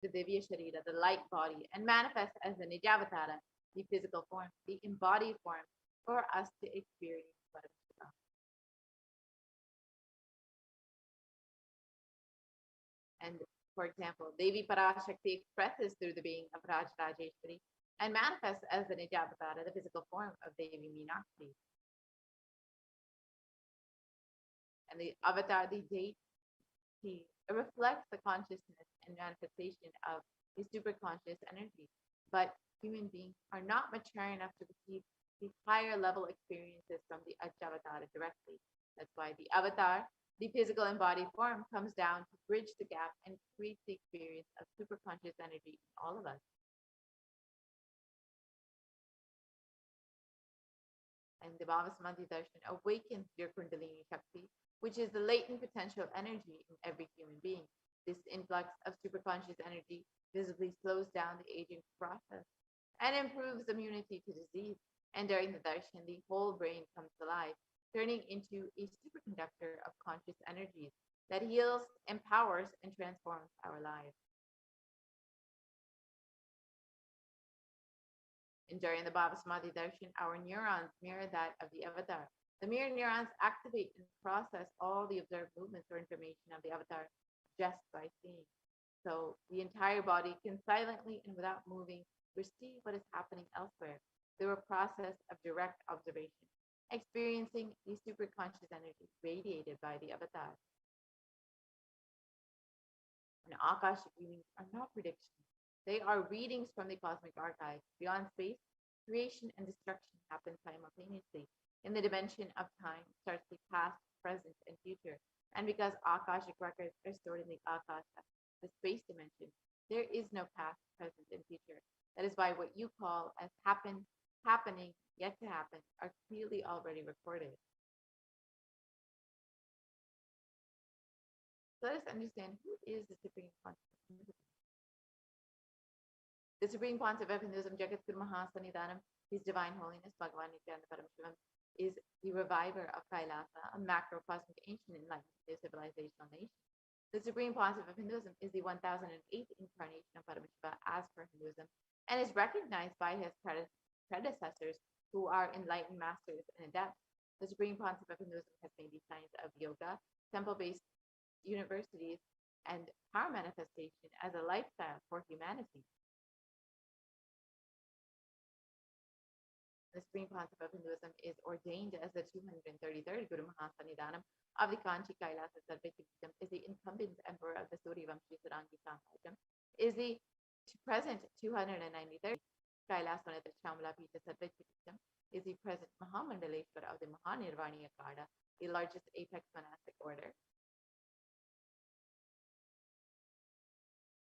the Divya Sharira, the light body, and manifests as the Nijavatara, the physical form, the embodied form, for us to experience Paramashivoham. And for example, Devi Parashakti expresses through the being of Rajrajeshwari and manifests as the Nijavatara, the physical form of Devi Meenakshi. And the avatar, the deity, reflects the consciousness and manifestation of the superconscious energy. But human beings are not mature enough to receive these higher level experiences from the Ajavatara directly. That's why the avatar, the physical embodied form, comes down to bridge the gap and create the experience of superconscious energy in all of us. And the Bhavasamadhi Darshan awakens your Kundalini Shakti, which is the latent potential energy in every human being. This influx of superconscious energy visibly slows down the aging process and improves immunity to disease. And during the darshan, the whole brain comes alive, turning into a superconductor of conscious energies that heals, empowers, and transforms our lives. And during the Bhava Samadhi Darshan, our neurons mirror that of the avatar. The mirror neurons activate and process all the observed movements or information of the avatar just by seeing. So the entire body can silently and without moving receive what is happening elsewhere through a process of direct observation, experiencing the superconscious energy radiated by the avatar. And Akashic readings are not predictions. They are readings from the cosmic archive. Beyond space, creation and destruction happen simultaneously. In the dimension of time starts the past, present, and future. And because Akashic records are stored in the Akasha, the space dimension, there is no past, present, and future. That is why what you call as happening, yet to happen, are clearly already recorded. So let us understand who is the Supreme Pontiff. The Supreme Pontiff of Hinduism, Jagat Guru Mahasanidanam, His Divine Holiness Bhagavan Nithyananda Paramashivam, is the reviver of Kailasa, a macrocosmic ancient enlightened civilizational nation. The Supreme Pontiff of Hinduism is the 1008th incarnation of Paramashiva as per Hinduism and is recognized by his predecessors who are enlightened masters and adepts. The Supreme Pontiff of Hinduism has made the science of yoga, temple-based universities, and power manifestation as a lifestyle for humanity. The Supreme Pontiff of Hinduism is ordained as the 233rd Guru Mahasanidanam of the Kanchi Kailasa Sarveshwara, is the incumbent emperor of the Suryavamshi Sarangi Samrajyam, is the present 293rd Kailasanatha Shamla Pita Sarveshwara, is the present Mahamandaleshwar of the Mahanirvani Akada, the largest apex monastic order.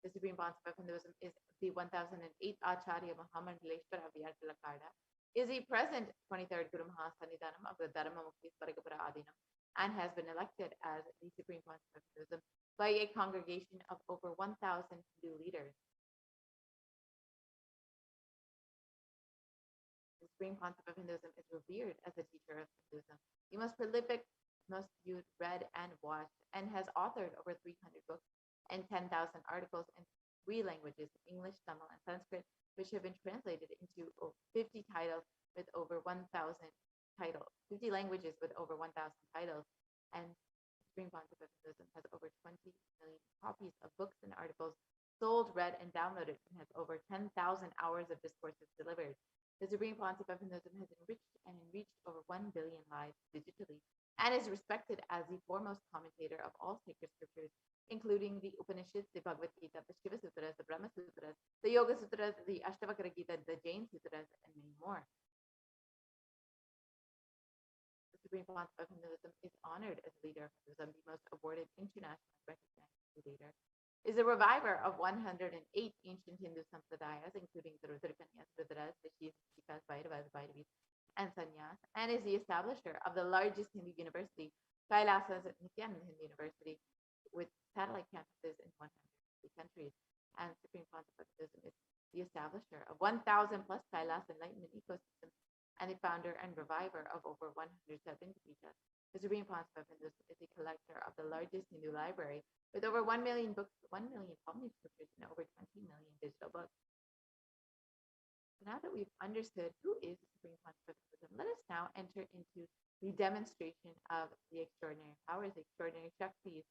The Supreme Pontiff of Hinduism is the 1008th Acharya Mahamandaleshwar of the Artalakada, is the present 23rd Guru Mahasanidanam of the Dharma Mukti Swargapura Adinam, and has been elected as the Supreme Pontiff of Hinduism by a congregation of over 1,000 Hindu leaders. The Supreme Pontiff of Hinduism is revered as the teacher of Hinduism, the most prolific, most viewed, read, and watched, and has authored over 300 books and 10,000 articles in 3 languages, English, Tamil, and Sanskrit, which have been translated into 50 titles with over 1,000 titles, 50 languages with over 1,000 titles. And Supreme Pontiff of Hinduism has over 20 million copies of books and articles sold, read, and downloaded, and has over 10,000 hours of discourses delivered. The Supreme Pontiff of Hinduism has enriched and enriched over 1 billion lives digitally, and is respected as the foremost commentator of all sacred scriptures, including the Upanishads, the Bhagavad Gita, the Shiva Sutras, the Brahma Sutras, the Yoga Sutras, the Ashtavakra Gita, the Jain Sutras, and many more. The Supreme Pontiff of Hinduism is honored as leader of Hinduism, the most awarded internationally recognized leader, is a reviver of 108 ancient Hindu sampradayas, including the Rudrakanyas, Rudras, the Shivas, Sikas, Bhairavas, Bhairavis, and Sannyas, and is the establisher of the largest Hindu university, Kailasa's Nithyananda University, with satellite campuses in 150 countries. And Supreme Pontiff of Hinduism is the establisher of 1,000 plus Kailas enlightenment ecosystems and the founder and reviver of over 170 pithas. The Supreme Concept of Hinduism is the collector of the largest Hindu library with over 1 million books, 1 million published scriptures, and over 20 million digital books. So now that we've understood who is the Supreme Concept of Hinduism, let us now enter into the demonstration of the extraordinary powers, the extraordinary Shaktis,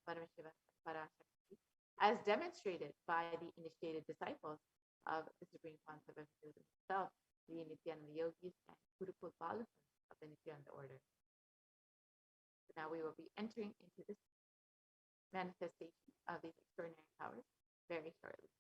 Paramashivoham, Parashakti, as demonstrated by the initiated disciples of the Supreme Concept of Hinduism itself, the Nithyananda Yogis and Kurukul Balafans of the Nithyananda order. So now we will be entering into this manifestation of these extraordinary powers very shortly.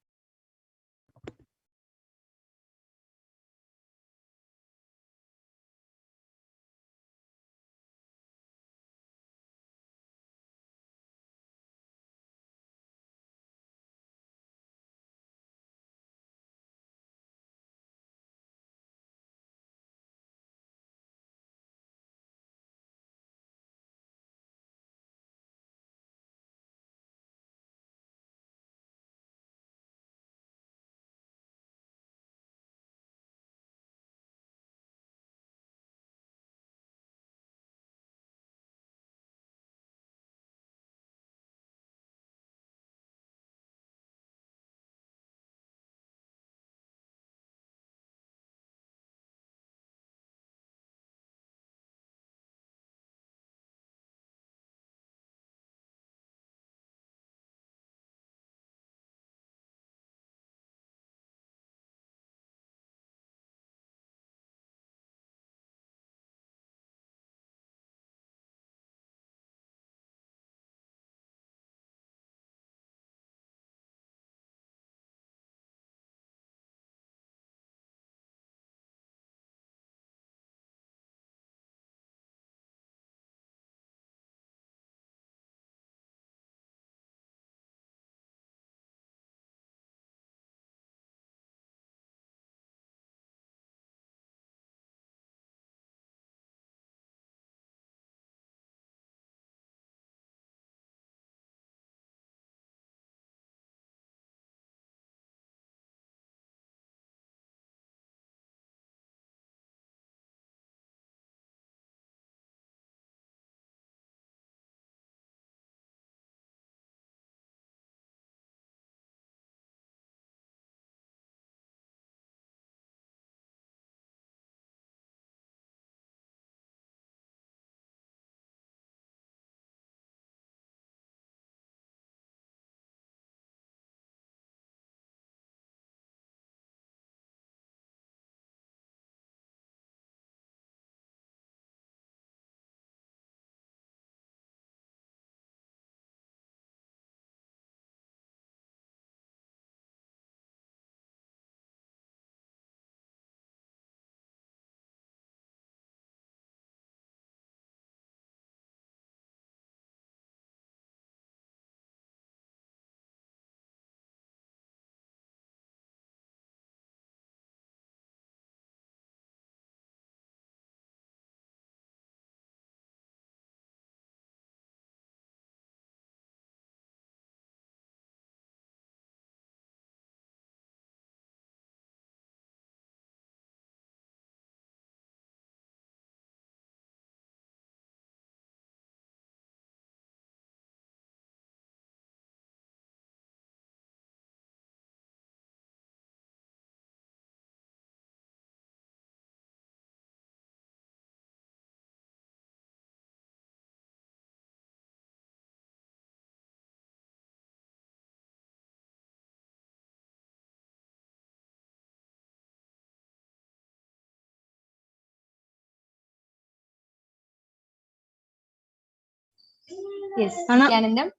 Yes, Nithyanandam.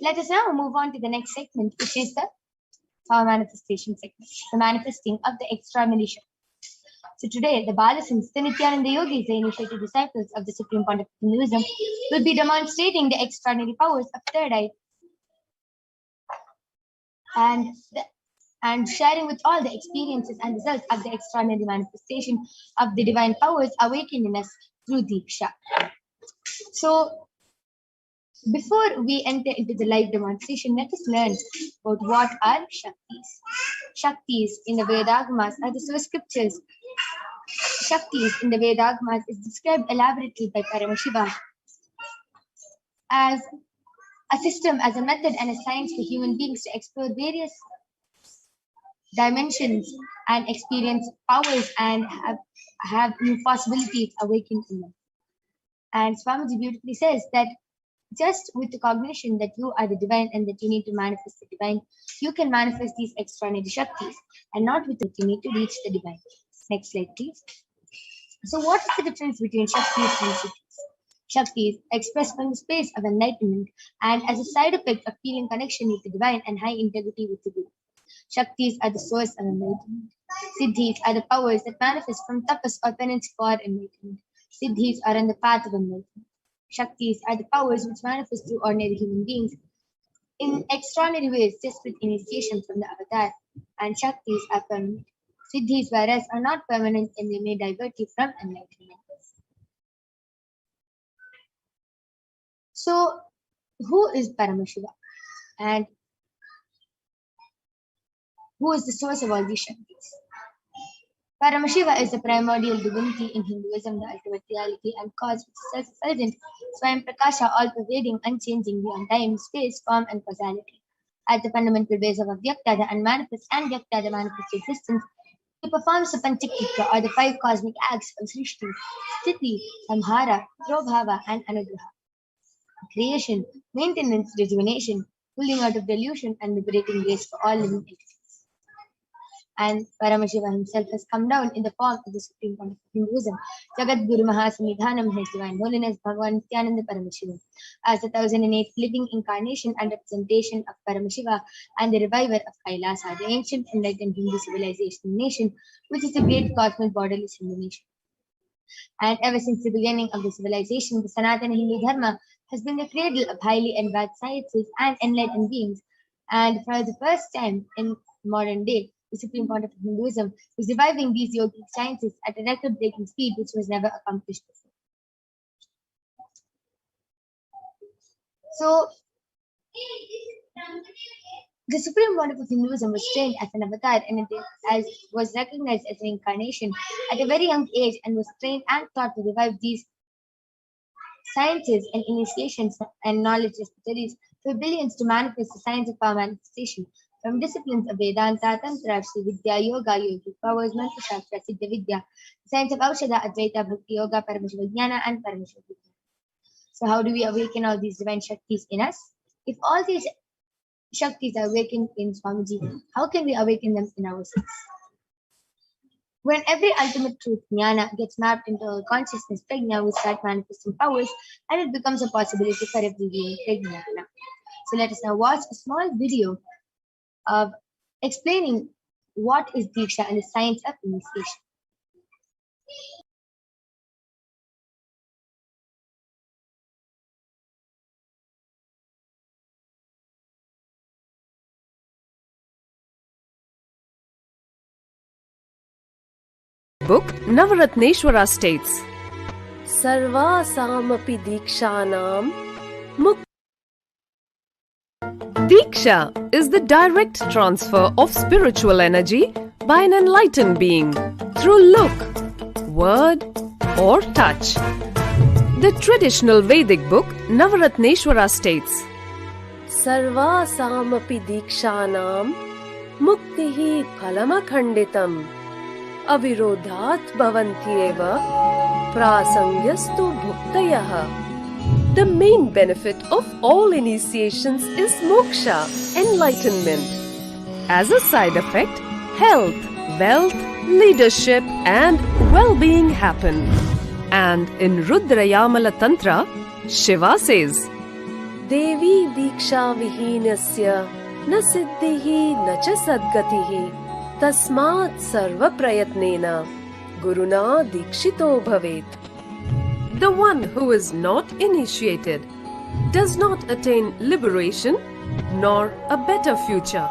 Let us now move on to the next segment, which is the manifestation segment, the manifesting of the extraordinary Shakti. So today, the Balasins, the Nithyananda Yogis, the initiated disciples of the Supreme Concept of Hinduism, will be demonstrating the extraordinary powers of third eye and sharing with all the experiences and results of the extraordinary manifestation of the divine powers awakened in us through Diksha. So, before we enter into the live demonstration, let us learn about what are Shaktis. Shaktis in the Vedagamas are the source scriptures Shaktis in the Vedagmas is described elaborately by Paramashivoham as a system, as a method and a science for human beings to explore various dimensions and experience powers and have new possibilities awakened in them. And Swamiji beautifully says that just with the cognition that you are the divine and that you need to manifest the divine, you can manifest these extraordinary Shaktis, and not with it, you need to reach the divine. Next slide, please. So, what is the difference between Shaktis and Siddhis? Shaktis express from the space of enlightenment and as a side effect of feeling connection with the divine and high integrity with the Guru. Shaktis are the source of enlightenment. Siddhis are the powers that manifest from tapas or penance for enlightenment. Siddhis are on the path of enlightenment. Shaktis are the powers which manifest through ordinary human beings in extraordinary ways just with initiation from the avatar. And Shaktis are permanent. Siddhis, whereas, are not permanent and they may divert you from enlightenment. So, who is Paramashiva? And who is the source of all these Shaktis? Paramashiva is the primordial divinity in Hinduism, the ultimate reality and cause which is self-effulgent, Swayam Prakasha, all-pervading, unchanging beyond time, space, form, and causality. At the fundamental base of Avyakta, the unmanifest, and Vyakta, the manifest existence, he performs the Panchakriya, or the 5 cosmic acts of Srishti, Sthiti, Samhara, Prabhava, and Anugraha. Creation, maintenance, rejuvenation, pulling out of delusion, and liberating grace for all living entities. And Paramashiva himself has come down in the form of the Supreme Point of Hinduism, Jagat Guru Mahasamidhanam, His Divine Holiness Bhagavan Nithyananda Paramashivam, as the 1008th living incarnation and representation of Paramashiva and the reviver of Kailasa, the ancient enlightened Hindu civilization nation, which is the great cosmic borderless Hindu nation. And ever since the beginning of the civilization, the Sanatana Hindu Dharma has been the cradle of highly advanced sciences and enlightened beings. And for the first time in modern day, the Supreme Point of Hinduism is reviving these yogic sciences at a record-breaking speed which was never accomplished before. So, the Supreme Point of Hinduism was trained as an avatar and was recognized as an incarnation at a very young age and was trained and taught to revive these sciences and initiations and knowledge repositories for billions to manifest the science of power manifestation from disciplines of Vedanta, Tantra, Sri Vidya, Yoga, Yogic powers, Mantra Shastra, Siddha Vidya, the science of Aushadha, Advaita, Bhakti Yoga, Paramashivoham, and Paramashivoham. So how do we awaken all these divine Shaktis in us? If all these Shaktis are awakened in Swamiji, how can we awaken them in ourselves? When every ultimate truth, jnana, gets mapped into our consciousness, prajna, we start manifesting powers and it becomes a possibility for every being prajnana. So let us now watch a small video of explaining what is Diksha and the science of initiation. Book Navaratneshwara states, Sarva Samapi Dikshanam Mukti. Diksha is the direct transfer of spiritual energy by an enlightened being through look, word, or touch. The traditional Vedic book Navaratneshwara states, Sarva Samapi Dikshanam Muktihi Phalamakhanditam Avirodhat Bhavantyeva Prasangyastu Bhuktayaha. The main benefit of all initiations is moksha, enlightenment. As a side effect, health, wealth, leadership, and well-being happen. And in Rudrayamala Tantra, Shiva says, Devi Diksha Vihinasya Na Siddhihi Na Cha Sadgatihi Tasmat Sarva Prayatnena Guruna Dikshito Bhavet. The one who is not initiated does not attain liberation nor a better future.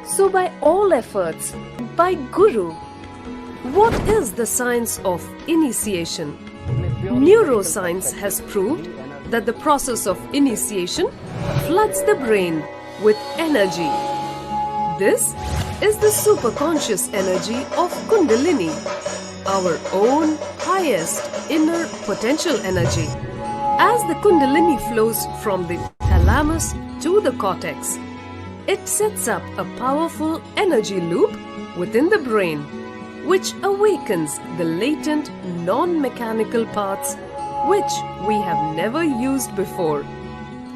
So by all efforts, by Guru. What is the science of initiation? Neuroscience has proved that the process of initiation floods the brain with energy. This is the superconscious energy of Kundalini. our own highest inner potential energy. As the Kundalini flows from the thalamus to the cortex, it sets up a powerful energy loop within the brain, which awakens the latent non-mechanical parts which we have never used before.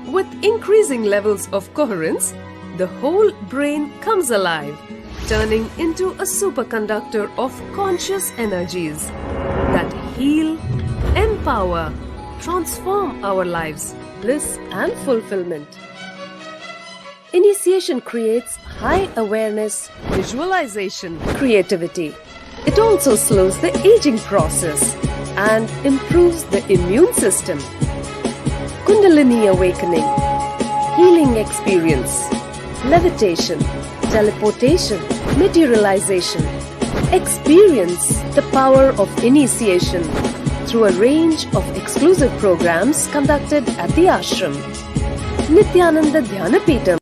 With increasing levels of coherence, the whole brain comes alive, turning into a superconductor of conscious energies that heal, empower, transform our lives, bliss and fulfillment. Initiation creates high awareness, visualization, creativity. It also slows the aging process and improves the immune system. Kundalini awakening, healing experience, levitation, teleportation, materialization. Experience the power of initiation through a range of exclusive programs conducted at the ashram. Nithyananda Paramashivam.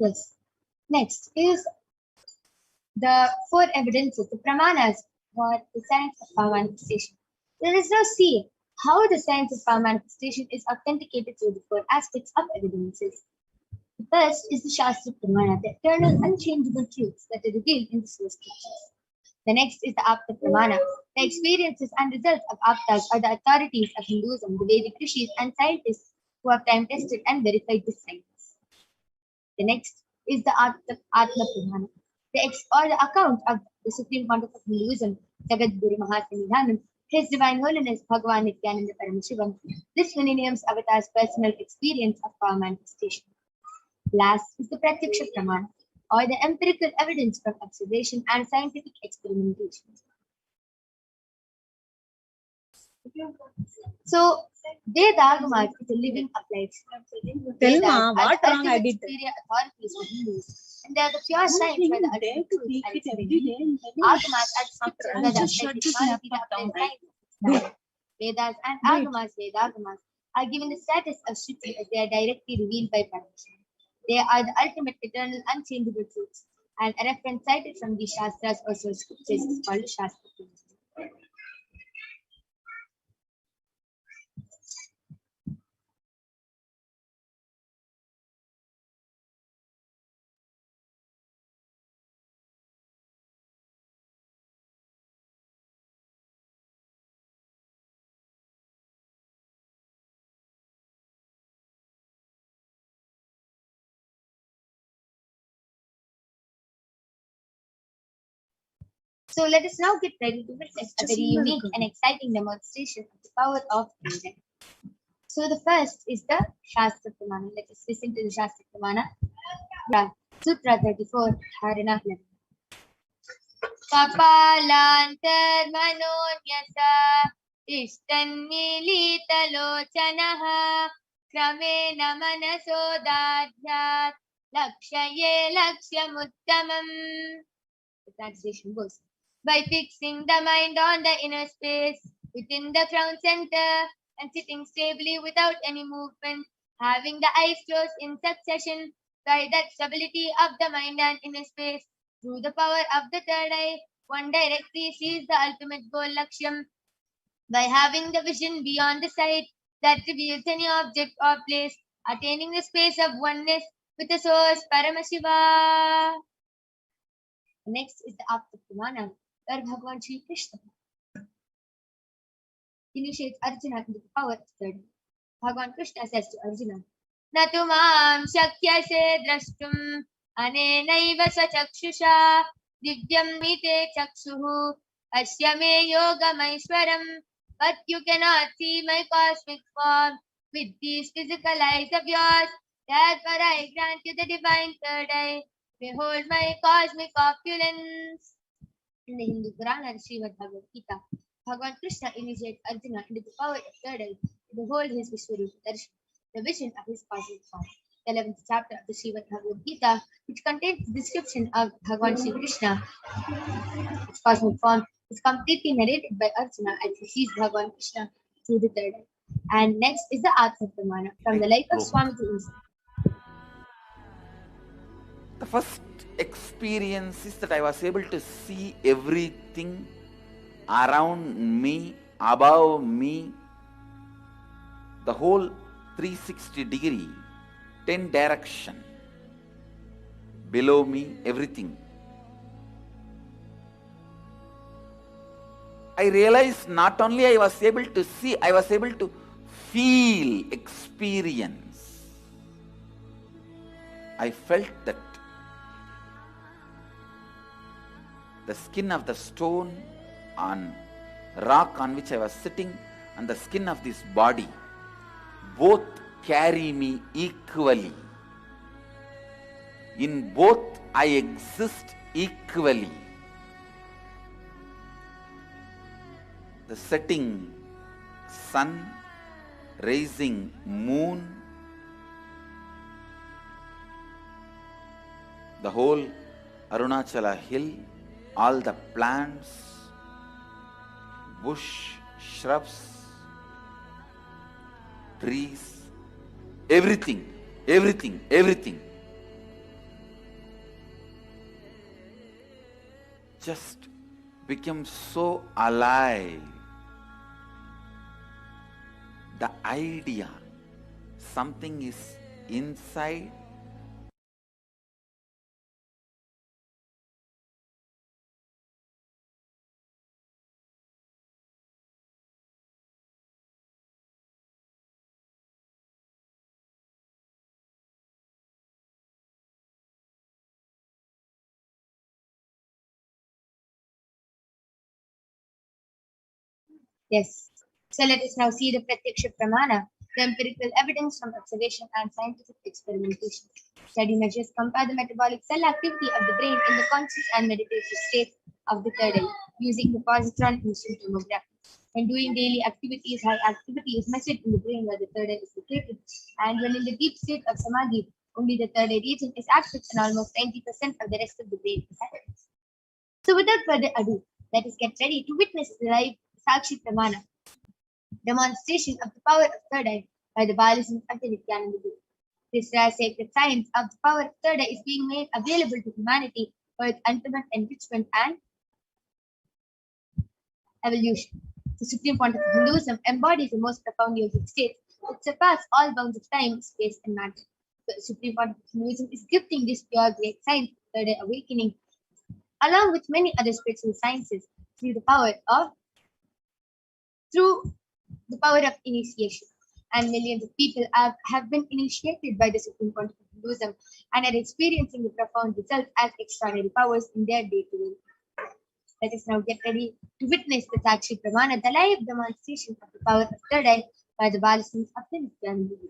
Yes. Next is the four evidences, the pramanas for the science of power manifestation. Let us now see how the science of power manifestation is authenticated through the four aspects of evidences. The first is the Shastra Pramana, the eternal unchangeable truths that are revealed in the source scriptures. The next is the Apta Pramana, the experiences and results of Aptas are the authorities of Hinduism, the Vedic rishis and scientists who have time tested and verified this science. The next is the Atma Pramana, the account of the Supreme Pontiff of Hinduism, Jagat Guru Mahasanidhanam, His Divine Holiness Bhagavan Nithyananda Paramashivam, this millennium's avatar's personal experience of power manifestation. Last is the Pratyaksha Pramana, or the empirical evidence from observation and scientific experimentation. So, Vedagamat is a living applied Tell Vedas ma, are what the wrong I ultimate did? superior authorities for Hindus, and they are the pure science by the ultimate truth and experience. Agamas are the scriptures by the applied technology, the applied science. Vedas and Agamas, Vedagamas, are given the status of Shruti as they are directly revealed by Paramashivam. They are the ultimate, eternal, unchangeable truths, and a reference cited from these Shastras or source scriptures is called a Shastra. So let us now get ready to witness a very unique and exciting demonstration of the power of breathing. So the first is the Shastra Pramana. Let us listen to the Shastra Pramana. Sutra 34, Dharana 11. Kapalantar manonyasa ishtanmilitalochanaha kramena manasodadhyat lakshaye lakshyamuttamam. The translation goes, by fixing the mind on the inner space within the crown center and sitting stably without any movement, having the eyes closed in succession, by that stability of the mind and inner space, through the power of the third eye, one directly sees the ultimate goal Lakshyam. By having the vision beyond the sight that reveals any object or place, attaining the space of oneness with the source Paramashiva. Next is the Apta Pramana, where Bhagavan Shri Krishna initiates Arjuna into the power of third. Bhagavan Krishna says to Arjuna, Natu mam shakyase drashtum anenaiva sachakshusha divyam mite chakshuhu asya yogamaishwaram. But you cannot see my cosmic form with these physical eyes of yours. Therefore I grant you the divine third eye. Behold my cosmic opulence. In the Hindu Purana, the Srimad Bhagavad Gita, Bhagavan Krishna initiates Arjuna into the power of third eye to behold his Vishwarupa Darshan, the vision of his cosmic form. The 11th chapter of the Srimad Bhagavad Gita, which contains the description of Bhagavan Sri Krishna, its cosmic form, is completely narrated by Arjuna as he sees Bhagavan Krishna through the third eye. And next is the Atma Pramana from the life of Swamiji himself. The first experience is that I was able to see everything around me, above me, the whole 360-degree, 10 direction, below me, everything. I realized not only I was able to see, I was able to feel, experience. I felt that the skin of the stone on rock on which I was sitting and the skin of this body both carry me equally. In both I exist equally. The setting sun, rising moon, the whole Arunachala hill, all the plants, bush, shrubs, trees, everything, everything, everything. Just became so alive. The idea, something is inside, Yes. So let us now see the Pratyaksha Pramana, the empirical evidence from observation and scientific experimentation. Study measures compare the metabolic cell activity of the brain in the conscious and meditative state of the third eye using the positron emission tomography. When doing daily activities, high activity is measured in the brain where the third eye is located. And when in the deep state of samadhi, only the third eye region is active and almost 90% of the rest of the brain is active. So without further ado, let us get ready to witness the live Sakshi Pramana, demonstration of the power of third eye by the violations of the Nithyananda Guru. This rare sacred science of the power of third eye is being made available to humanity for its ultimate enrichment and evolution. The Supreme Pontiff of Hinduism embodies the most profound yogic state that surpass all bounds of time, space, and matter. The Supreme Pontiff of Hinduism is gifting this pure great science, third eye awakening, along with many other spiritual sciences, through the power of initiation. And millions of people have been initiated by the Supreme Pontiff of Hinduism and are experiencing the profound results as extraordinary powers in their day-to-day. Let us now get ready to witness the Sakshi Pramana, the live demonstration of the power of third eye by the Balasins of the Nithyananda Guru.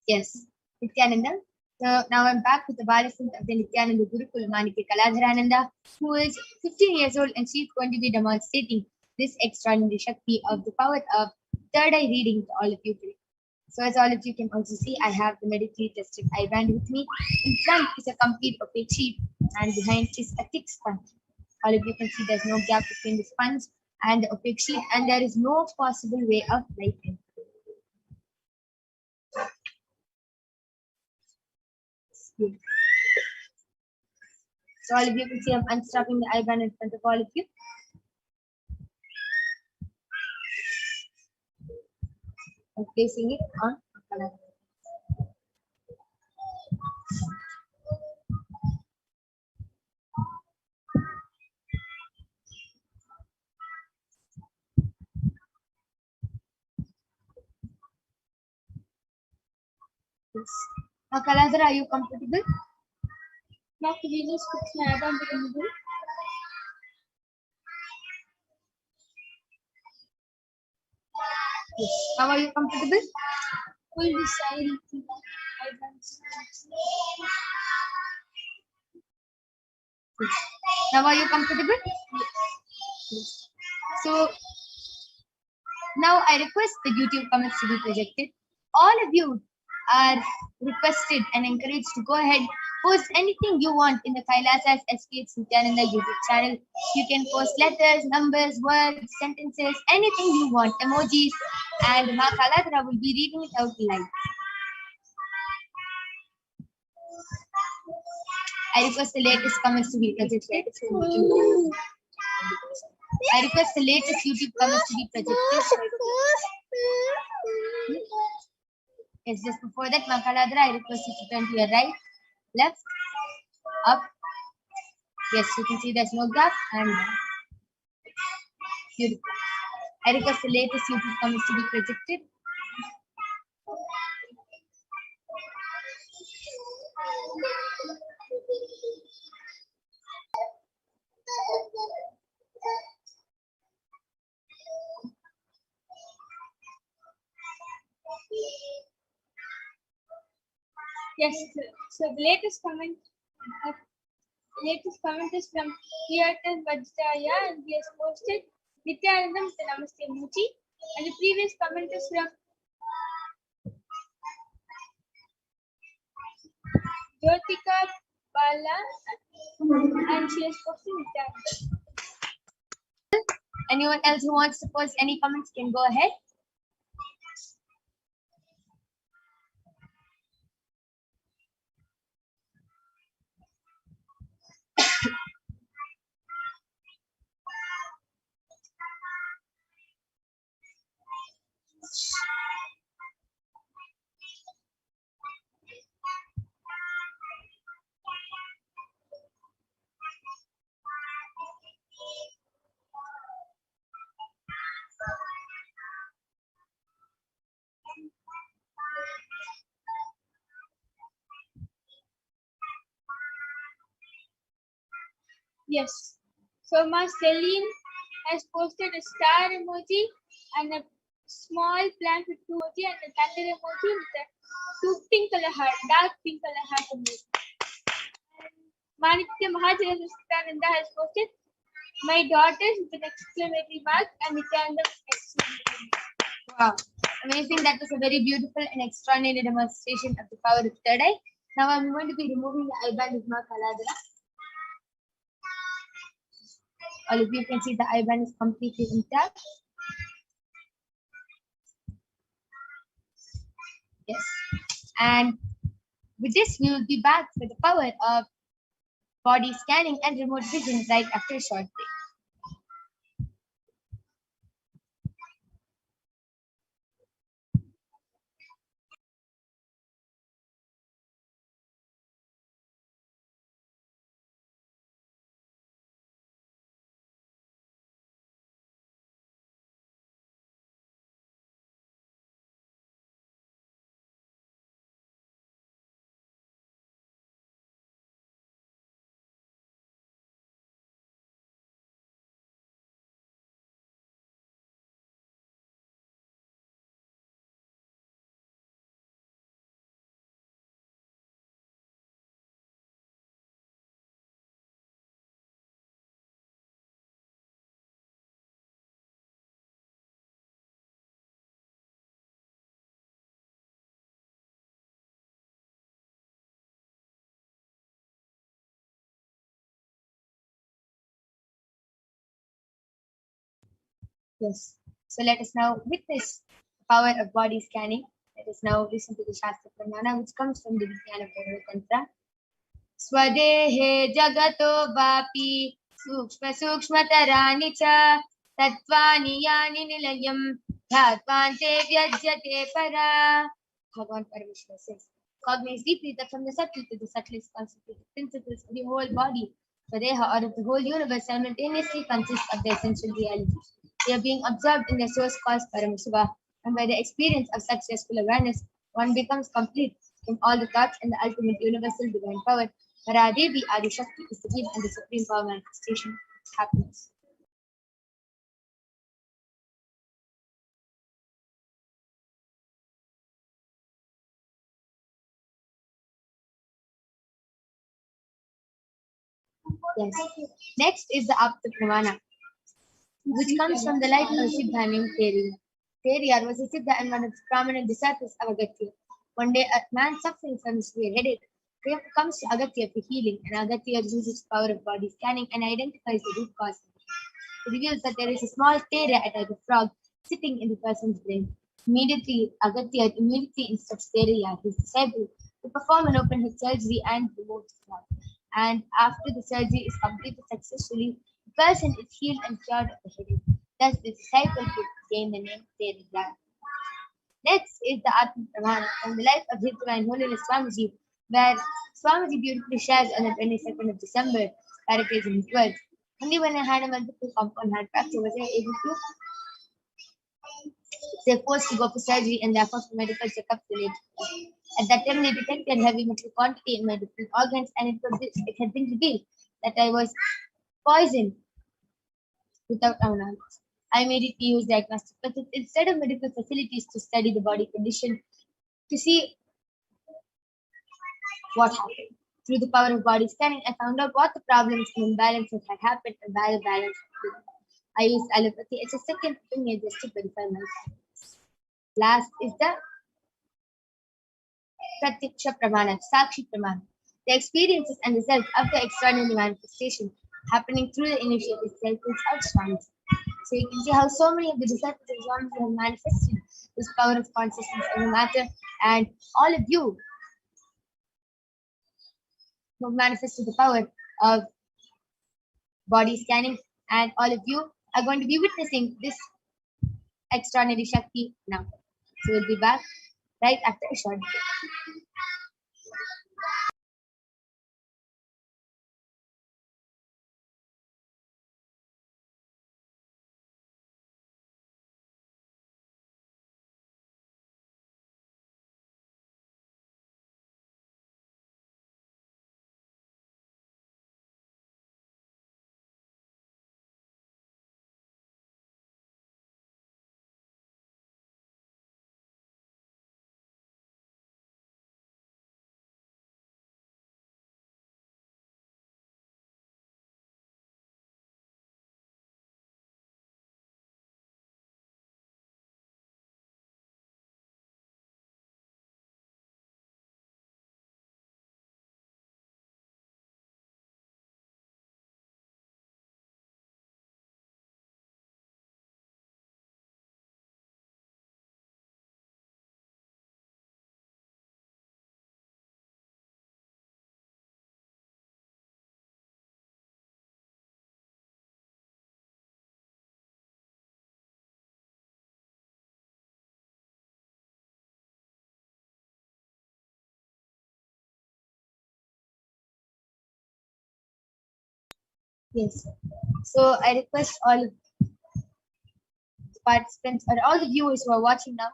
Yes, Nithyananda. So now I'm back with the Balasant of the Nithyananda Gurukul Manike Kaladharananda, who is 15 years old, and she's going to be demonstrating this extraordinary Shakti of the power of third eye reading to all of you today. So as all of you can also see, I have the medically tested eye band with me. In front is a complete opaque sheet, and behind is a thick sponge. All of you can see there's no gap between the sponge and the opaque sheet, and there is no possible way of light entering. So all of you can see I'm unstrapping the eye band in front of all of you. And placing it on color. Yes. Now, Kaladhara, are you comfortable? Now, could you just put my eye band in the middle? Yes. How are you comfortable? Pull the side of the eye band. Yes. Now, are you comfortable? Yes. So, now I request the YouTube comments to be projected. All of you are requested and encouraged to go ahead, post anything you want in the Kailasas HDH Nithyananda YouTube channel. You can post letters, numbers, words, sentences, anything you want, emojis, and Ma Kaladhara will be reading it out live. I request the latest comments to be projected. I request the latest YouTube comments to be projected. Yes, just before that, Makaladra, I request you to turn to your right, left, up. Yes, you can see there's no gap and beautiful. I request the latest YouTube comments to be projected. Yes, so the latest comment is from Kirtan Vajraya, and he has posted Nithyanandam with Namaste Muti, and the previous comment is from Jyotika Bala, and she has posted Nithyanandam. Anyone else who wants to post any comments can go ahead. Yes. So Ma Celine has posted a star emoji and a small plant with two emoji and a thunder emoji with a two pink color heart, dark pink color heart emoji. Manikya Mahajananda has posted my daughters with an exclamatory mark and Nithyananda exclamatory mark. Wow. Amazing. That was a very beautiful and extraordinary demonstration of the power of third eye. Now I'm going to be removing the eye band with Ma Kaladhara. All of you can see the eye band is completely intact. Yes. And with this, we will be back with the power of body scanning and remote vision right after a short break. Yes. So let us now witness the power of body scanning. Let us now listen to the Shastra Pramana, which comes from the Vijnana Tantra. Swadehe jagato vapi sukshma sukshmatarani cha tattvani yani nilayam dhattvante vyajyate para. Bhagavan Paramashiva says, cognize deeply that from the subtle to the subtlest constituted principles of the whole body, Swadeha, or of the whole universe, simultaneously consists of the essential reality. They are being observed in their source cause Paramashiva, and by the experience of such restful awareness, one becomes complete in all the thoughts and the ultimate universal divine power. Paradevi Adi Shakti is the gift and the supreme power manifestation of happiness. Yes. Next is the Apta Pramana, which comes from the life of a Siddha named Teriyar. Teriyar was a Siddha and one of the prominent disciples of Agatya. One day, a man suffering from severe headache comes to Agatya for healing, and Agatya uses the power of body scanning and identifies the root cause. It reveals that there is a small Teriyar like a frog sitting in the person's brain. Agatya immediately instructs Teriyar, his disciple, to perform an open head surgery and remove the frog. And after the surgery is completed successfully, the person is healed and cured of the headache. Thus, the disciple gained the name Teriyar. Next is the Atma Pramana from the life of His Divine Holiness Swamiji, where Swamiji beautifully shares on the 22nd of December, paraphrasing his words. Only when I had a multiple compound heart fracture was I able to say forced to go for surgery and therefore for medical checkups related. At that time, they detected heavy metal quantity in my different organs, and it had been revealed that I was poisoned without our knowledge. I immediately used diagnostic methods instead of medical facilities to study the body condition to see what happened. Through the power of body scanning, I found out what the problems and imbalances had happened and why the balance had been. I used allopathy as a second opinion just to verify myself. Last is the Pratyaksha Pramana, Sakshi Pramana, the experiences and results of the extraordinary manifestation happening through the initiated cycles of Swami. So you can see how so many of the disciples of Swami have manifested this power of consciousness in the matter, and all of you who have manifested the power of body scanning, and all of you are going to be witnessing this extraordinary Shakti now. So we'll be back right after a short break. Yes. So I request all of the participants or all the viewers who are watching now,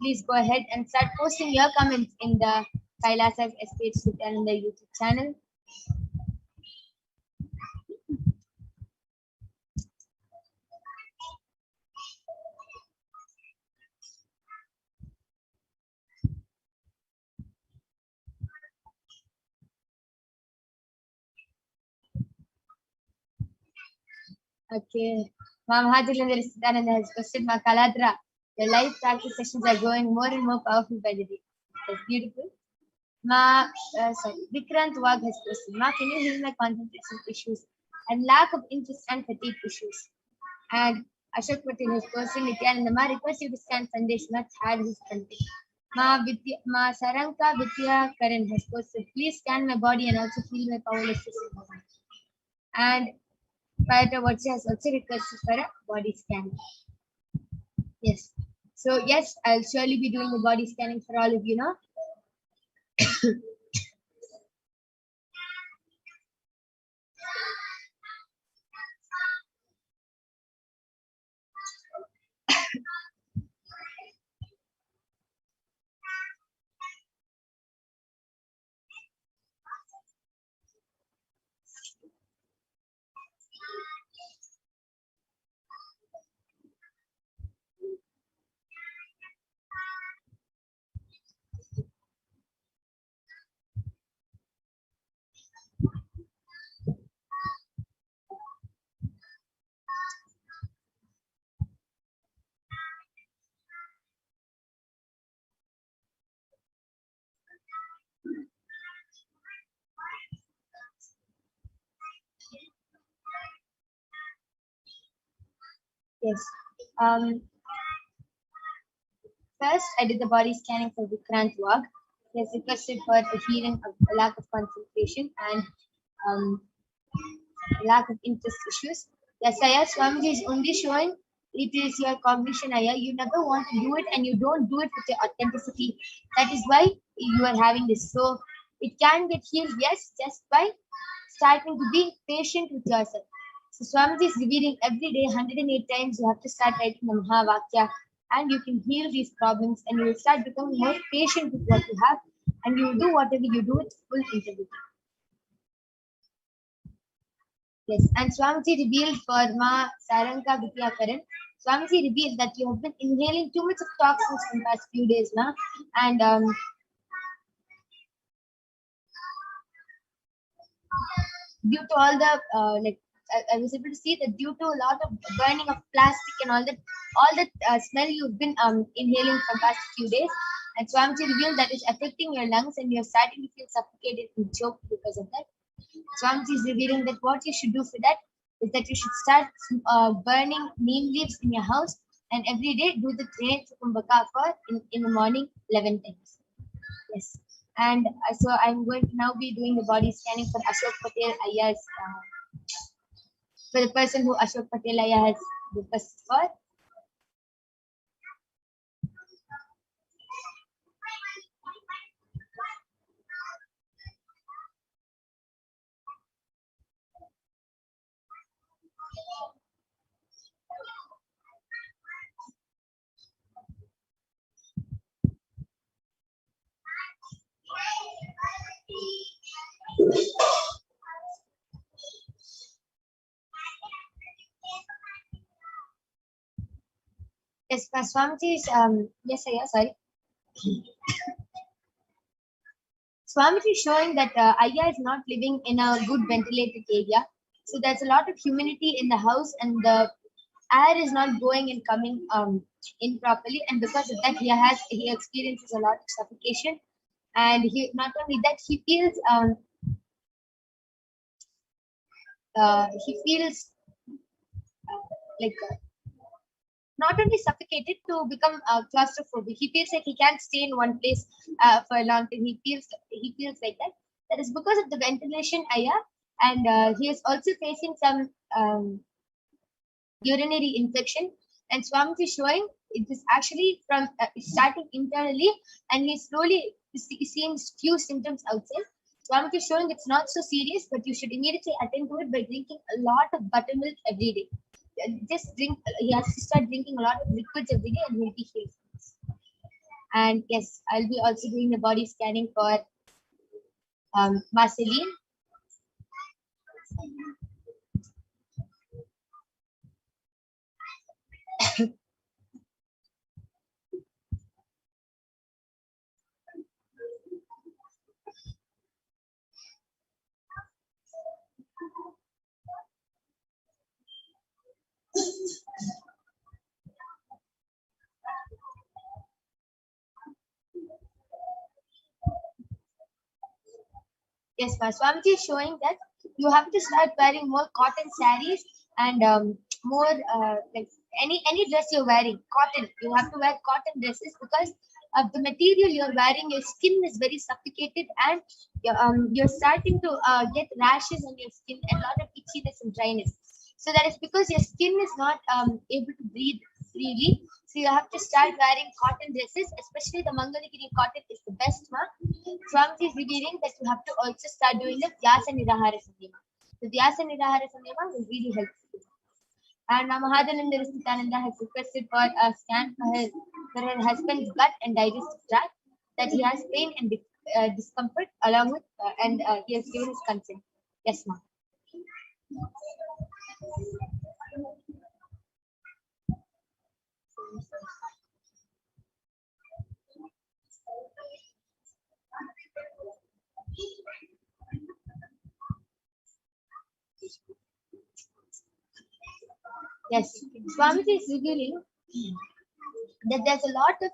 please go ahead and start posting your comments in the Kailasa's HDH Nithyananda YouTube channel. Okay. Ma'am Hajilendra Siddhananda has posted, Ma Kaladra, your live practice sessions are growing more and more powerful by the day. That's beautiful. Vikrant Wag has posted, Ma, can you heal my concentration issues and lack of interest and fatigue issues? And Ashok Patel, his person, Nithyananda, ma request you to scan Sandesh, not had his content. Ma Saranka Vidya Karan has posted, please scan my body and also feel my powerless system. And Payata Vachi has also requested for a body scan. Yes. So yes, I'll surely be doing the body scanning for all of you now. Yes. First, I did the body scanning for Vikrant Wag. He has requested for a healing of a lack of concentration and lack of interest issues. Yes, Aya, Swamiji is only showing it is your cognition, Aya. You never want to do it and you don't do it with your authenticity. That is why you are having this. So it can get healed, yes, just by starting to be patient with yourself. So Swamiji is revealing every day 108 times you have to start writing the Mahavakya and you can heal these problems and you will start becoming more patient with what you have and you will do whatever you do with full integrity. Yes, and Swamiji revealed for Ma Saranka Vidyakaran, Swamiji revealed that you have been inhaling too much of toxins in the past few days now and due to all the I was able to see that due to a lot of burning of plastic and all that smell you've been inhaling for past few days, and Swamiji revealed that it's affecting your lungs and you're starting to feel suffocated and choked because of that. Swamiji is revealing that what you should do for that is that you should start burning neem leaves in your house and every day do the Trine Kumbhaka for in the morning 11 times. Yes. And so I'm going to now be doing the body scanning for Ashok Patel Aya's, for the person who Ashok Patel Aya has requested for. Yes, Swamiji is, yes, Aya, sorry. Swamiji is showing that Aya is not living in a good ventilated area. So there's a lot of humidity in the house and the air is not going and coming in properly. And because of that, he experiences a lot of suffocation. And he not only that, he feels like not only suffocated to become claustrophobic. He feels like he can't stay in one place for a long time. He feels like that. That is because of the ventilation area, and he is also facing some urinary infection. And Swamiji is showing it is actually from starting internally, and he slowly seeing few symptoms outside. Swamiji is showing it's not so serious, but you should immediately attend to it by drinking a lot of buttermilk every day. Just drink, he has to start drinking a lot of liquids every day and he'll be healed. And yes, I'll be also doing the body scanning for Marceline. Yes, Swamiji is showing that you have to start wearing more cotton sarees and more like any dress you're wearing, cotton, you have to wear cotton dresses because of the material you're wearing. Your skin is very suffocated, and you're starting to get rashes on your skin and a lot of itchiness and dryness. So that is because your skin is not able to breathe freely. So you have to start wearing cotton dresses, especially the Mangaligiri cotton is the best one. Swamiji is revealing that you have to also start doing the Vyasa Nirahara Samyama. The Vyasa Nirahara Samyama will really help you. And Mahadhananda Nithyananda has requested for a scan for her husband's gut and digestive tract, that he has pain and discomfort along with, and he has given his consent. Yes, ma'am. Yes, Swamiji is revealing that there's a lot of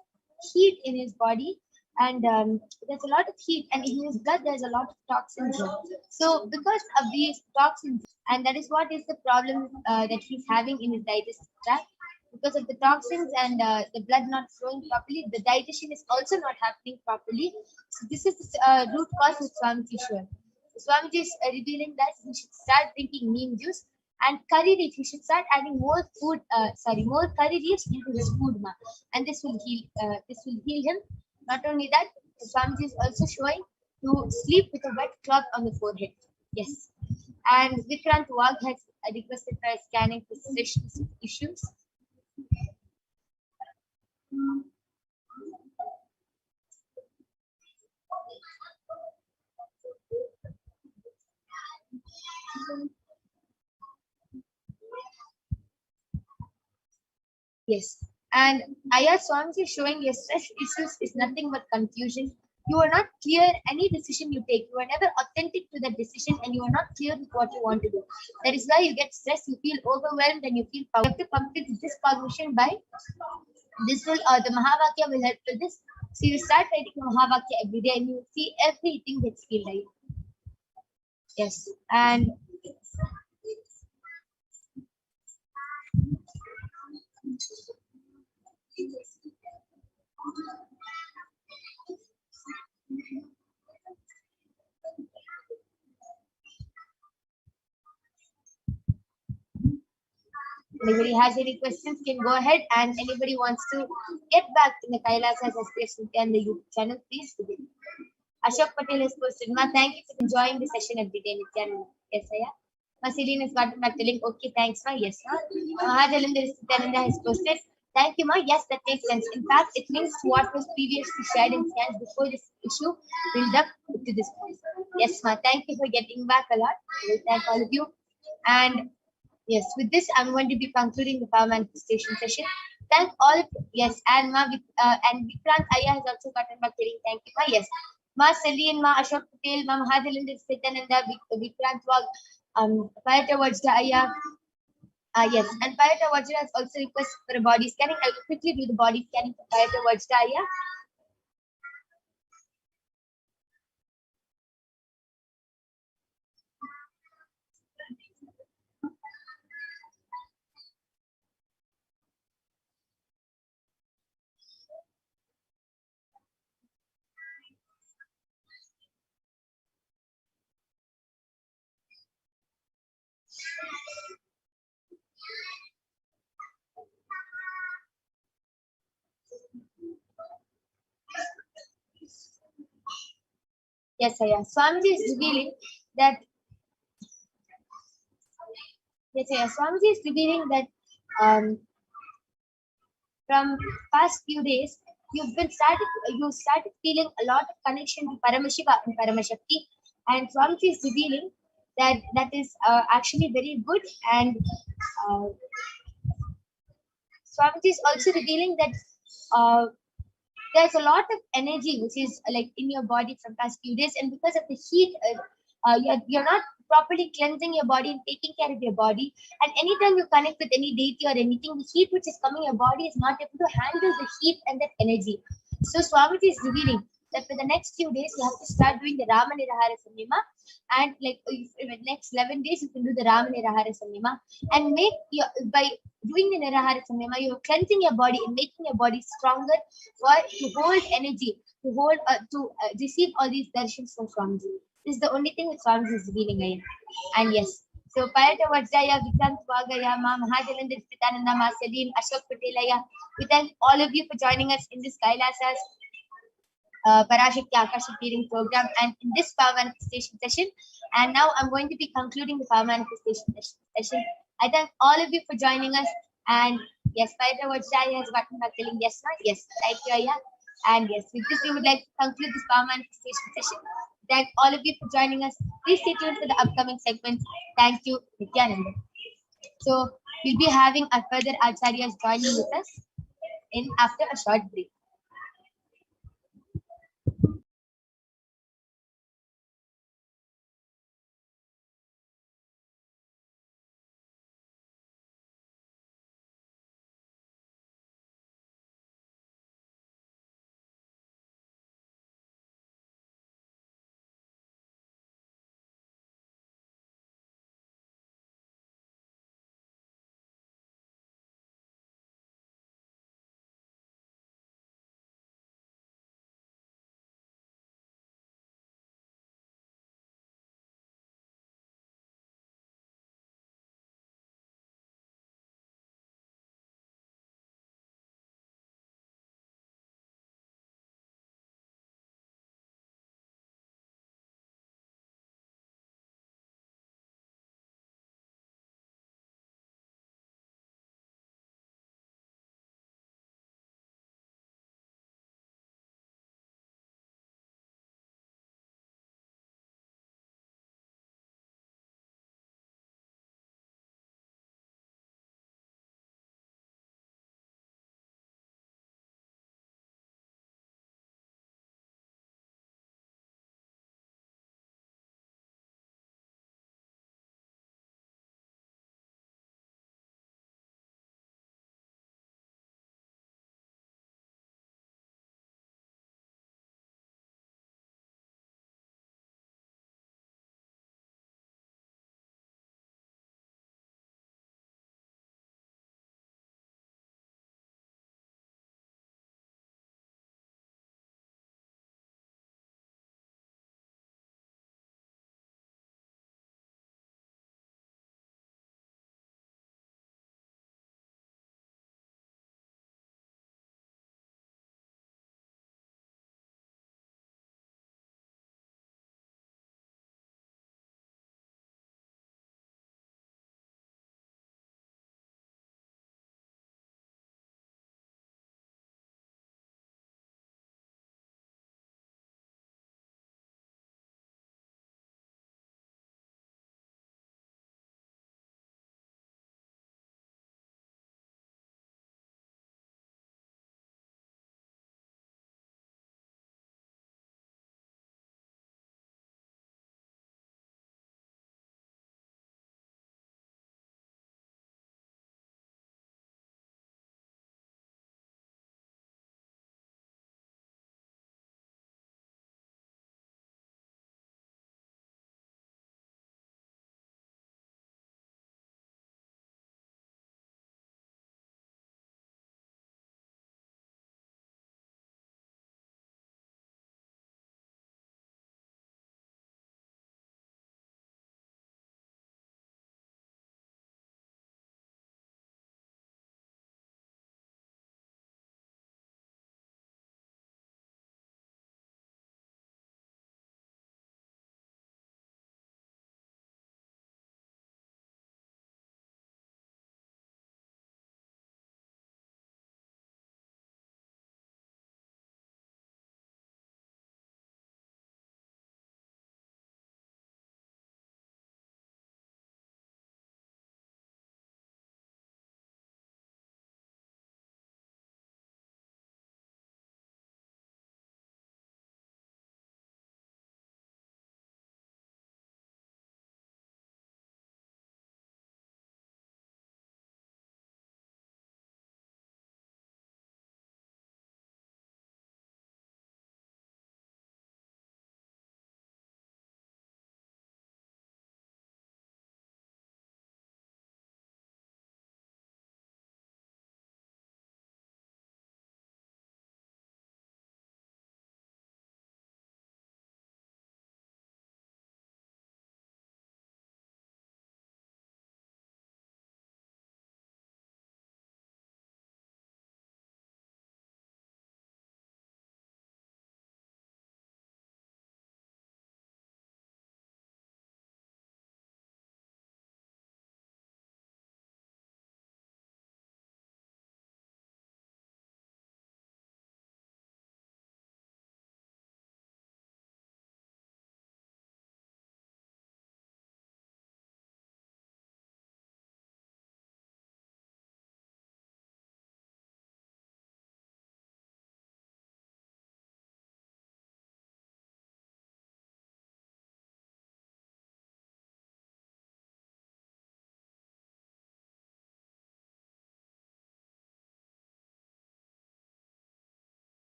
heat in his body, and there's a lot of heat, and in his blood there's a lot of toxins. So because of these toxins, and that is what is the problem that he's having in his digestive tract. Because of the toxins and the blood not flowing properly, the digestion is also not happening properly. So this is the root cause of Swamiji Shwar. Swamiji is revealing that he should start drinking neem juice and curry leaf. He should start adding more more curry leaves into his food, and this will heal him. Not only that, Swamiji is also showing to sleep with a wet cloth on the forehead. Yes, and Vikrant Wag has requested for a scanning for sessions issues. Yes, and Aya Swamiji is showing your stress issues is nothing but confusion. You are not clear any decision you take. You are never authentic to that decision, and you are not clear with what you want to do. That is why you get stressed, you feel overwhelmed, and you feel power. You have to complete this cognition by this will the Mahavakya will help with this. So you start writing Mahavakya every day, and you will see everything gets feel right. Yes, and anybody has any questions can go ahead, and anybody wants to get back in the Kailasas Aspiration and the YouTube channel, please do it. Ashok Patel has posted, Ma, thank you for enjoying the session every day, Nithyananda. Yes, Aya. Ma, Celine has gotten back telling, okay, thanks, Ma. Yes, Ma. Mahajalandar Nithyananda has posted, thank you, Ma. Yes, that makes sense. In fact, it means what was previously shared in scans before this issue build up to this point. Yes, Ma. Thank you for getting back a lot. I will thank all of you. And yes, with this, I'm going to be concluding the power manifestation session. Thank all of you. Yes, and Ma, and Vikrant Aya has also gotten back telling, thank you, Ma. Yes. Ma Celine, Ma Ashok Patel, Ma Mahadhananda Nithyananda, Vikrant Wag, Payata Vajda Aya. Yes, and Payata Vajda has also requested for a body scanning. I will quickly do the body scanning for Payata Vajda Aya. Yes, Aya. Swamiji is revealing that. Yes, Aya. Swamiji is revealing that from past few days, you started feeling a lot of connection to Paramashiva and Paramashakti, and Swamiji is revealing that that is actually very good, and Swamiji is also revealing that there's a lot of energy which is like in your body from past few days, and because of the heat, you're not properly cleansing your body and taking care of your body. And anytime you connect with any deity or anything, the heat which is coming your body is not able to handle the heat and that energy. So Swamiji is revealing that for the next few days you have to start doing the Rama Nirahara Samyama, and like in the next 11 days you can do the Rama Nirahara Samyama, and make your, by doing the Nirahara Samyama, you're cleansing your body and making your body stronger for to hold energy, to hold to receive all these darshans from Swamiji. This is the only thing that Swamiji is revealing here. And yes, so Parata Vajraya, Vikrant Swagaya, Ma Mahadevendra Nithyananda Ma Salim, Ashok Patelaya. We thank all of you for joining us in this Kailasa's Parashakti Akashic reading program and in this power manifestation session. And now I'm going to be concluding the power manifestation session. I thank all of you for joining us. And yes, Parata Vajraya has gotten back telling yes, not yes. Thank you, Aya. And yes, with this, we would like to conclude this power manifestation session. Thank all of you for joining us. Please stay tuned for the upcoming segments. Thank you, Nithyananda. So we'll be having our further acharyas joining with us in after a short break.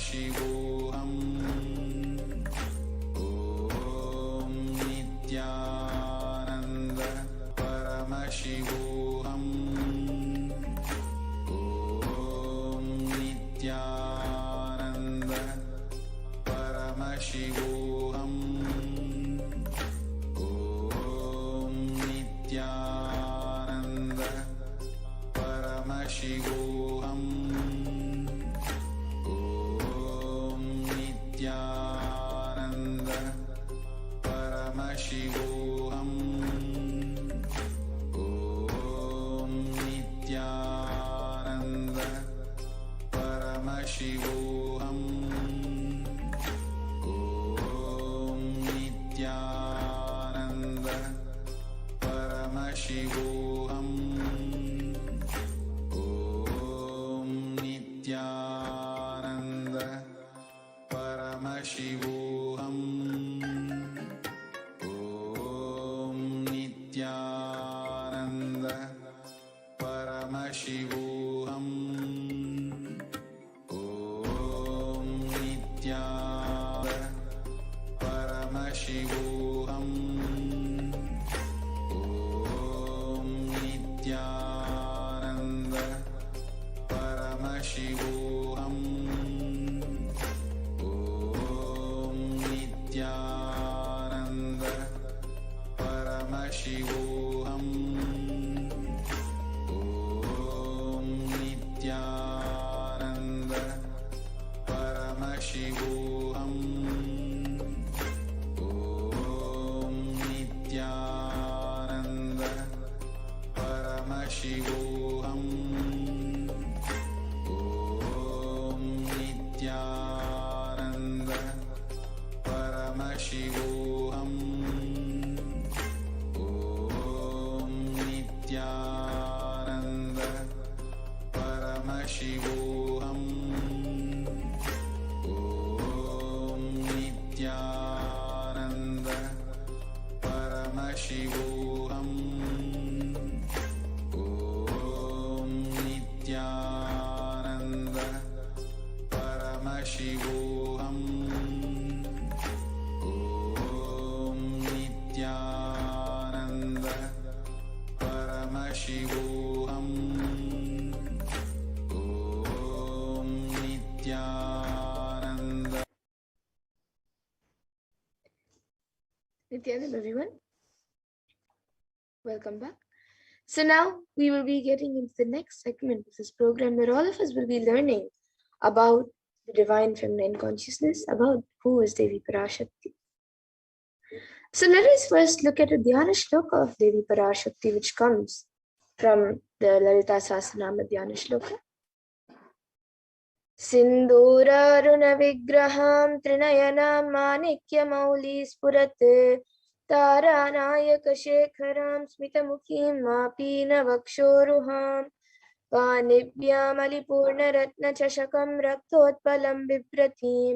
Paramashivoham. Om Nithyananda Paramashivoham. Om Nithyananda Paramashivoham. Om Nithyananda Paramashivoham. Om Nithyananda Paramashivoham. Om Nithyananda Paramashivoham. Om Nithyananda Paramashivoham. Om Nithyananda Paramashivoham. Om Nithyananda Paramashivoham. Om Nithyananda Paramashivoham. Om Nithyananda Paramashivoham. Om Nithyananda Paramashivoham. Om Nithyananda Paramashivoham. Om Nithyananda Paramashivoham. Om Nithyananda Paramashivoham. Om Nithyananda Paramashivoham. Om Nithyananda Paramashivoham. Om Nithyananda Paramashivoham. Om Nithyananda Paramashivoham. Om Nithyananda. Nithyananda, everyone. Welcome back. So now we will be getting into the next segment of this program where all of us will be learning about the divine feminine consciousness, about who is Devi Parashakti. So let us first look at a Dhyana Shloka of Devi Parashakti, which comes from the Lalita Sahasranama Dhyana Shloka. Sindhuraruna vigraham trinayanam manikya mauli spurat taranayaka shekharam smitamukhim mapina vakshoruham panibhyam alipurna ratna chashakam raktotpalam biprathim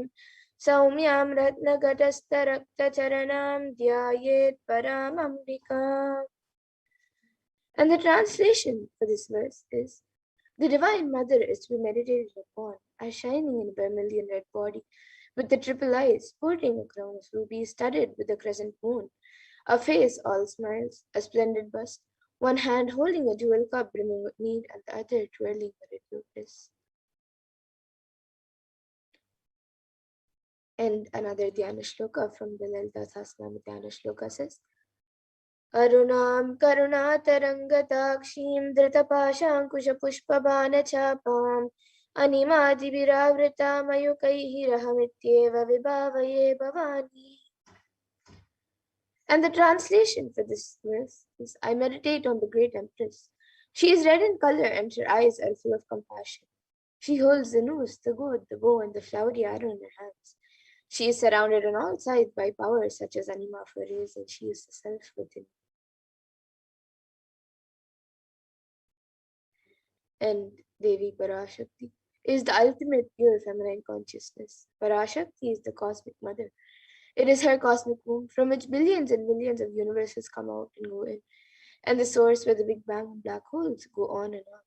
saumyam ratna gatastha rakta charanam dhyayet paramambika. And the translation for this verse is: the Divine Mother is to be meditated upon as shining in a vermilion red body, with the triple eyes, sporting a crown of rubies studded with a crescent moon, a face all smiles, a splendid bust, one hand holding a jewel cup brimming with need, and the other twirling a red lotus. And another Dhyana Shloka from the Lalita Sahasranama Dhyana Shloka says: Arunam karunatarangatakshiim dhritapaşankuşapuşpabanachapam animadibiravrita mayukaihi rahamityeva vibhavaye bhavani. And the translation for this verse is: I meditate on the great Empress. She is red in color and her eyes are full of compassion. She holds the noose, the gourd, the bow, and the flowery arrow in her hands. She is surrounded on all sides by powers such as anima for rays, and she is the self within. And Devi Parashakti is the ultimate pure feminine consciousness. Parashakti is the cosmic mother. It is her cosmic womb from which billions and millions of universes come out and go in, and the source where the Big Bang and black holes go on and on.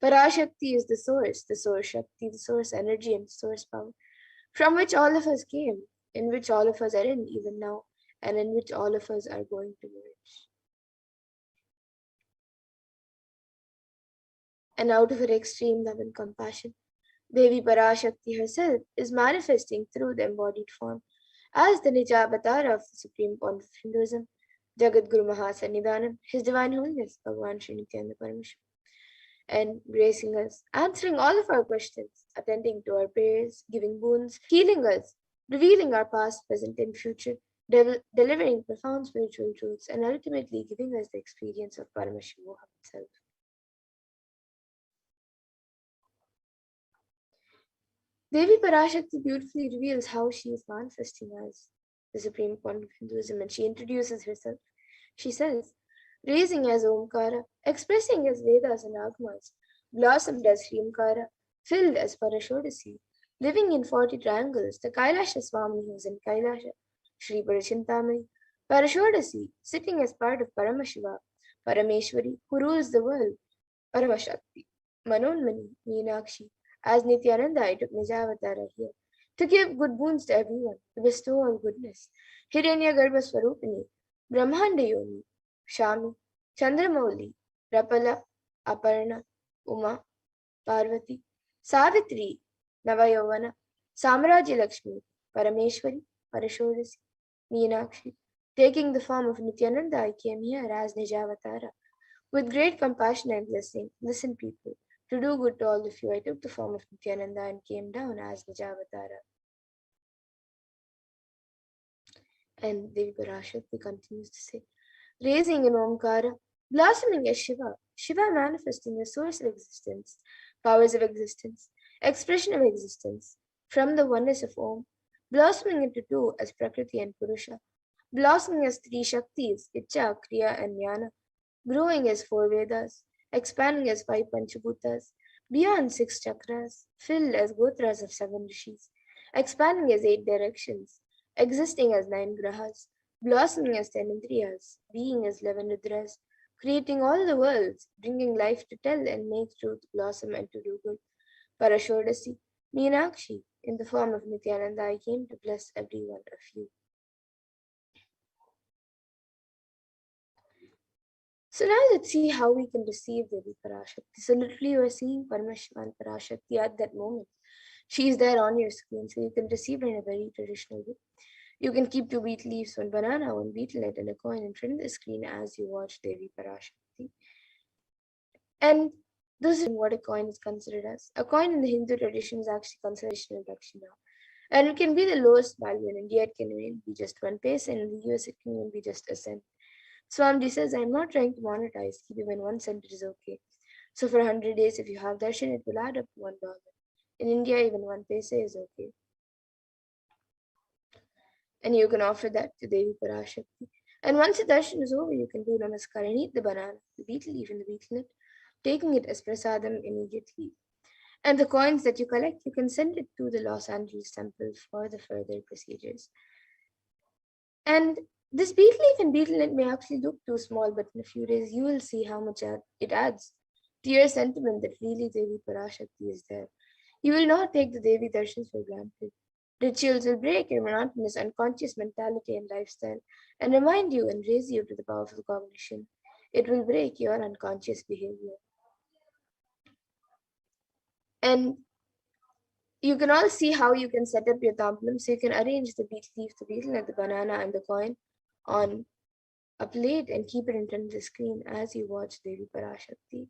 Parashakti is the source Shakti, the source energy, and the source power, from which all of us came, in which all of us are in even now, and in which all of us are going to merge. And out of her extreme love and compassion, Devi Parashakti herself is manifesting through the embodied form as the Nija Avatara of the Supreme Point of Hinduism, Jagat Guru Mahasannidhanam, His Divine Holiness, Bhagavan Sri Nithyananda Paramashivam, and gracing us, answering all of our questions, attending to our prayers, giving boons, healing us, revealing our past, present, and future, delivering profound spiritual truths, and ultimately giving us the experience of Paramashivoham itself. Devi Parashakti beautifully reveals how she is manifesting as the supreme point of Hinduism, and she introduces herself. She says, raising as Omkara, expressing as Vedas and Agmas, blossomed as Srimkara, filled as Parashodasi, living in 40 triangles, the Kailasha Swami who is in Kailasha, Sri Parachintamani, Parashodasi, sitting as part of Paramashiva, Parameshwari, who rules the world, Paramashakti, Manonmani, Meenakshi, as Nithyananda, I took Nijavatara here to give good boons to everyone, to bestow all goodness. Hiranya Garbha Swarupini, Brahmanda Yoni, Shami, Chandramauli, Rapala, Aparna, Uma, Parvati, Savitri, Navayovana, Samraji Lakshmi, Parameshwari, Parashodasi, Meenakshi. Taking the form of Nithyananda, I came here as Nijavatara. With great compassion and blessing, listen people. To do good to all of you, I took the form of Nithyananda and came down as Nijavatara. And Devi Parashakti continues to say, raising in Omkara, blossoming as Shiva, Shiva manifesting the source of existence, powers of existence, expression of existence, from the oneness of Om, blossoming into two as Prakriti and Purusha, blossoming as three Shaktis, Icha, Kriya, and Jnana, growing as 4 Vedas, expanding as 5 Panchabhutas, beyond 6 chakras, filled as Gotras of 7 Rishis, expanding as 8 directions, existing as 9 Grahas, blossoming as 10 Indriyas, being as 11 Rudras, creating all the worlds, bringing life to tell and make truth blossom and to do good. Parashodasi, Meenakshi, in the form of Nithyananda, I came to bless every one of you. So now let's see how we can receive Devi Parashakti. So literally you are seeing Paramashiva and Parashakti at that moment. She is there on your screen, so you can receive her in a very traditional way. You can keep 2 beet leaves, 1 banana, 1 betel nut, and a coin in front of the screen as you watch Devi Parashakti. And this is what a coin is considered as. A coin in the Hindu tradition is actually considered a dakshina. And it can be the lowest value. In India, it can be just 1 paise, and in the US, it can be just a cent. Swamiji says, I'm not trying to monetize. Keep even 1 cent is okay. So for 100 days, if you have darshan, it will add up to $1. In India, even 1 paise is okay. And you can offer that to Devi Parashakti. And once the darshan is over, you can do namaskar and eat the banana, the betel leaf, and the betel nut, taking it as prasadam immediately. And the coins that you collect, you can send it to the Los Angeles temple for the further procedures. And this betel leaf and betel nut may actually look too small, but in a few days you will see how much it adds to your sentiment that really Devi Parashakti is there. You will not take the Devi darshans for granted. Rituals will break your monotonous unconscious mentality and lifestyle and remind you and raise you to the powerful cognition. It will break your unconscious behavior. And you can all see how you can set up your tamplam. So you can arrange the betel leaf, the betel nut, the banana, and the coin on a plate and keep it in front of the screen as you watch Devi Parashakti.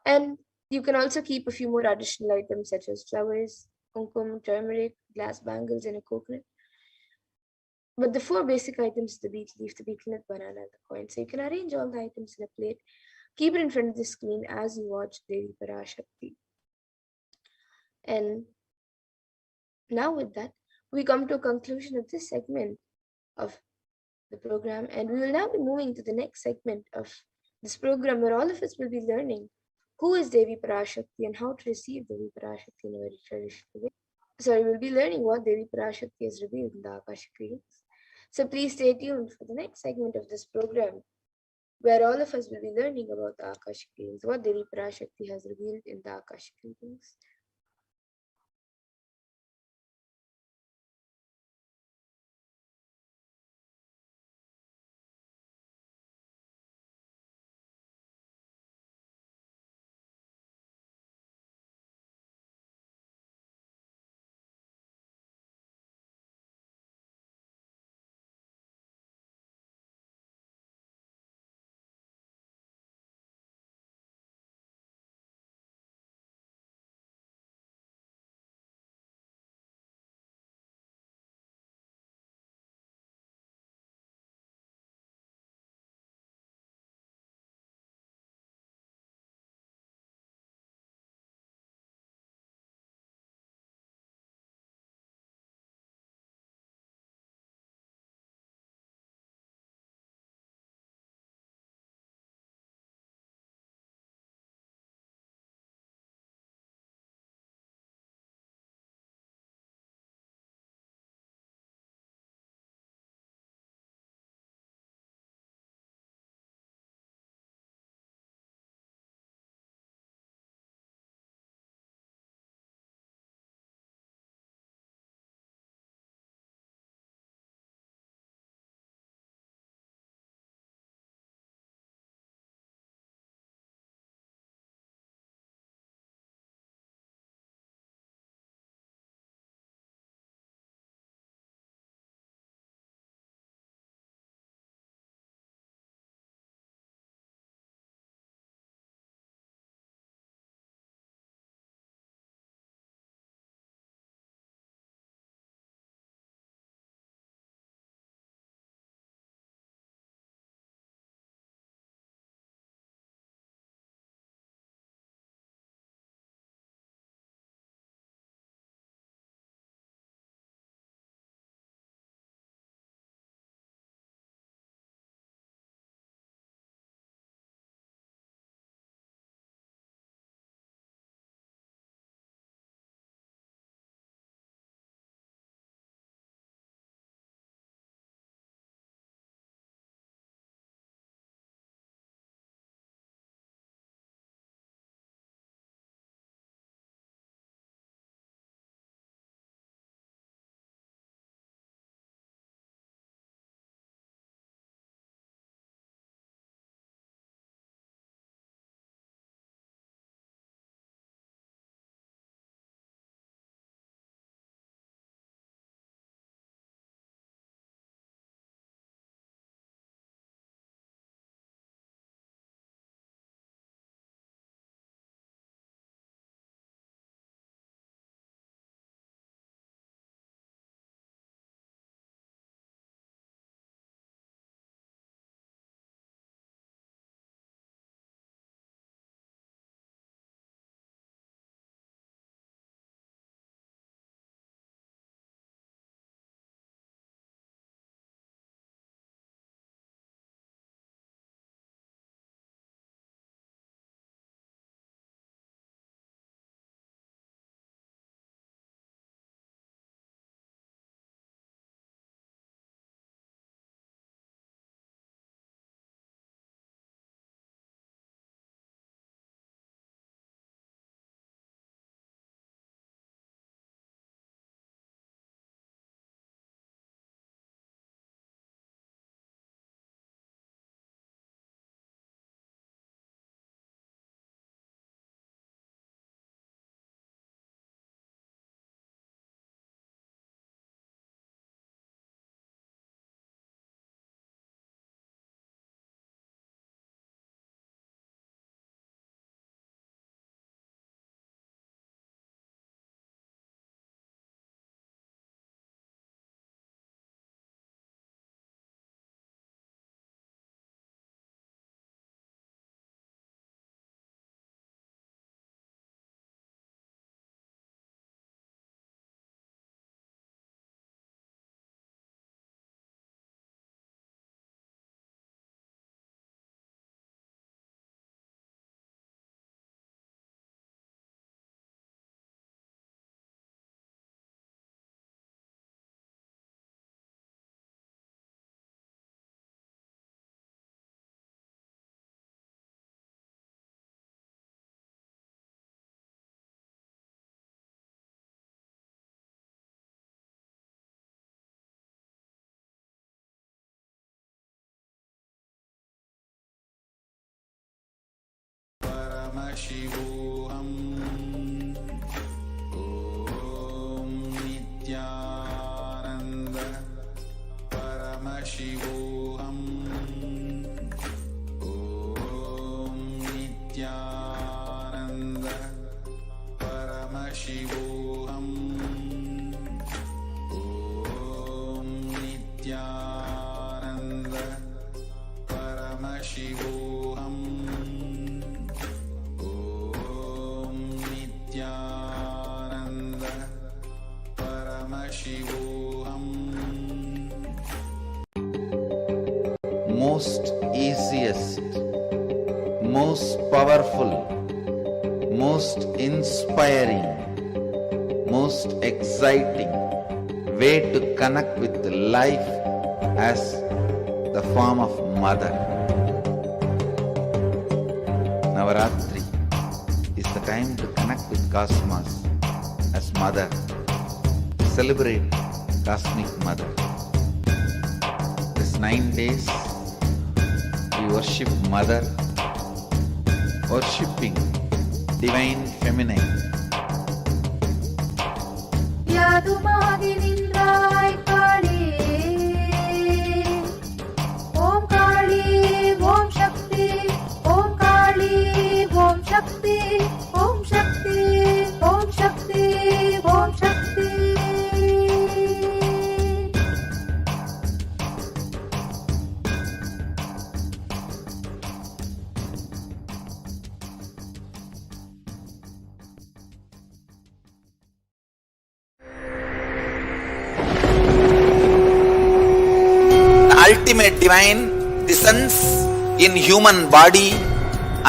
And you can also keep a few more additional items such as flowers, kumkum, turmeric, glass bangles, and a coconut. But the 4 basic items, the betel leaf, the betel nut, banana, and the coin. So you can arrange all the items in a plate, keep it in front of the screen as you watch Devi Parashakti. And now with that, we come to a conclusion of this segment of the program, and we will now be moving to the next segment of this program where all of us will be learning who is Devi Parashakti and how to receive Devi Parashakti in a very traditional way. So we will be learning what Devi Parashakti has revealed in the Akashic readings. So please stay tuned for the next segment of this program where all of us will be learning about the Akashic readings, what Devi Parashakti has revealed in the Akashic readings. Paramashivoham. Om Nithyananda Paramashivoham. Om Nithyananda Paramashivoham. Om Nithyananda Paramashivoham. Om Nithyananda Paramashivoham. Most easiest, most powerful, most inspiring, most exciting way to connect with life as the form of mother. Navaratri is the time to connect with cosmos as mother. Celebrate cosmic mother. This 9 days we worship mother, worshipping divine feminine. யாதுமாகி நின்றாய் காளி ஓம் காளி ஓம் சக்தி ஓம் காளி ஓம் சக்தி ஓம் சக்தி ஓம் சக்தி ஓம் சக்தி Ultimate divine descends in human body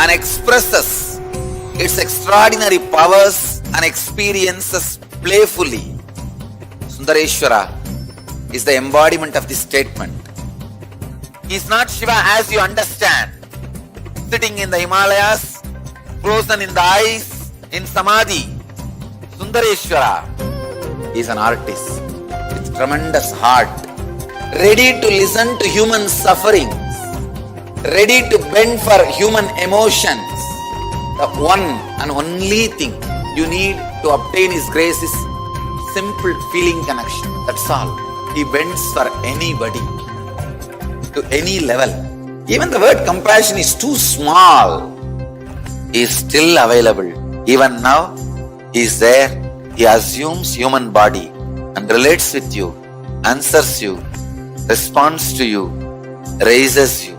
and expresses its extraordinary powers and experiences playfully. Sundareshwara is the embodiment of this statement. He is not Shiva as you understand, sitting in the Himalayas, frozen in the ice, in Samadhi. Sundareshwara is an artist with tremendous heart, ready to listen to human sufferings, ready to bend for human emotions. The one and only thing you need to obtain His grace is simple feeling connection. That's all. He bends for anybody, to any level. Even the word compassion is too small. He is still available. Even now, He is there. He assumes human body and relates with you, answers you, responds to you, raises you.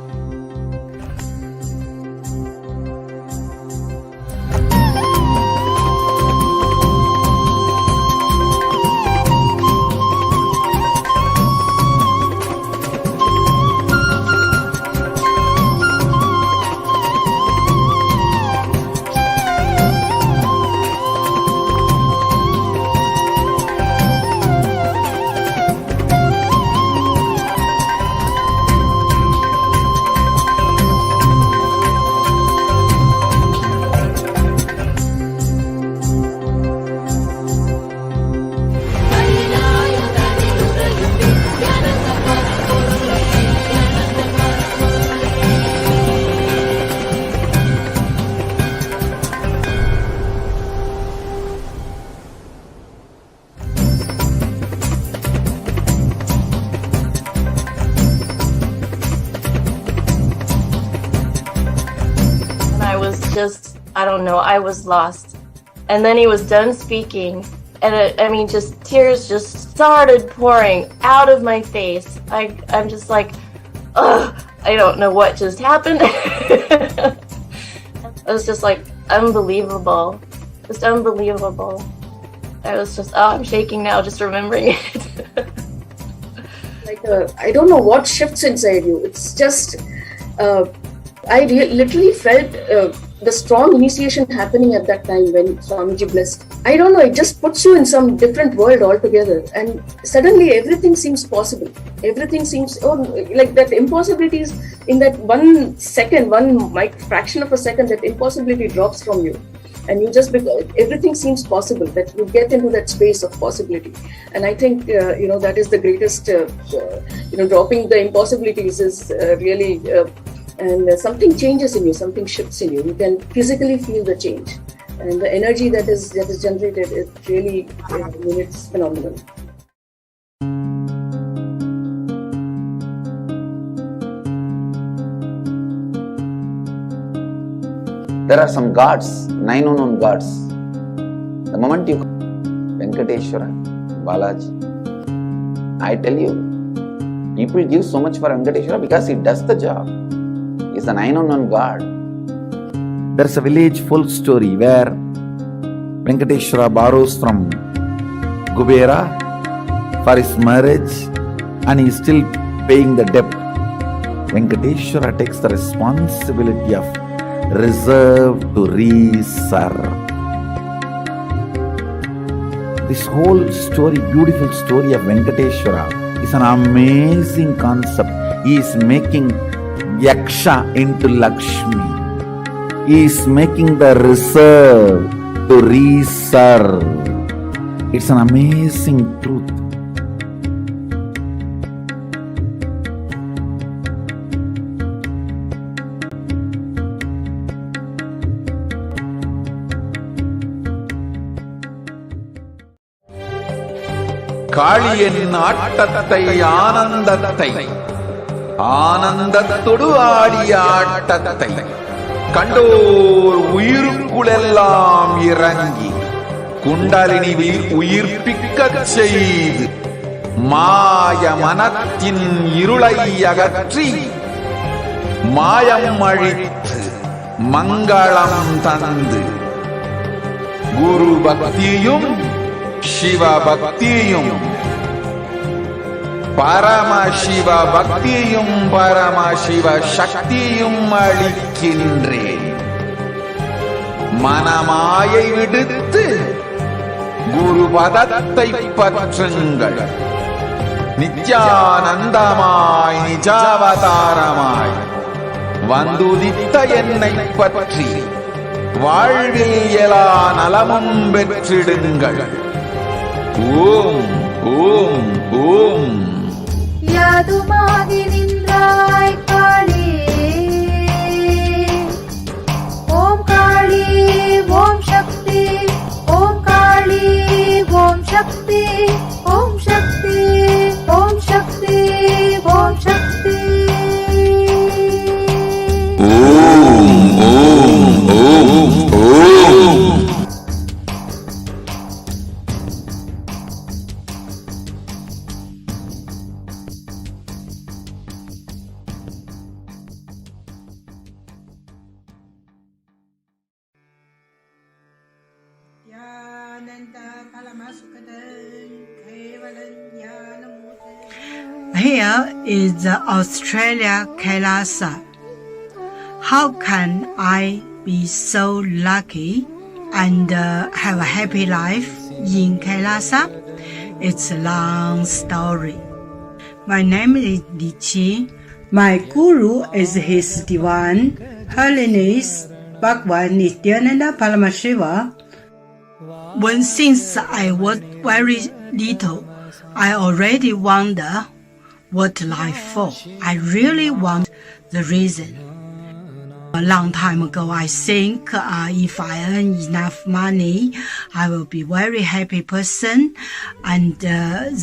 I don't know, I was lost. And then he was done speaking, and just tears just started pouring out of my face. I'm just like, ugh, I don't know what just happened. It was just like unbelievable, just unbelievable. I was just, I'm shaking now just remembering it. I don't know what shifts inside you. It's just, I literally felt the strong initiation happening at that time when Swamiji blessed. I don't know, it just puts you in some different world altogether, and suddenly everything seems possible. Everything seems, like that impossibility is in that 1 second, one fraction of a second, that impossibility drops from you. And you just, everything seems possible, that you get into that space of possibility. And I think, that is the greatest, dropping the impossibilities is really and something changes in you, something shifts in you. You can physically feel the change, and the energy that is generated, it really, it's phenomenal. There are some gods, 9 unknown gods. The moment you Venkateshwara, Balaji, I tell you, people give so much for Venkateshwara because he does the job. He's a 9 unknown god. There's a village folk story where Venkateshwara borrows from Kubera for his marriage and he's still paying the debt. Venkateshwara takes the responsibility of reserve to reserve. This whole story, beautiful story of Venkateshwara is an amazing concept. He is making Yaksha into Lakshmi. He is making the reserve to reserve. It's an amazing truth. காளியின் ஆட்டத்தை ஆனந்தத்தை ஆனந்தத்தொடு ஆடிய ஆட்டத்தை கண்டோர் உயிருக்குளெல்லாம் இறங்கி குண்டலினி உயிர்ப்பிக்கச் செய்து மாய மனத்தின் இருளை அகற்றி மாயம் அழித்து மங்களம் தந்து குரு பக்தியும் சிவ பக்தியும் பரமசிவ பக்தியும் பரமசிவ சக்தியும் அளிக்கின்றேன். மனமாயை விடுத்து குரு பதத்தை பற்றுங்கள். நித்யானந்தமாய் நிஜாவதாரமாய் வந்துதித்த என்னை பற்றி வாழ்வில் எல்லா நலமும் பெற்றிடுங்கள். ஓம் ஓம் ஓம். யாதுமாகி நின்றாய் காளி, ஓம் காளி ஓம் சக்தி, ஓம் காளி ஓம் சக்தி, ஓம் சக்தி ஓம் சக்தி ஓம் சக்தி. ஓம் ஓம் ஓம் ஓம். Here is the Australia Kailasa. How can I be so lucky and have a happy life in Kailasa? It's a long story. My name is Li Qi. My guru is His Divine Holiness Bhagwan Nithyananda Paramashivam. Since I was very little, I already wonder what life for. I really want the reason. A long time ago, I think if I earn enough money, I will be very happy person, and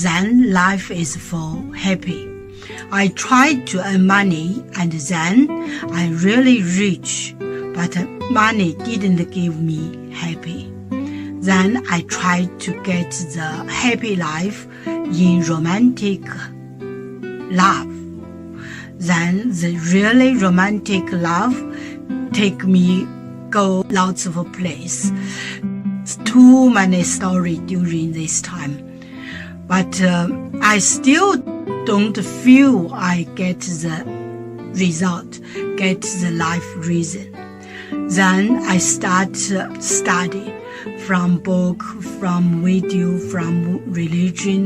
then life is for happy. I tried to earn money, and then I really rich, but money didn't give me happy. Then I tried to get the happy life in romantic love. Then the really romantic love take me go lots of place. It's too many stories during this time. But I still don't feel I get the result, get the life reason. Then I start study from book, from video, from religion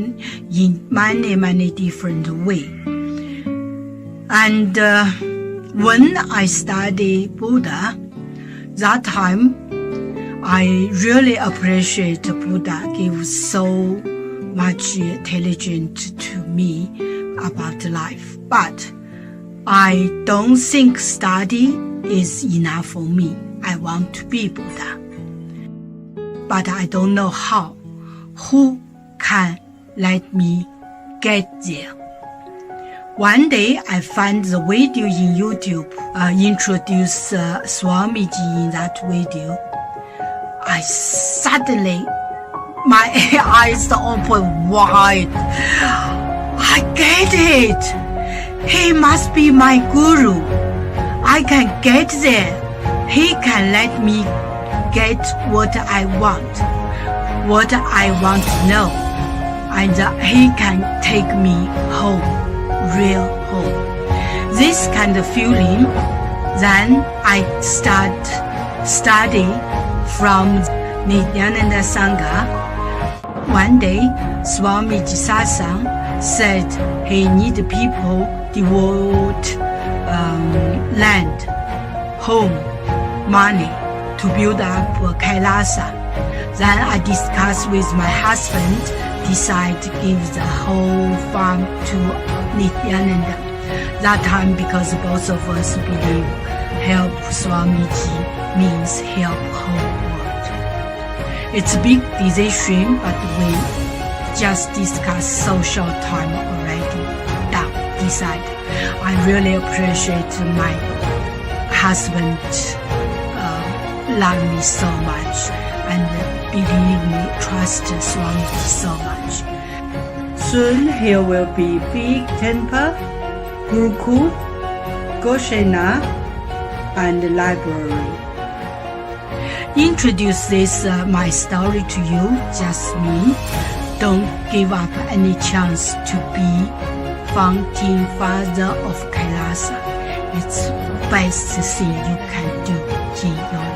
in many different ways. And when I study Buddha, that time I really appreciate Buddha gives so much intelligence to me about life. But I don't think study is enough for me. I want to be Buddha. But I don't know how. Who can let me get there? One day I find the video in YouTube, introduce Swamiji in that video. I suddenly, my eyes open wide. I get it. He must be my guru. I can get there. He can let me get what I want to know. And he can take me home, real home. This kind of feeling, then I start studying from Nithyananda Sangha. One day, Swamiji Satsang said he need people devote land, home, money to build up Kailasa. Then I discussed with my husband, decide to give the whole farm to Nithyananda. That time, because both of us believe help Swamiji means help whole world. It's a big decision, but we just discussed so short time already. Done, decide. I really appreciate my husband love me so much and believe me, trust Swamiji so much. Soon here will be big temple, Gurukul, Goshena, and library. Introduce this my story to you, just me. Don't give up any chance to be founding father of Kailasa. It's best thing you can do in your life.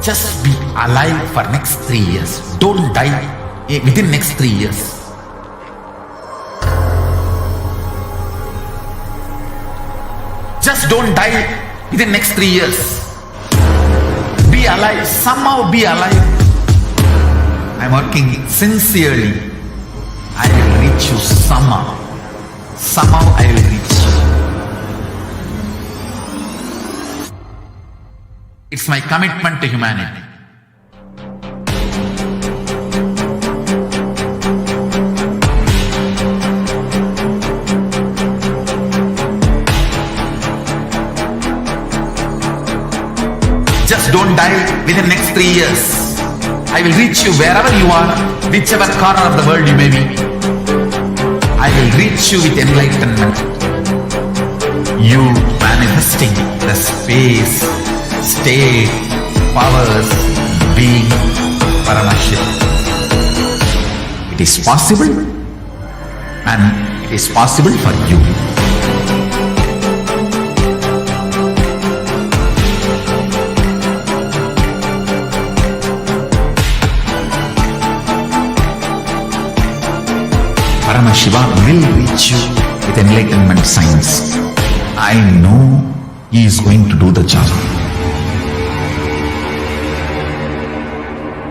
Just be alive for next 3 years. Don't die within next 3 years. Just don't die within next 3 years. Be alive. Somehow be alive. I'm working sincerely. I will reach you somehow. Somehow I will reach you. It's my commitment to humanity. Just don't die within the next 3 years. I will reach you wherever you are, whichever corner of the world you may be. I will reach you with enlightenment. You manifesting the space, state, powers, being Paramashivoham. It is possible, and it is possible for you. Paramashivoham will reach you with enlightenment science. I know he is going to do the job.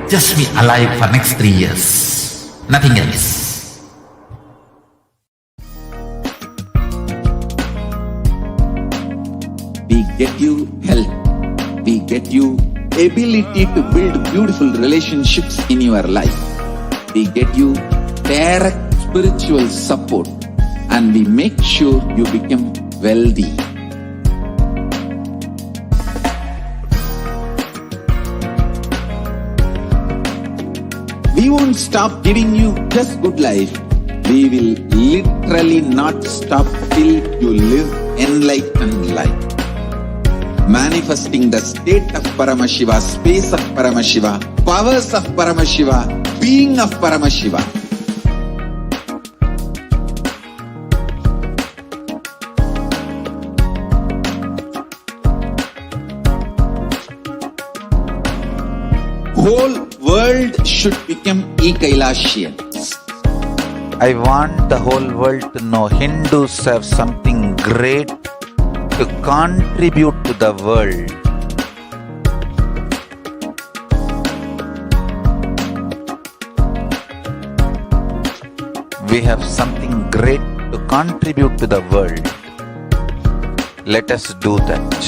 Just be alive for next 3 years. Nothing else. We get you health. We get you ability to build beautiful relationships in your life. We get you direct spiritual support, and we make sure you become wealthy. We won't stop giving you just good life. We will literally not stop till you live enlightened life. Manifesting the state of Paramashiva, space of Paramashiva, powers of Paramashiva, being of Paramashiva. Whole world should become e-Kailashian. I want the whole world to know Hindus have something great to contribute to the world. We have something great to contribute to the world. Let us do that.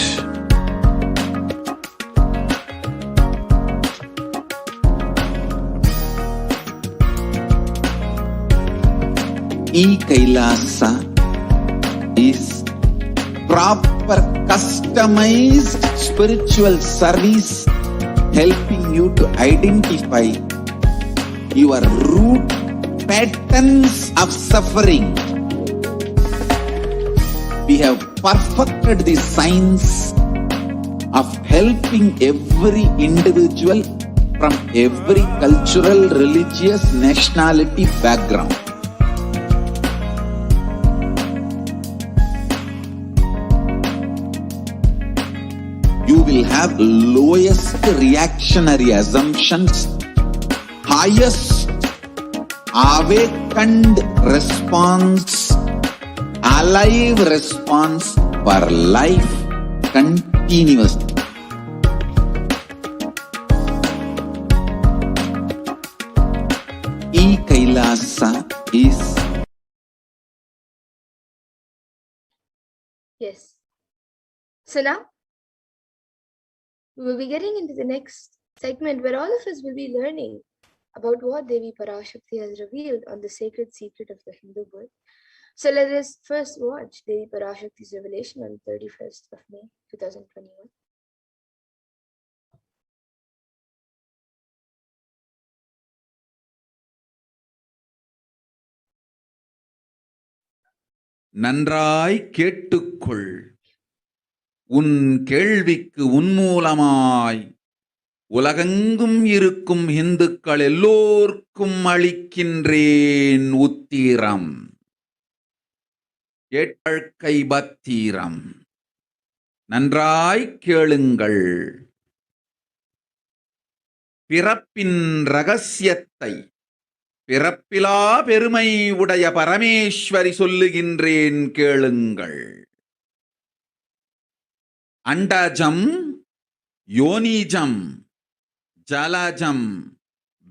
E-Kailasa is proper customized spiritual service helping you to identify your root patterns of suffering. We have perfected the science of helping every individual from every cultural, religious, nationality background. You will have lowest reactionary assumptions, highest awakened response, alive response for life continuously. E-Kailasa is Yes. So now we will be getting into the next segment where all of us will be learning about what Devi Parashakti has revealed on the sacred secret of the Hindu birth. So let us first watch Devi Parashakti's revelation on 31st of May 2021. நன்றாய் கேட்டுக்கொள். உன் கேள்விக்கு உன்மூலமாய் உலகெங்கும் இருக்கும் இந்துக்கள் எல்லோர்க்கும் அளிக்கின்றேன் உத்தீரம். ஏற்கை பத்தீரம். நன்றாய் கேளுங்கள். பிறப்பின் ரகசியத்தை பிறப்பிலா பெருமை உடைய பரமேஸ்வரி சொல்லுகின்றேன் கேளுங்கள். அண்டஜம், யோனிஜம், ஜலஜம்,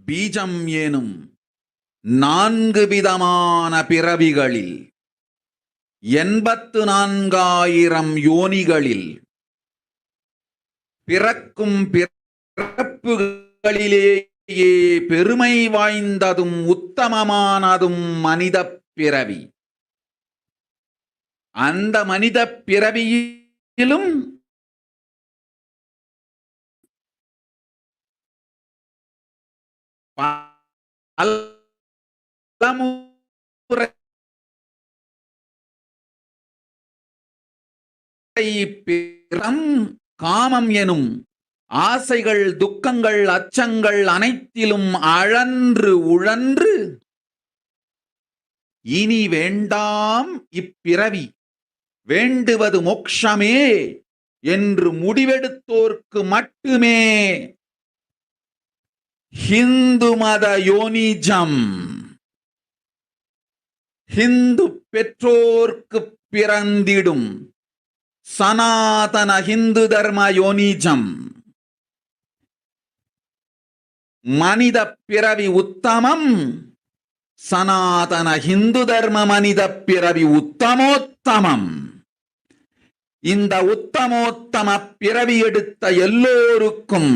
பீஜம் எனும் 4 விதமான பிறவிகளில் 84,000 யோனிகளில் பிறக்கும் பிறப்புகளிலேயே பெருமை வாய்ந்ததும் உத்தமமானதும் மனித பிறவி. அந்த மனித பிறவியிலும் பலமுறை காமம் எனும் ஆசைகள், துக்கங்கள், அச்சங்கள் அனைத்திலும் அழன்று உழன்று இனி வேண்டாம் இப்பிறவி, வேண்டுவது மோட்சமே என்று முடிவெடுத்தோர்க்கு மட்டுமே ஹிந்து மத யோனிஜம், ஹிந்து பெற்றோர்க்கு பிறந்திடும் சனாதன ஹிந்து தர்ம யோனிஜம். மனித பிறவி உத்தமம், சனாதன ஹிந்து தர்ம மனித பிறவி உத்தமோத்தமம். இந்த உத்தமோத்தம பிறவி எடுத்த எல்லோருக்கும்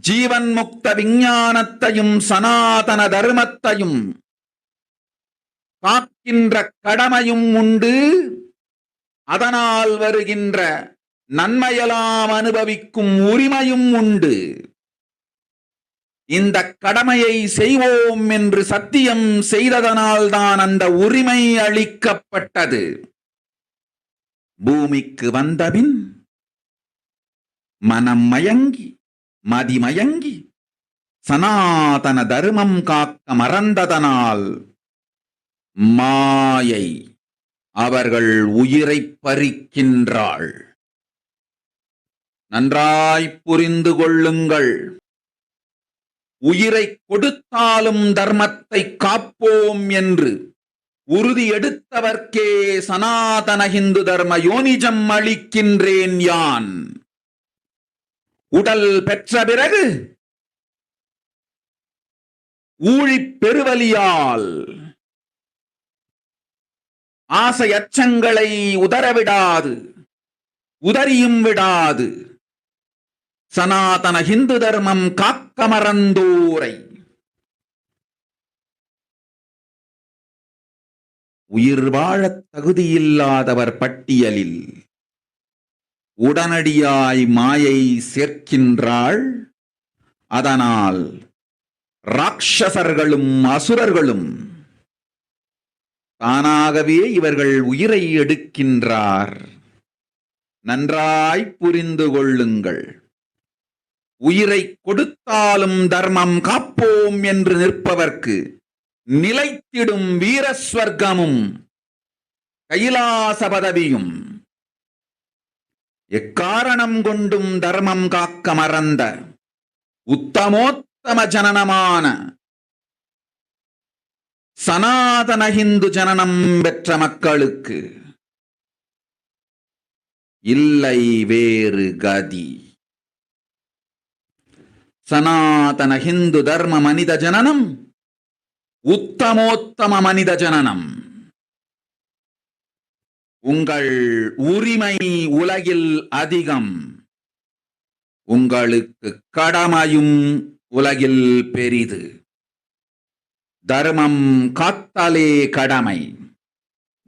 ஜீவன் முக்த விஞ்ஞானத்தையும் சனாதன தர்மத்தையும் காக்கின்ற கடமையும் உண்டு. அதனால் வருகின்ற நன்மையெல்லாம் அனுபவிக்கும் உரிமையும் உண்டு. இந்த கடமையை செய்வோம் என்று சத்தியம் செய்ததனால்தான் அந்த உரிமை அளிக்கப்பட்டது. பூமிக்கு வந்தபின் மனம் மயங்கி மதிமயங்கி சனாதன தர்மம் காக்க மறந்ததனால் மாயை அவர்கள் உயிரை பறிக்கின்றாள். நன்றாய் புரிந்து கொள்ளுங்கள். உயிரை கொடுத்தாலும் தர்மத்தை காப்போம் என்று உறுதி எடுத்தவர்க்கே சனாதன இந்து தர்ம யோனிஜம் அளிக்கின்றேன் யான். உடல் பெற்ற பிறகு ஊழிப் பெருவலியால் ஆசை அச்சங்களை உதறவிடாது, உதறியும் விடாது சனாதன இந்து தர்மம் காக்க மறந்தோரை உயிர் வாழத் தகுதியில்லாதவர் பட்டியலில் உடனடியாய் மாயை சேர்க்கின்றாள். அதனால் ராட்சசர்களும் அசுரர்களும் தானாகவே இவர்கள் உயிரை எடுக்கின்றார். நன்றாய் புரிந்து கொள்ளுங்கள். உயிரை கொடுத்தாலும் தர்மம் காப்போம் என்று நிற்பவர்க்கு நிலைத்திடும் வீரஸ்வர்க்கமும் கைலாச பதவியும் எக்காரணம் கொண்டும் தர்மம் காக்க மறந்த உத்தமோத்தம ஜனனமான சனாதன இந்து ஜனனம் பெற்ற மக்களுக்கு இல்லை வேறு கதி. சனாதன இந்து தர்ம மனித ஜனனம் உத்தமோத்தம மனித ஜனனம். உங்கள் உரிமை உலகில் அதிகம். உங்களுக்கு கடமையும் உலகில் பெரிது. தர்மம் காத்தாலே கடமை.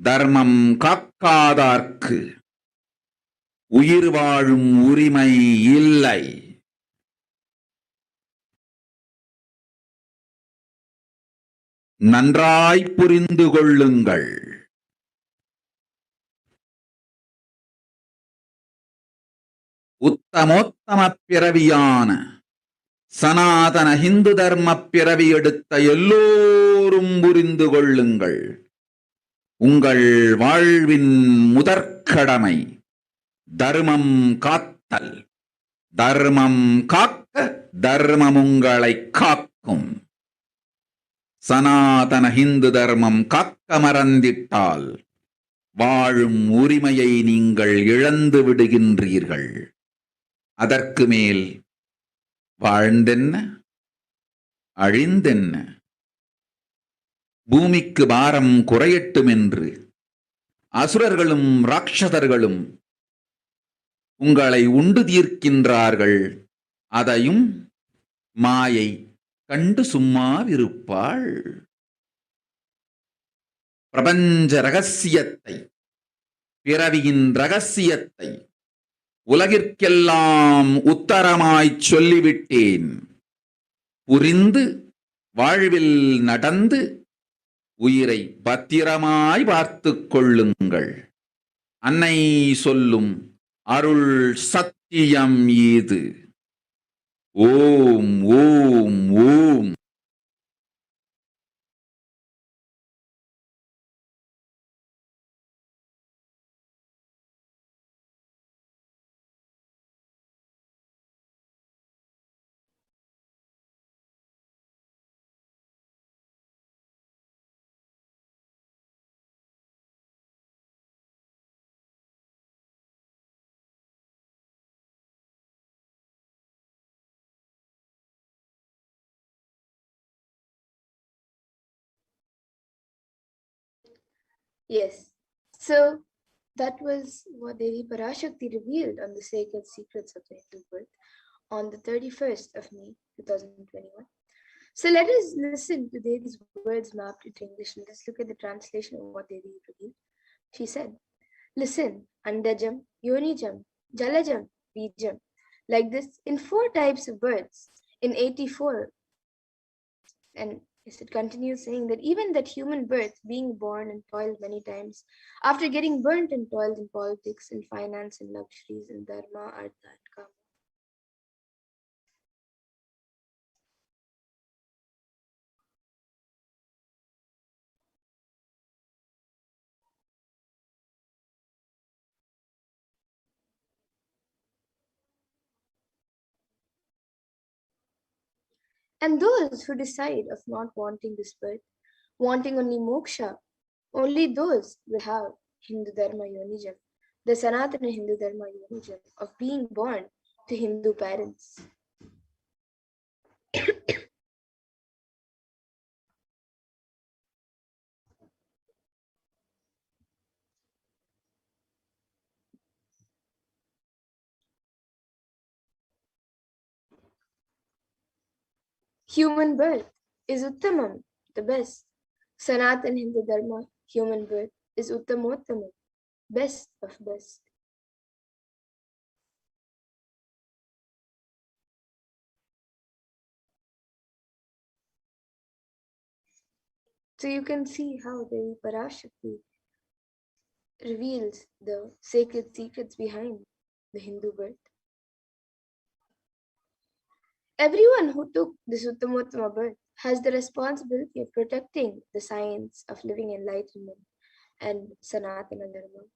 தர்மம் காக்காதார்க்கு உயிர் வாழும் உரிமை இல்லை. நன்றாய் புரிந்து கொள்ளுங்கள். உத்தமோத்தம பிறவியான சனாதன இந்து தர்ம பிறவி எடுத்த எல்லோரும் புரிந்து கொள்ளுங்கள். உங்கள் வாழ்வின் முதற்கடமை தர்மம் காத்தல். தர்மம் காக்க தர்மம் உங்களை காக்கும். சனாதன இந்து தர்மம் காக்க மறந்திட்டால் வாழும் உரிமையை நீங்கள் இழந்து விடுகின்றீர்கள். அதற்கு மேல் வாழ்ந்தென்ன அழிந்தென்ன? பூமிக்கு பாரம் குறையட்டும் என்று அசுரர்களும் ராட்சதர்களும் உங்களை உண்டு தீர்க்கின்றார்கள். அதையும் மாயை கண்டு சும்மாவிருப்பாள். பிரபஞ்ச ரகசியத்தை, பிறவியின் ரகசியத்தை உலகிற்கெல்லாம் உத்தரமாய்ச் சொல்லிவிட்டேன். புரிந்து வாழ்வில் நடந்து உயிரை பத்திரமாய் பார்த்துக் கொள்ளுங்கள். அன்னை சொல்லும் அருள் சத்தியம் இது. ஓம் ஓம் ஓம். Yes. So that was what Devi Parashakti revealed on the sacred secrets of the Hindu birth on the 31st of May 2021. So let us listen to Devi's words mapped into English and let's look at the translation of what Devi revealed. She said, listen, Andajam, Yonijam, Jalajam, Bijam, like this in 4 types of birds, in 84 And it continues saying that even that human birth, being born and toiled many times, after getting burnt and toiled in politics and finance and luxuries and dharma, artha and kama. And those who decide of not wanting this birth, wanting only moksha, only those will have Hindu Dharma Yonijam, the Sanatana Hindu Dharma Yonijam of being born to Hindu parents. Human birth is Uttamam, the best. Sanatan Hindu Dharma, human birth, is Uttamottamam, best of best. So you can see how the Parashakti reveals the sacred secrets behind the Hindu birth. Everyone who took this Uttamottama birth has the responsibility of protecting the science of living enlightenment and Sanatana Dharma.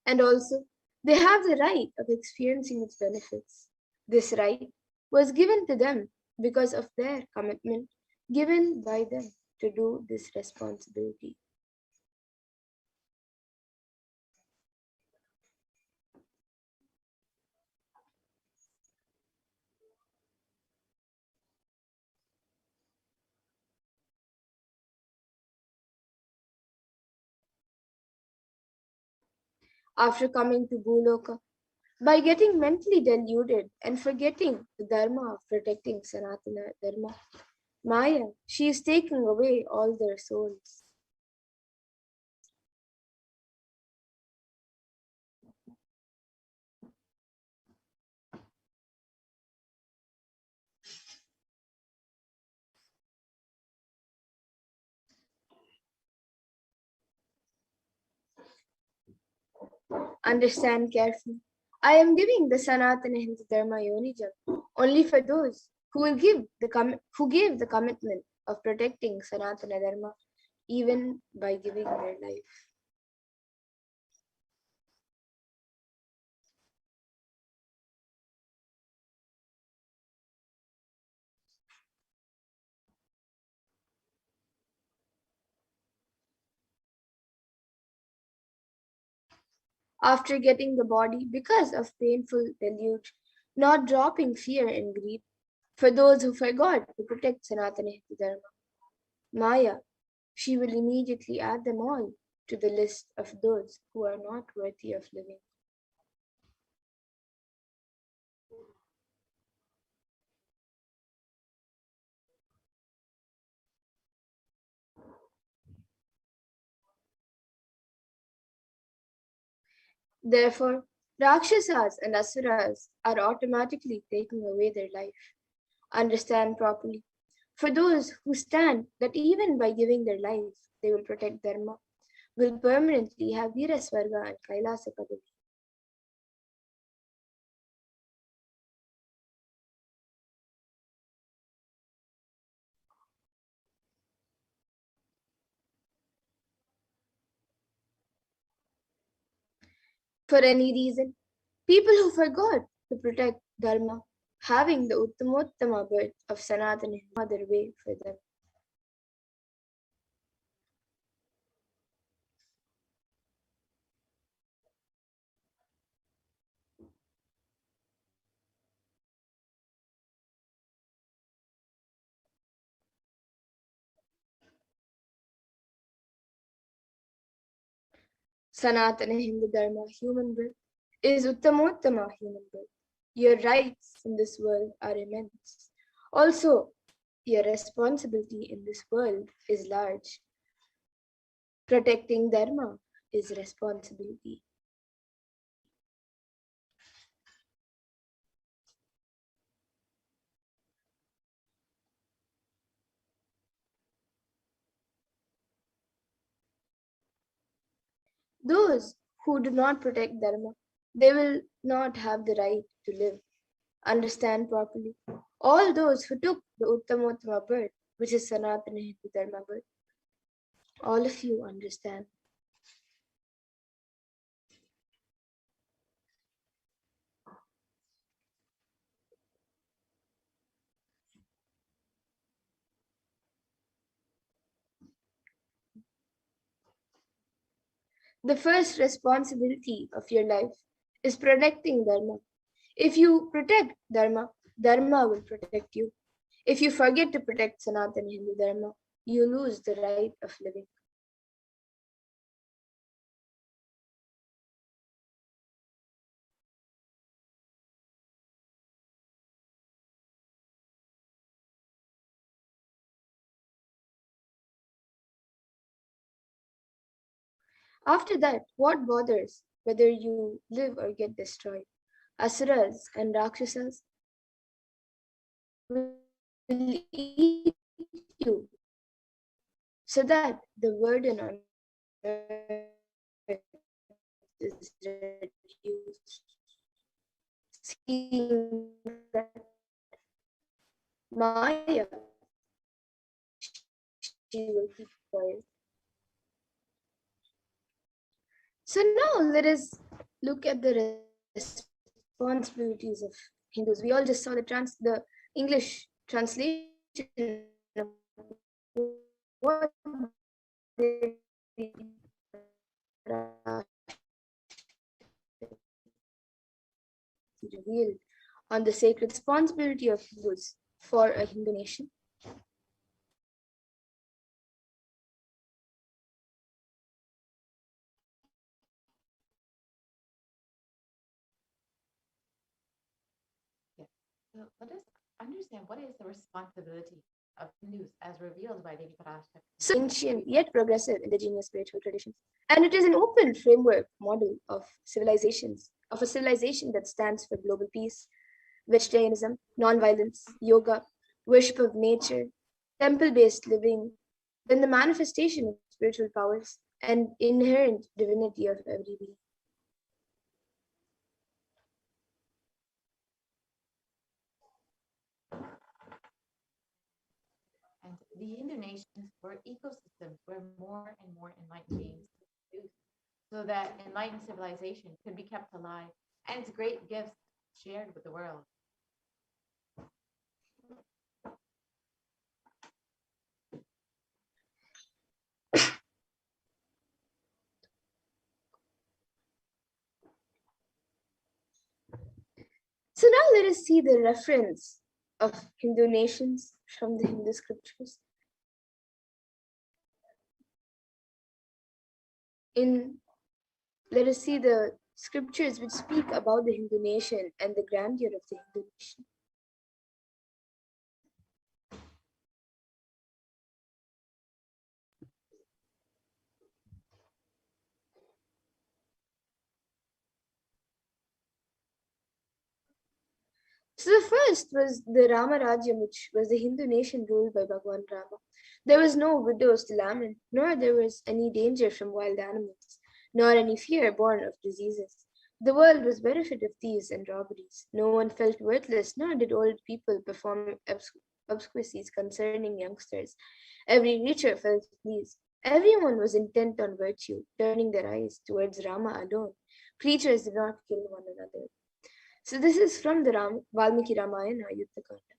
And also, they have the right of experiencing its benefits. This right was given to them because of their commitment given by them to do this responsibility. After coming to Bhuloka, by getting mentally deluded and forgetting the dharma of protecting Sanatana Dharma, Maya, she is taking away all their souls. Understand carefully. I am giving the Sanatana Hindu Dharma Yonijam only for those who will give who gave the commitment of protecting Sanatana Dharma even by giving their life. After getting the body because of painful deluge, not dropping fear and greed, for those who forgot to protect Sanatana Hindu Dharma, Maya, she will immediately add them all to the list of those who are not worthy of living. Therefore, Rakshasas and Asuras are automatically taking away their life. Understand properly. For those who stand that even by giving their life, they will protect Dharma, will permanently have Virasvarga and Kailasa Padavi. For any reason, people who forgot to protect Dharma, having the Uttamottama birth of Sanatana is no other way for them. Sanatana Hindu Dharma human birth is Uttamottama human birth. Your rights in this world are immense. Also, your responsibility in this world is large. Protecting Dharma is responsibility. Those who do not protect Dharma, they will not have the right to live, understand properly. All those who took the Uttamottama birth, which is Sanatana Hindu Dharma birth, all of you understand. The first responsibility of your life is protecting Dharma. If you protect Dharma, Dharma will protect you. If you forget to protect Sanatana Hindu Dharma, you lose the right of living. After that, what bothers whether you live or get destroyed? Asuras and Rakshasas will eat you so that the burden on earth is reduced. Seeing that Maya, she will keep quiet. So now let us look at the responsibilities of Hindus. We all just saw the English translation of what they revealed on the sacred responsibility of Hindus for a Hindu nation. So let us understand what is the responsibility of Hindus as revealed by Devi Parashakti. So ancient yet progressive indigenous spiritual traditions. And it is an open framework model of civilizations, of a civilization that stands for global peace, vegetarianism, non-violence, yoga, worship of nature, temple-based living, then the manifestation of spiritual powers and inherent divinity of every being. And the Hindu nations were ecosystems where more and more enlightened beings could produce, so that enlightened civilization could be kept alive and its great gifts shared with the world. So now let us see the reference of Hindu nations from the Hindu scriptures. Let us see the scriptures which speak about the Hindu nation and the grandeur of the Hindu nation. So the first was the Rama Rajyam, which was the Hindu nation ruled by Bhagwan Rama. There was no widows to lament, nor there was any danger from wild animals, nor any fear born of diseases. The world was bereft of thieves and robberies. No one felt worthless, nor did old people perform obscurities concerning youngsters. Every creature felt pleased. Everyone was intent on virtue, turning their eyes towards Rama alone. Creatures did not kill one another. So this is from the Valmiki Ramayana, Yuddha Kanda.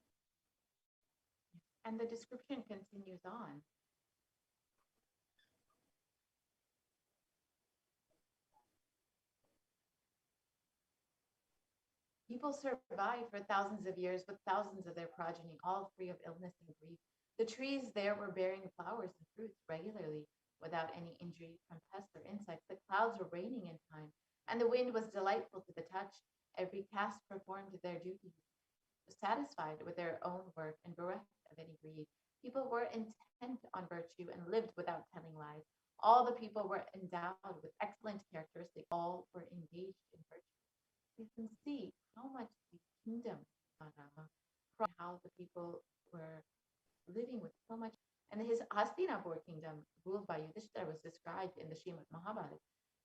And the description continues on. People survived for thousands of years with thousands of their progeny, all free of illness and grief. The trees there were bearing flowers and fruits regularly without any injury from pests or insects. The clouds were raining in time, and the wind was delightful to the touch. Every caste performed their duties, satisfied with their own work and bereft of any greed. People were intent on virtue and lived without telling lies. All the people were endowed with excellent characteristics. All were engaged in virtue. You can see how much the kingdom, how the people were living with so much. And his Hastinapur kingdom, ruled by Yudhishthira, was described in the Srimad Mahabharata.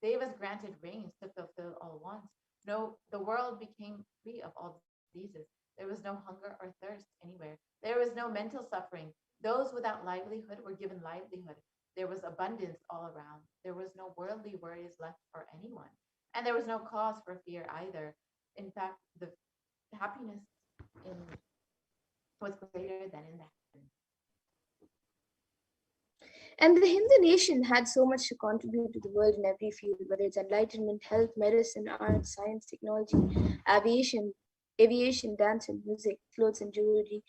They was granted reins to fulfill all wants. No, the world became free of all diseases. There was no hunger or thirst anywhere. There was no mental suffering. Those without livelihood were given livelihood. There was abundance all around. There was no worldly worries left for anyone. And there was no cause for fear either. In fact, the happiness in was greater than in the heaven. And the Hindu nation had so much to contribute to the world in every field, whether it's enlightenment, health, medicine, art, science, technology, aviation, dance and music, clothes and jewelry,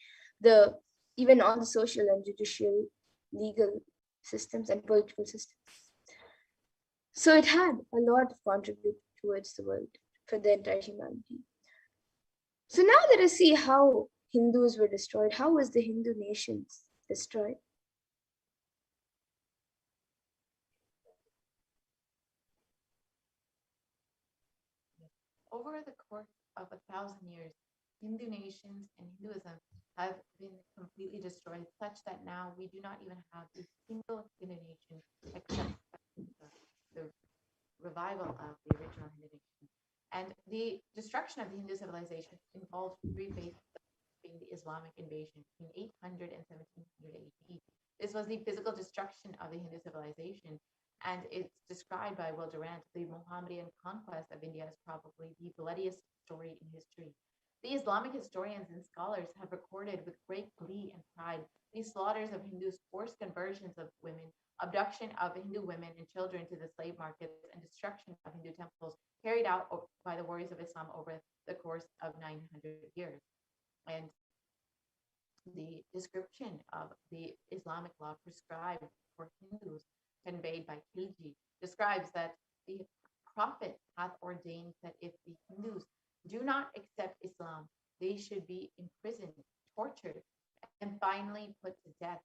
even all the social and judicial, legal systems and political systems. So it had a lot of contribute towards the world for the entire humanity. So now let us see how Hindus were destroyed. How was the Hindu nations destroyed? Over the course of 1,000 years, Hindu nations and Hinduism have been completely destroyed, such that now we do not even have a single Hindu nation except the revival of the original Hindu nation. And the destruction of the Hindu civilization involved three phases, being the Islamic invasion between 800 and 1700 AD. This was the physical destruction of the Hindu civilization, and it's described by Will Durant, the Mohammedan conquest of India is probably the bloodiest story in history. The Islamic historians and scholars have recorded with great glee and pride these slaughters of Hindus, forced conversions of women, abduction of Hindu women and children to the slave markets, and destruction of Hindu temples carried out by the warriors of Islam over the course of 900 years. And the description of the Islamic law prescribed for Hindus conveyed by Khilji describes that the Prophet hath ordained that if the Hindus do not accept Islam, they should be imprisoned, tortured, and finally put to death,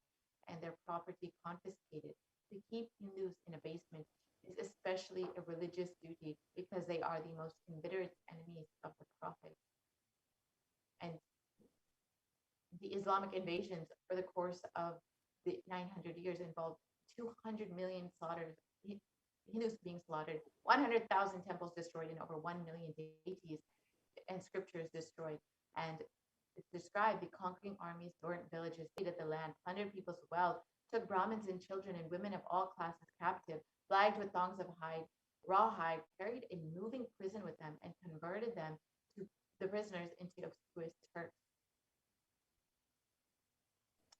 and their property confiscated. To keep Hindus in abasement is especially a religious duty because they are the most embittered enemies of the Prophet. And the Islamic invasions over the course of the 900 years involved 200 million slaughtered, Hindus being slaughtered, 100,000 temples destroyed, and over 1 million deities and scriptures destroyed. And it's described the conquering armies burnt villages, raided the land, plundered people's wealth, took Brahmins and children and women of all classes captive, flagged with thongs of hide, raw hide, carried a moving prison with them, and converted them to the prisoners into obscure Turks.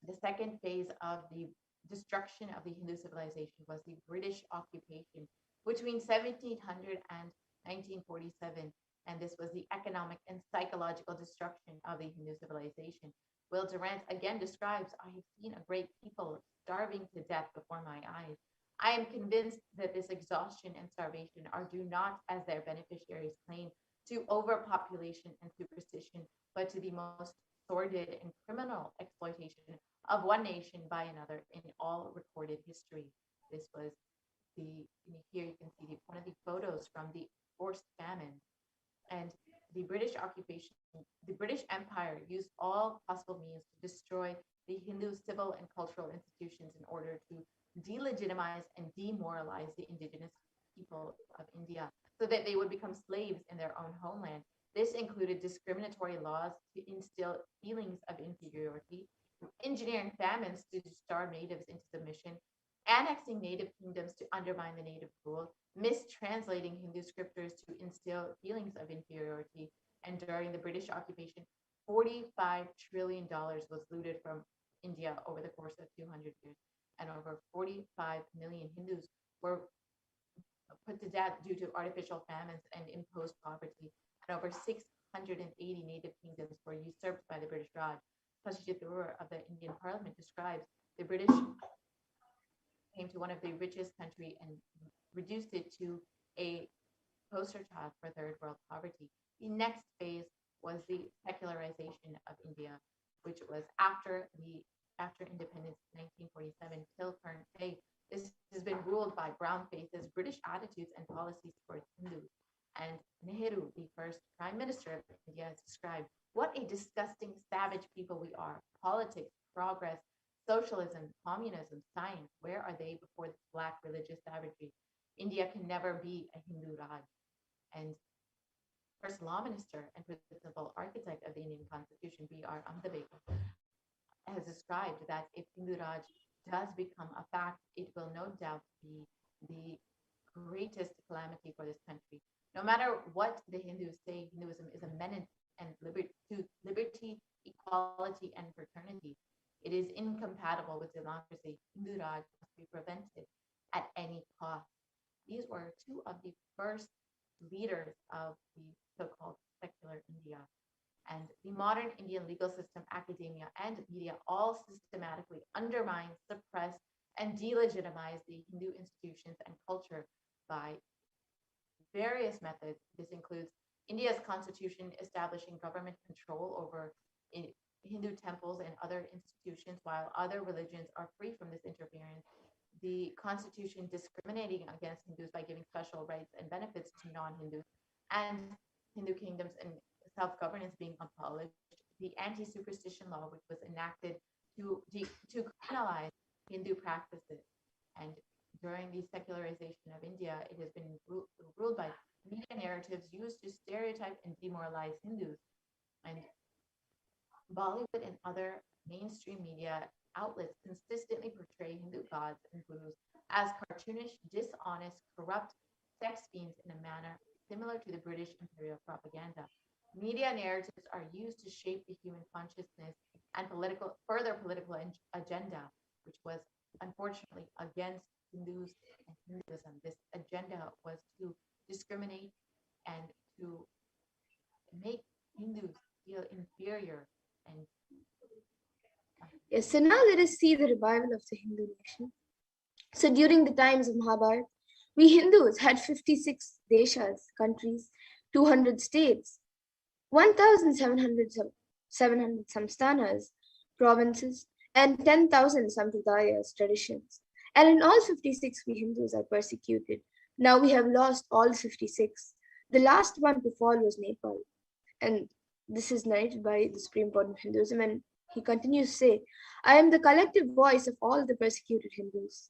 The second phase of the destruction of the Hindu civilization was the British occupation between 1700 and 1947, and this was the economic and psychological destruction of the Hindu civilization. Will Durant again describes, I have seen a great people starving to death before my eyes. I am convinced that this exhaustion and starvation are due not, as their beneficiaries claim, to overpopulation and superstition, but to the most sordid and criminal exploitation of one nation by another in all recorded history. This was here you can see one of the photos from the forced famine. And the British occupation, the British Empire used all possible means to destroy the Hindu civil and cultural institutions in order to delegitimize and demoralize the indigenous people of India so that they would become slaves in their own homeland. This included discriminatory laws to instill feelings of inferiority, engineering famines to starve natives into submission, annexing native kingdoms to undermine the native rule, mistranslating Hindu scriptures to instill feelings of inferiority, and during the British occupation, $45 trillion was looted from India over the course of 200 years, and over 45 million Hindus were put to death due to artificial famines and imposed poverty, and over 680 native kingdoms were usurped by the British Raj. Shashi Tharoor of the Indian Parliament describes the British came to one of the richest country and reduced it to a poster child for third world poverty. The next phase was the secularization of India, which was after independence in 1947 till current day. This has been ruled by brown faces, British attitudes and policies towards Hindus. And Nehru, the first prime minister of India, has described what a disgusting, savage people we are. Politics, progress, socialism, communism, science, where are they before this black religious savagery? India can never be a Hindu Raj. And first law minister and principal architect of the Indian Constitution, B.R. Ambedkar, has described that if Hindu Raj does become a fact, it will no doubt be the greatest calamity for this country. No matter what the Hindus say, Hinduism is a menace and to liberty, equality, and fraternity. It is incompatible with democracy. Hindu Raj must be prevented at any cost. These were two of the first leaders of the so-called secular India. And the modern Indian legal system, academia, and media all systematically undermine, suppress, and delegitimize the Hindu institutions and culture by various methods. This includes India's constitution establishing government control over Hindu temples and other institutions, while other religions are free from this interference. The constitution discriminating against Hindus by giving special rights and benefits to non-Hindus, and Hindu kingdoms and self-governance being abolished. The anti-superstition law, which was enacted to criminalize Hindu practices. And during the secularization of India, it has been ruled by media narratives used to stereotype and demoralize Hindus. And Bollywood and other mainstream media outlets consistently portray Hindu gods and gurus as cartoonish, dishonest, corrupt sex fiends in a manner similar to the British imperial propaganda. Media narratives are used to shape the human consciousness and further political agenda, which was unfortunately against Hindus and Hinduism. This agenda was to discriminate and to make Hindus feel inferior. And Yes, so now let us see the revival of the Hindu nation. So during the times of Mahabharata, we Hindus had 56 deshas, countries, 200 states, 1,700 samsthanas, provinces, and 10,000 sampradayas, traditions. And in all 56, we Hindus are persecuted. Now we have lost all 56. The last one to fall was Nepal. And this is narrated by the Supreme Court of Hinduism. And he continues to say, I am the collective voice of all the persecuted Hindus.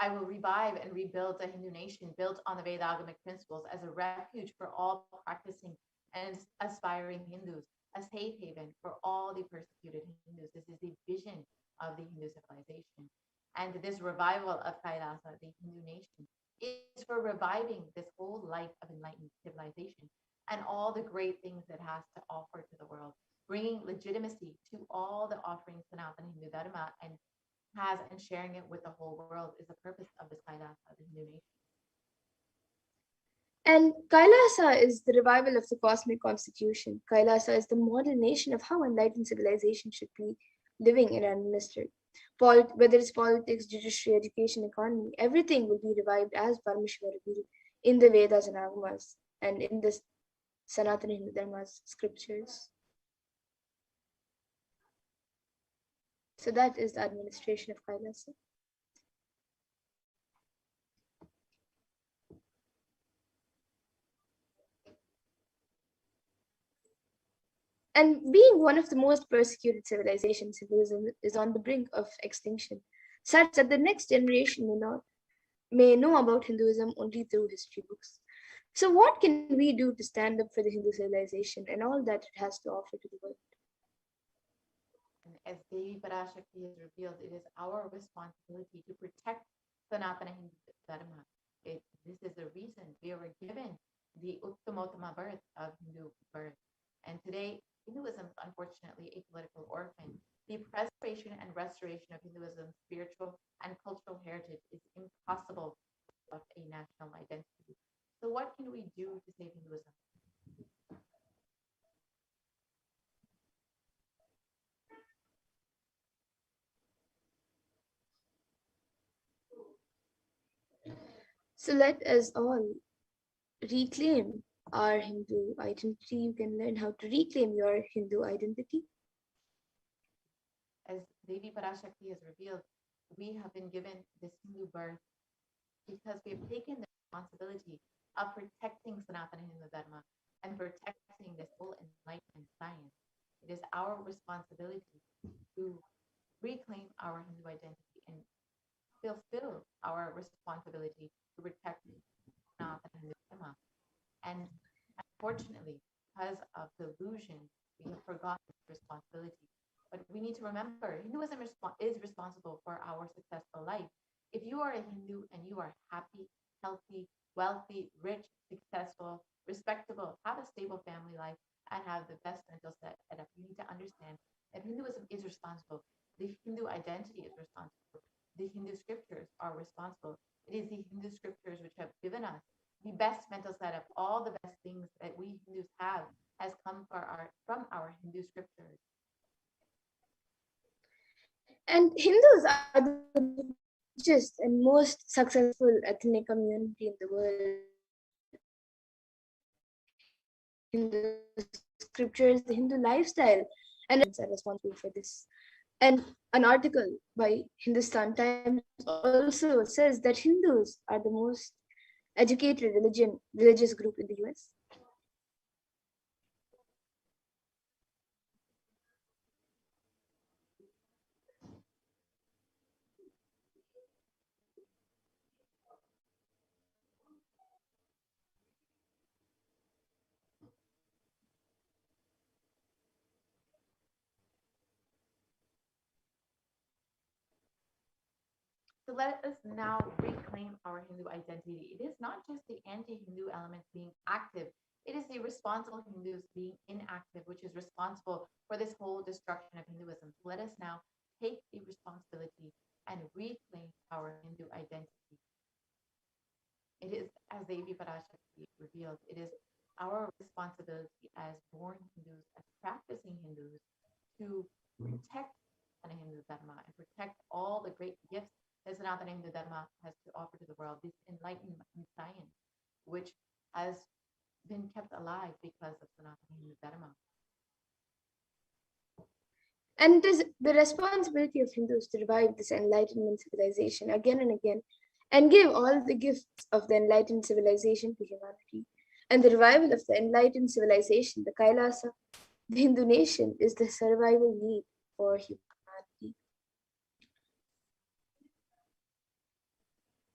I will revive and rebuild the Hindu nation built on the Vedagamic principles as a refuge for all practicing and aspiring Hindus, a safe haven for all the persecuted Hindus. This is the vision of the Hindu civilization. And this revival of Kailasa, the Hindu nation, is for reviving this whole life of enlightened civilization and all the great things it has to offer to the world, bringing legitimacy to all the offerings Sanatana Hindu Dharma and sharing it with the whole world is the purpose of this Kailasa, the Hindu nation. And Kailasa is the revival of the cosmic constitution. Kailasa is the model nation of how enlightened civilization should be living and administered. Whether it's politics, judiciary, education, economy, everything will be revived as Paramashiva revealed in the Vedas and Agamas and in the Sanatana Hindu Dharma's scriptures. So that is the administration of Kailasa. And being one of the most persecuted civilizations, Hinduism is on the brink of extinction, such that the next generation may know about Hinduism only through history books. So what can we do to stand up for the Hindu civilization and all that it has to offer to the world? And as Devi Parashakti has revealed, it is our responsibility to protect Sanatana Hindu Dharma. This is the reason we were given the Uttamotama birth of Hindu birth. And today, Hinduism is unfortunately a political orphan. The preservation and restoration of Hinduism's spiritual and cultural heritage is impossible without a national identity. So what can we do to save Hinduism? So let us all reclaim our Hindu identity. You can learn how to reclaim your Hindu identity. As Devi Parashakti has revealed, we have been given this Hindu birth because we have taken the responsibility of protecting Sanatana Hindu Dharma and protecting this whole enlightenment science. It is our responsibility to reclaim our Hindu identity and fulfill our responsibility to protect Sanatana Hindu Dharma. And unfortunately, because of delusion, we have forgotten this responsibility. But we need to remember, Hinduism is responsible for our successful life. If you are a Hindu and you are happy, healthy, wealthy, rich, successful, respectable, have a stable family life, and have the best mental setup, you need to understand that Hinduism is responsible. The Hindu identity is responsible. The Hindu scriptures are responsible. It is the Hindu scriptures which have given us the best mental setup. All the best things that we Hindus have has come from our Hindu scriptures. And Hindus are the richest and most successful ethnic community in the world. Hindu scriptures, the Hindu lifestyle, and are responsible for this. And an article by Hindustan Times also says that Hindus are the most educated religious group in the US. So let us now reclaim our Hindu identity. It is not just the anti-Hindu elements being active. It is the responsible Hindus being inactive, which is responsible for this whole destruction of Hinduism. So let us now take the responsibility and reclaim our Hindu identity. It is, as Devi Parashakti revealed, it is our responsibility as born Hindus, as practicing Hindus, to protect Sanatana Hindu Dharma and protect all the great gifts that Sanatana Hindu Dharma has to offer to the world, this enlightenment science, which has been kept alive because of Sanatana Hindu Dharma. And it is the responsibility of Hindus to revive this enlightenment civilization again and again and give all the gifts of the enlightened civilization to humanity. And the revival of the enlightened civilization, the Kailasa, the Hindu nation, is the survival need for humanity.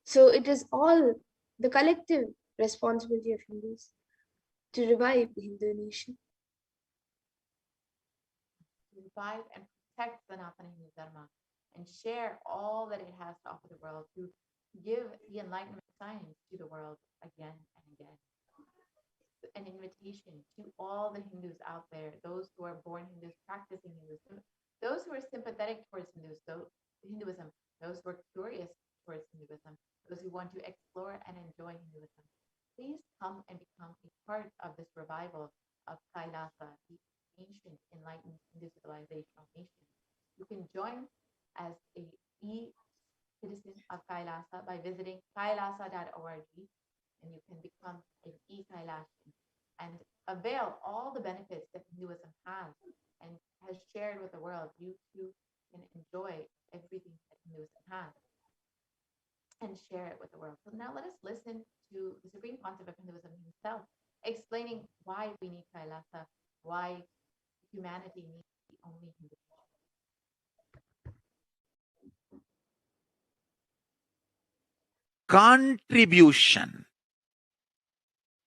So it is all the collective responsibility of Hindus to revive the Hindu nation. To revive and protect Sanatana Hindu Dharma and share all that it has to offer the world, to give the enlightenment science to the world again and again. An invitation to all the Hindus out there, those who are born Hindus, practicing Hinduism, those who are sympathetic towards Hinduism, those who are curious towards Hinduism, those who want to explore and enjoy Hinduism. Please come and become a part of this revival of Kailasa, the ancient enlightened Hindu civilizational nation. You can join as a e-citizen of Kailasa by visiting kailasa.org, and you can become an e-Kailashan and avail all the benefits that Hinduism has and has shared with the world. You too can enjoy everything that Hinduism has and share it with the world. So now let us listen to the Supreme Pontiff of Hinduism himself explaining why we need Kailasa, why humanity needs the only Hindu. Contribution.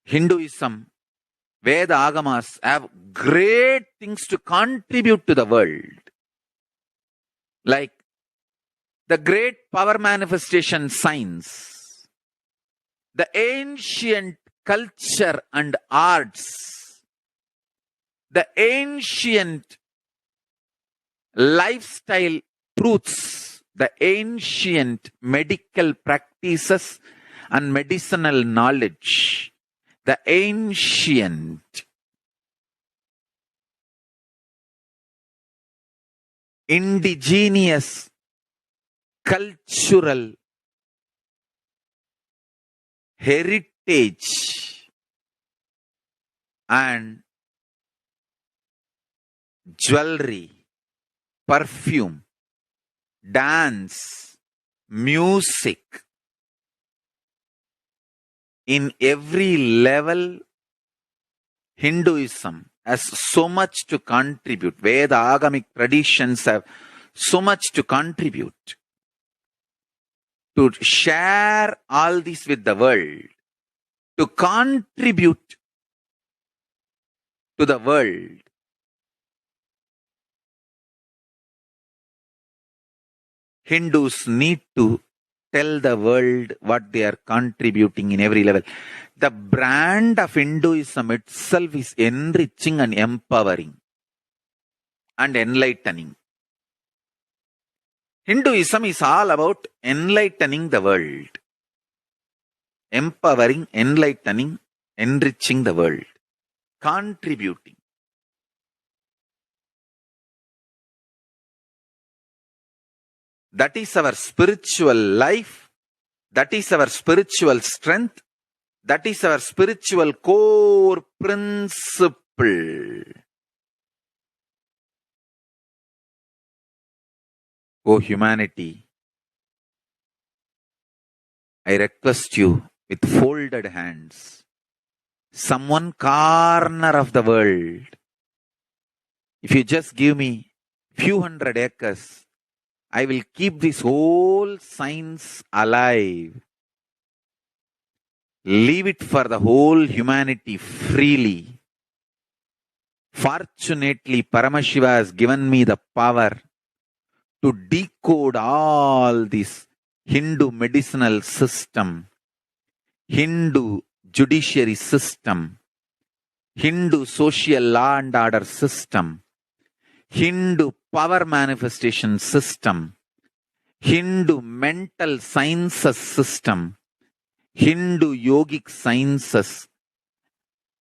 Hinduism, Veda Agamas have great things to contribute to the world. Like the great power manifestation science, the ancient culture and arts, the ancient lifestyle truths, the ancient medical practices and medicinal knowledge, the ancient indigenous cultural heritage and jewelry, perfume, dance, music. In every level, Hinduism has so much to contribute. Veda, Agamic traditions have so much to contribute. To share all this with the world, to contribute to the world. Hindus need to tell the world what they are contributing in every level. The brand of Hinduism itself is enriching and empowering and enlightening. Hinduism is all about enlightening the world. Empowering, enlightening, enriching the world. Contributing. That is our spiritual life. That is our spiritual strength. That is our spiritual core principle. O humanity, I request you with folded hands, some one corner of the world, if you just give me few hundred acres, I will keep this whole science alive. Leave it for the whole humanity freely. Fortunately, Paramashiva has given me the power to decode all this Hindu medicinal system, Hindu judiciary system, Hindu social law and order system, Hindu power manifestation system, Hindu mental sciences system, Hindu yogic sciences,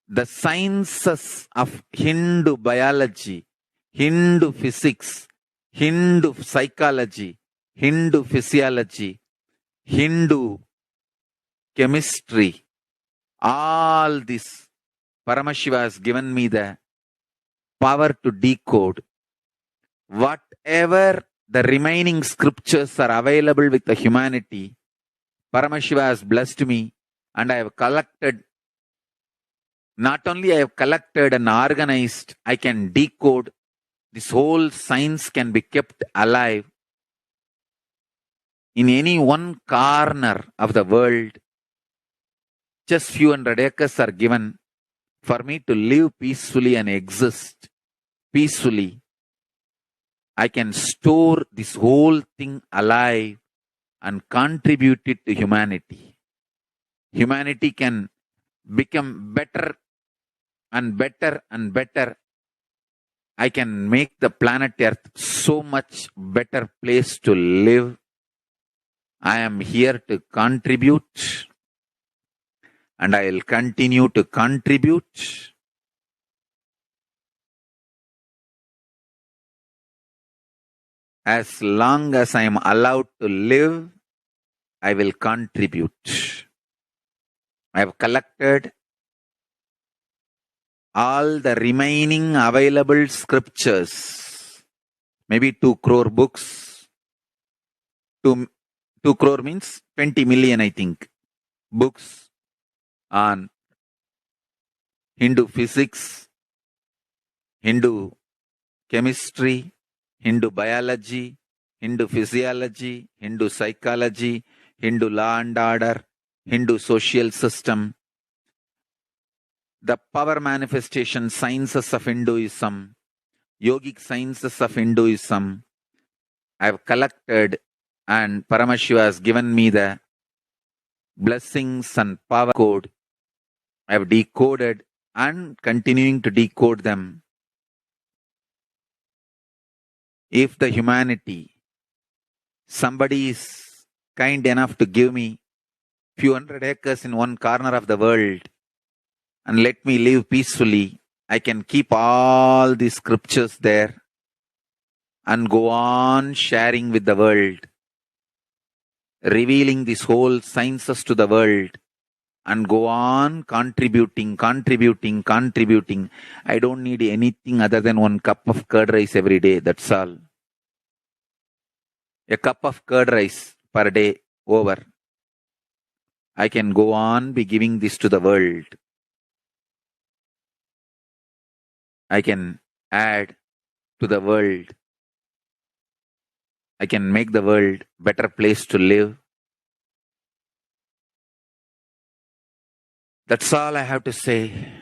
the sciences of Hindu biology, Hindu physics, Hindu psychology, Hindu physiology, Hindu chemistry, all this Paramashiva has given me the power to decode. Whatever the remaining scriptures are available with the humanity, Paramashiva has blessed me, and I have collected, not only I have collected and organized, I can decode. This whole science can be kept alive in any one corner of the world. Just few hundred acres are given for me to live peacefully and exist peacefully. I can store this whole thing alive and contribute it to humanity. Humanity can become better and better and better. I can make the planet Earth so much better place to live. I am here to contribute, and I will continue to contribute. As long as I am allowed to live, I will contribute. I have collected all the remaining available scriptures, maybe 2 crore books. 2 crore means 20 million, I think, books on Hindu physics, Hindu chemistry, Hindu biology, Hindu physiology, Hindu psychology, Hindu law and order, Hindu social system, the power manifestation sciences of Hinduism, yogic sciences of Hinduism. I have collected, and Paramashiva has given me the blessings and power code. I have decoded and continuing to decode them. If the humanity, somebody is kind enough to give me few hundred acres in one corner of the world and let me live peacefully, I can keep all these scriptures there and go on sharing with the world, revealing these whole sciences to the world, and go on contributing. I don't need anything other than 1 cup of curd rice every day. That's all. A cup of curd rice per day over. I can go on be giving this to the world. I can add to the world. I can make the world better place to live. That's all I have to say.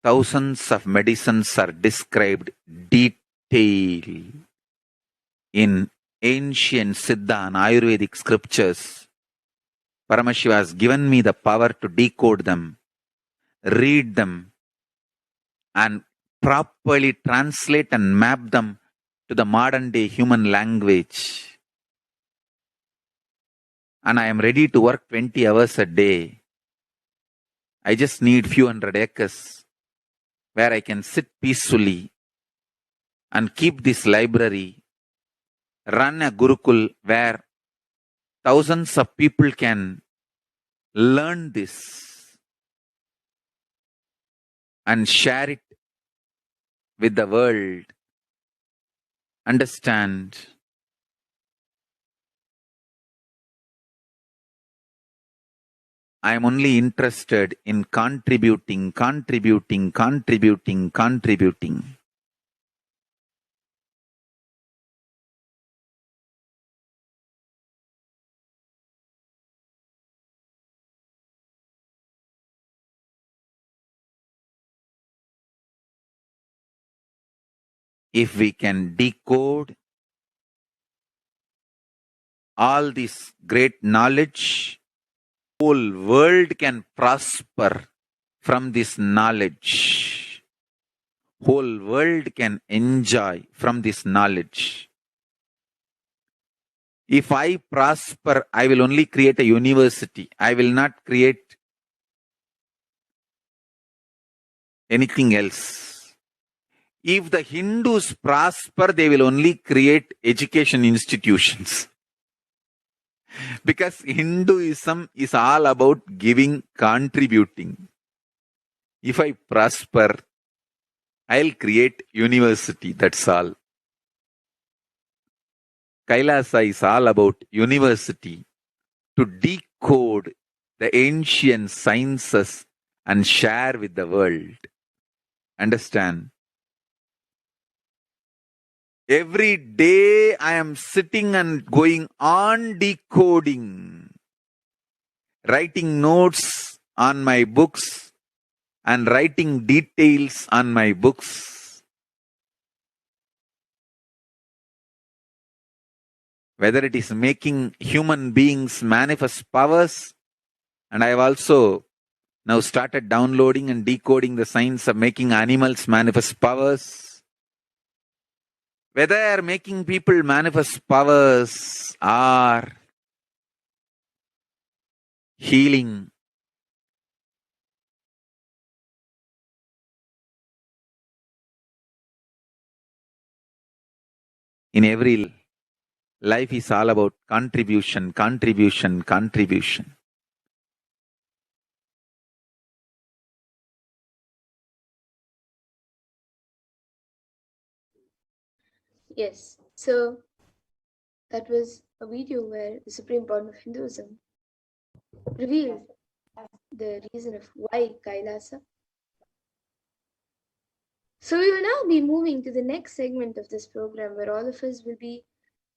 Thousands of medicines are described detail in ancient Siddha and Ayurvedic scriptures. Paramashiva has given me the power to decode them, read them, and properly translate and map them to the modern day human language. And I am ready to work 20 hours a day. I just need few hundred acres where I can sit peacefully and keep this library, run a Gurukul where thousands of people can learn this and share it with the world. Understand? I am only interested in contributing. If we can decode all this great knowledge, whole world can prosper from this knowledge. Whole world can enjoy from this knowledge. If I prosper, I will only create a university. I will not create anything else. If the Hindus prosper, they will only create education institutions. Because Hinduism is all about giving, contributing. If I prosper, I'll create university, that's all. Kailasa is all about university, to decode the ancient sciences and share with the world. Understand? Every day I am sitting and going on decoding, writing notes on my books and writing details on my books. Whether it is making human beings manifest powers, and I have also now started downloading and decoding the science of making animals manifest powers. Whether making people manifest powers or healing, in every life is all about contribution. Yes. So that was a video where the Supreme Lord of Hinduism revealed the reason of why Kailasa. So we will now be moving to the next segment of this program where all of us will be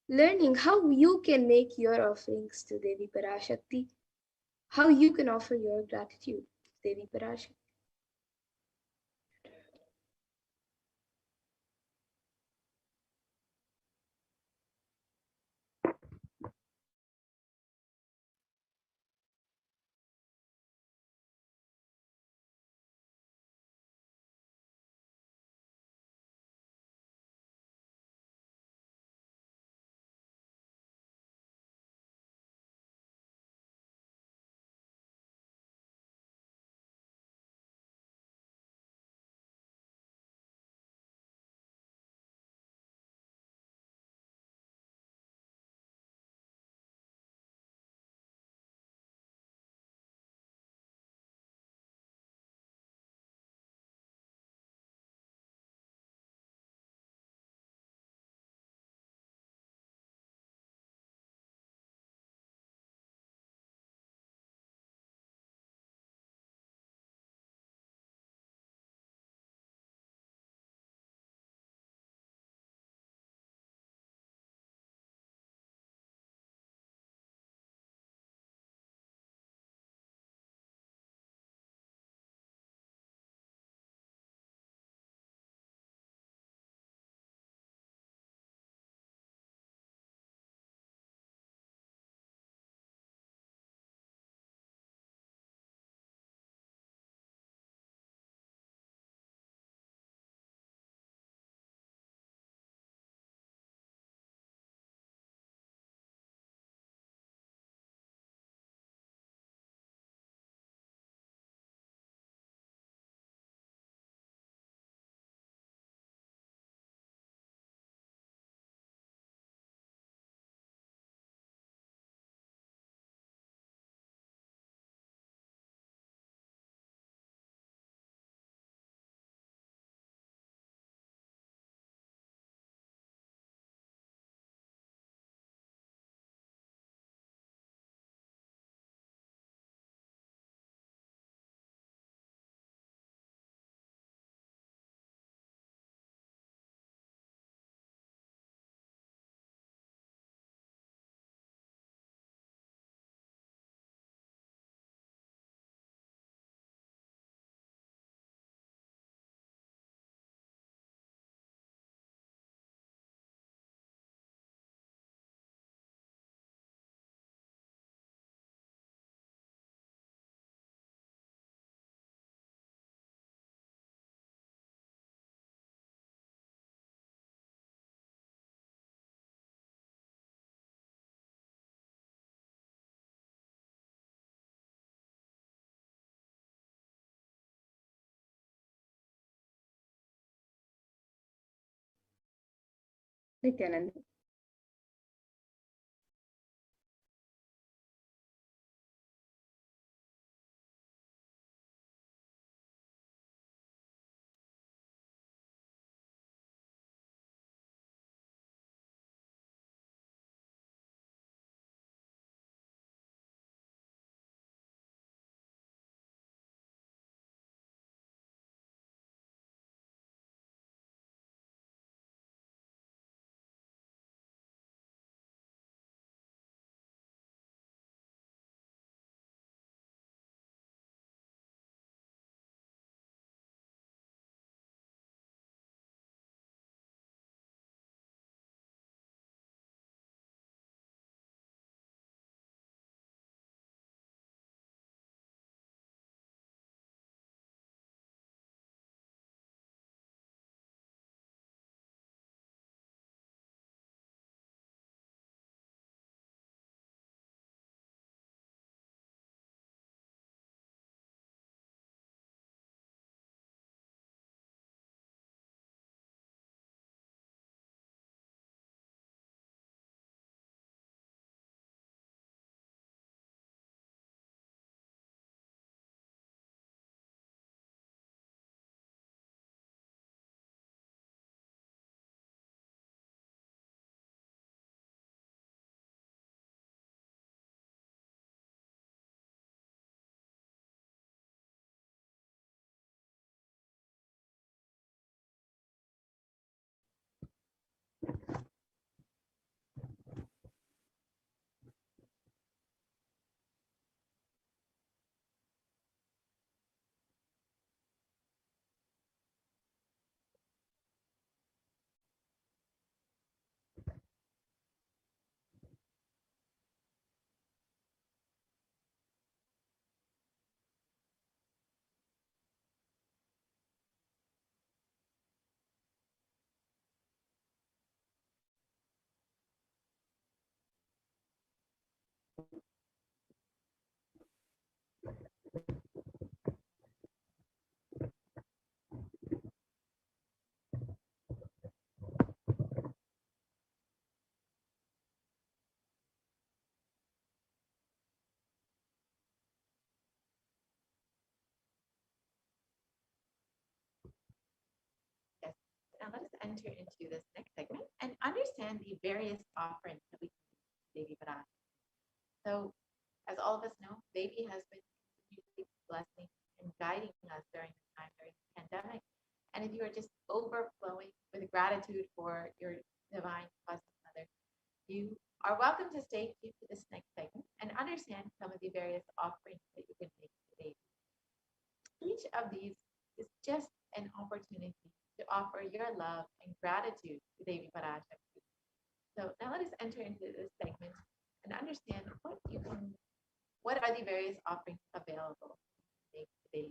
learning how you can make your offerings to Devi Parashakti, how you can offer your gratitude to Devi Parashakti. Nithyananda. Yes. Now let us enter into this next segment and understand the various offerings that we can make to Devi Parashakti. So, as all of us know, Devi has been continuously blessing and guiding us during the time during the pandemic. And if you are just overflowing with gratitude for your divine blessed mother, you are welcome to stay tuned to this next segment and understand some of the various offerings that you can make today. Each of these is just an opportunity to offer your love and gratitude to Devi Parashakti. So now let us enter into this segment and understand what are the various offerings available to make today.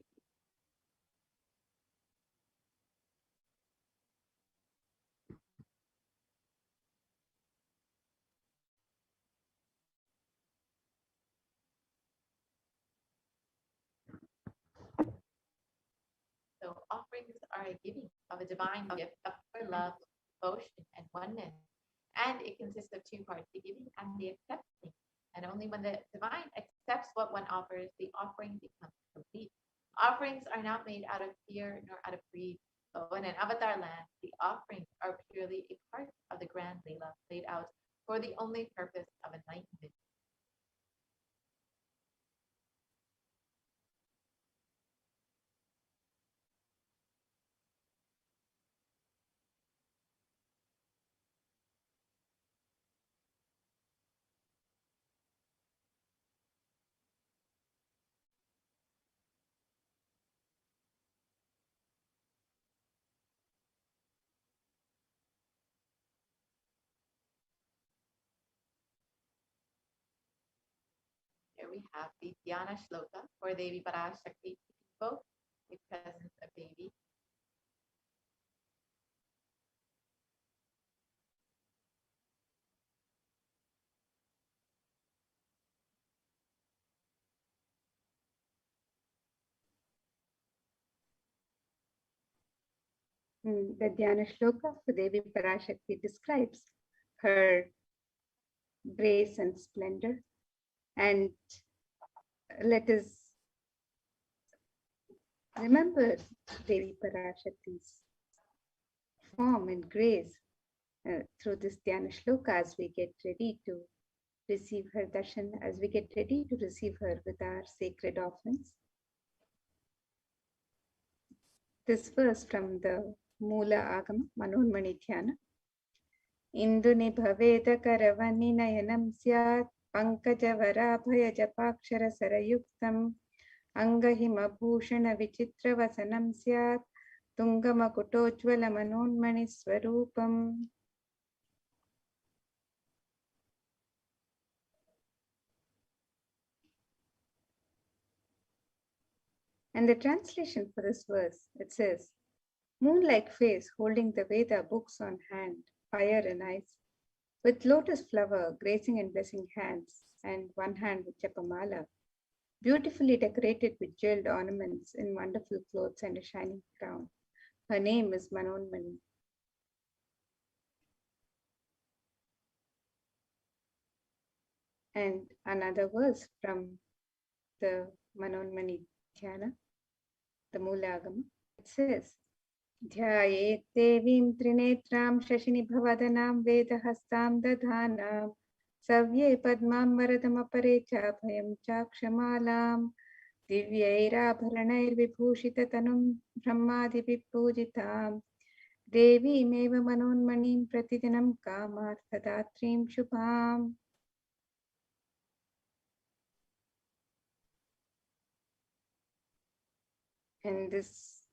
So offerings are a giving of a divine gift of pure love, devotion, and oneness. And it consists of two parts, the giving and the accepting. And only when the divine accepts what one offers, the offering becomes complete. Offerings are not made out of fear nor out of greed, but when an avatar lands, the offerings are purely a part of the grand Leela laid out for the only purpose of enlightenment. Here we have the Dhyana Shloka for Devi Parashakti to invoke the presence of Devi. The Dhyana Shloka for Devi Parashakti describes her grace and splendor. And let us remember Devi Parashakti's form and grace through this Dhyana Shloka as we get ready to receive her darshan, as we get ready to receive her with our sacred offerings. This verse from the Moola Agama, Manonmani Dhyana. Induni bhaveda karavani nayanam syat pankajavara japakshara sarayuktam angahima bhushana vichitra vasanam syat tungamakutojvala manonmani swarupam. And the translation for this verse, it says, moon-like face holding the Veda books on hand, fire and eyes, with lotus flower gracing and blessing hands, and one hand with japamala, beautifully decorated with jeweled ornaments in wonderful clothes and a shining crown. Her name is Manonmani. And another verse from the Manonmani Dhyana, the Moola Agama, it says, Dhyayet devim trinetram shashini bhavadanam vedahastam dadhanam savye padmam varadam apare bhayam chakshamalam divyairabharanair vibhushita tanum brahmadi vipujitam devi meva manonmanim pratidinam kamarthadatrim shubham. And this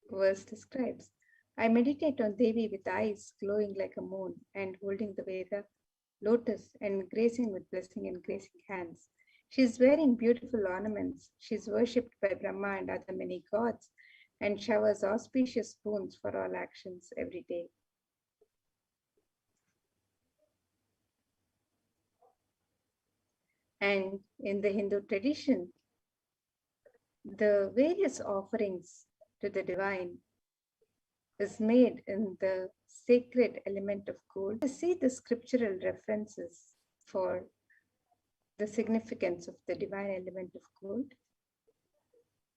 verse describes, I meditate on Devi with eyes glowing like a moon and holding the Veda lotus and gracing with blessing and gracing hands. She is wearing beautiful ornaments. She is worshipped by Brahma and other many gods and showers auspicious boons for all actions every day. And in the Hindu tradition, the various offerings to the divine is made in the sacred element of gold. To see the scriptural references for the significance of the divine element of gold,